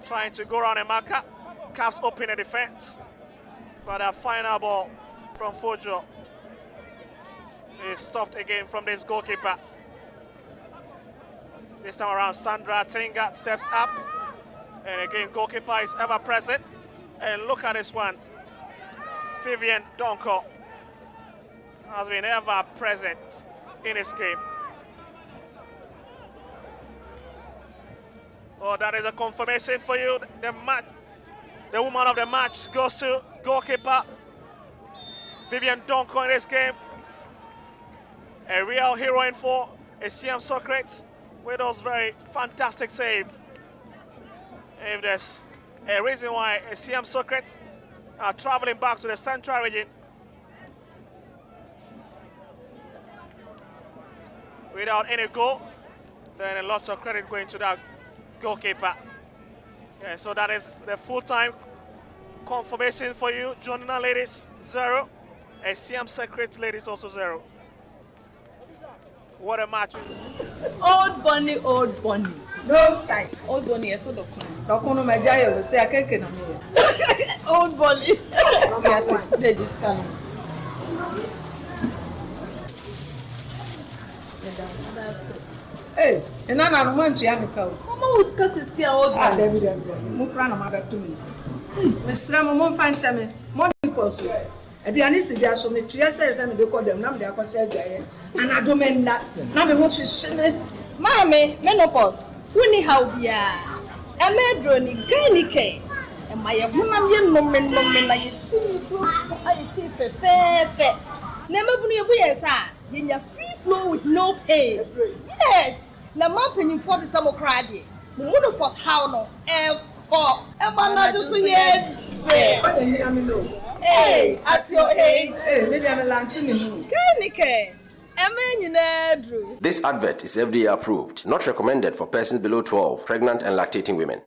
trying to go around and marker. Caps open the defense, but a final ball from Fojo is stopped again from this goalkeeper. This time around, Sandra Tinga steps up. And again, goalkeeper is ever present. And look at this one. Vivian Donko has been ever present in this game. Oh, that is a confirmation for you. The woman of the match goes to goalkeeper Vivian Donko in this game. A real heroine for Essiam Socrates with those very fantastic saves. If there's a reason why Essiam Socrates are traveling back to the central region without any goal, then a lot of credit going to that goalkeeper. Yeah, so that is the full-time confirmation for you. Jonina ladies 0, Essiam Socrates ladies also 0. What a match. Old bunny. No sight. Old bunny, I told Old bunny. They just come. Hey, and I'm going to Mama was cussing see old bunny. Mukrana, my back to me. Mr. Ramon Fanchame, more because aduane si dia so me tria say say me dey call them na me dey akọ share dia and I don't mean that na me want to shame mommy menopause Wuni haubia. Emedro ni gani and my woman yen moment like you see I see fe. Never be a in your free flow with no pay. Yes. Na mapping you for the summer crowd. Muno for how no Hey, at your age. Maybe I'm launching you. This advert is FDA approved, not recommended for persons below 12, pregnant and lactating women.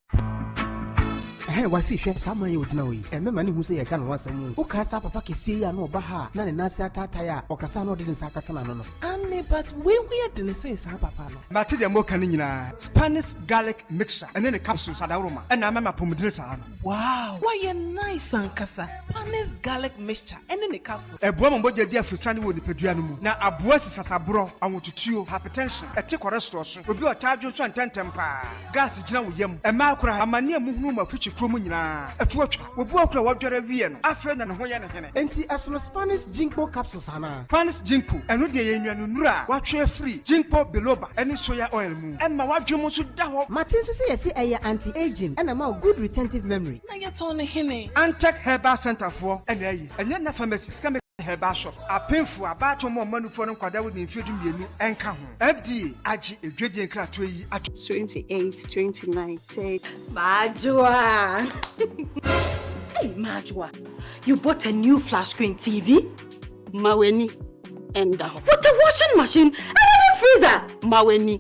Hey, why fish? Someone you would know. And my money who say I can once a moon. Who can Papa Kissi and no Baha, none Nasa Tataya, or Casano didn't Sakatana. Anne, but we didn't say Papa. Matilda Mocanina, Spanish garlic mixture, and then the capsules at aroma, and I'm a pomodressa. Wow, why a nice Sankasa, Spanish garlic mixture, and then the capsule. A woman bought your dear for Sunday with the Pedrianum. Now a voice as a bro, I want to chew hypertension, a tick or restaurant, will be a charge of 10 temper. Gas is now with him, a macra, a mania moon of future. A torch will walk a water Vian, Afren and Hoyan. Enti as no Spanish Jinko capsules, Hana. Spanish Jinko, and Udia Nura, watch free, Jinko Biloba, and soya oil moon. And my wife Jomosu Daho. Martin say I anti-aging and a more good retentive memory. Now you're only him. Antec Herbal Center for and then the pharmacies come. Herbal shop. A painful about more money for them because they would infuse you and come. FDA, AG, a gradient cratry at 28, 29, 30. Majua. Hey, Majua, you bought a new flat screen TV? Maweni, Endaho. What a washing machine and a freezer? Maweni,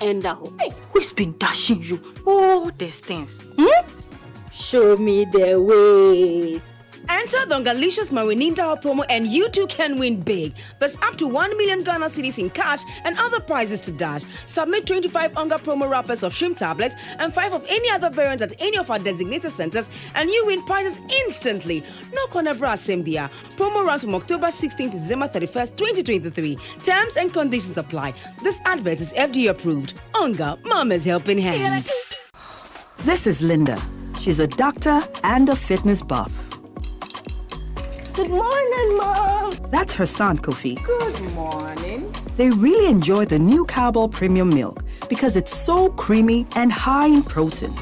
Endaho. Hey, who's been dashing you all these things? Show me the way. Enter the Galicious Marinita promo and you too can win big. There's up to 1 million Ghana cedis in cash and other prizes to dash. Submit 25 Onga promo wrappers of shrimp tablets and 5 of any other variant at any of our designated centers and you win prizes instantly. No Conabra Sembia. Promo runs from October 16th to December 31st, 2023. Terms and conditions apply. This advert is FDA approved. Onga, Mama's helping hand. This is Linda. She's a doctor and a fitness buff. Good morning, Mom. That's her son, Kofi. Good morning. They really enjoy the new Cowbell Premium Milk because it's so creamy and high in protein.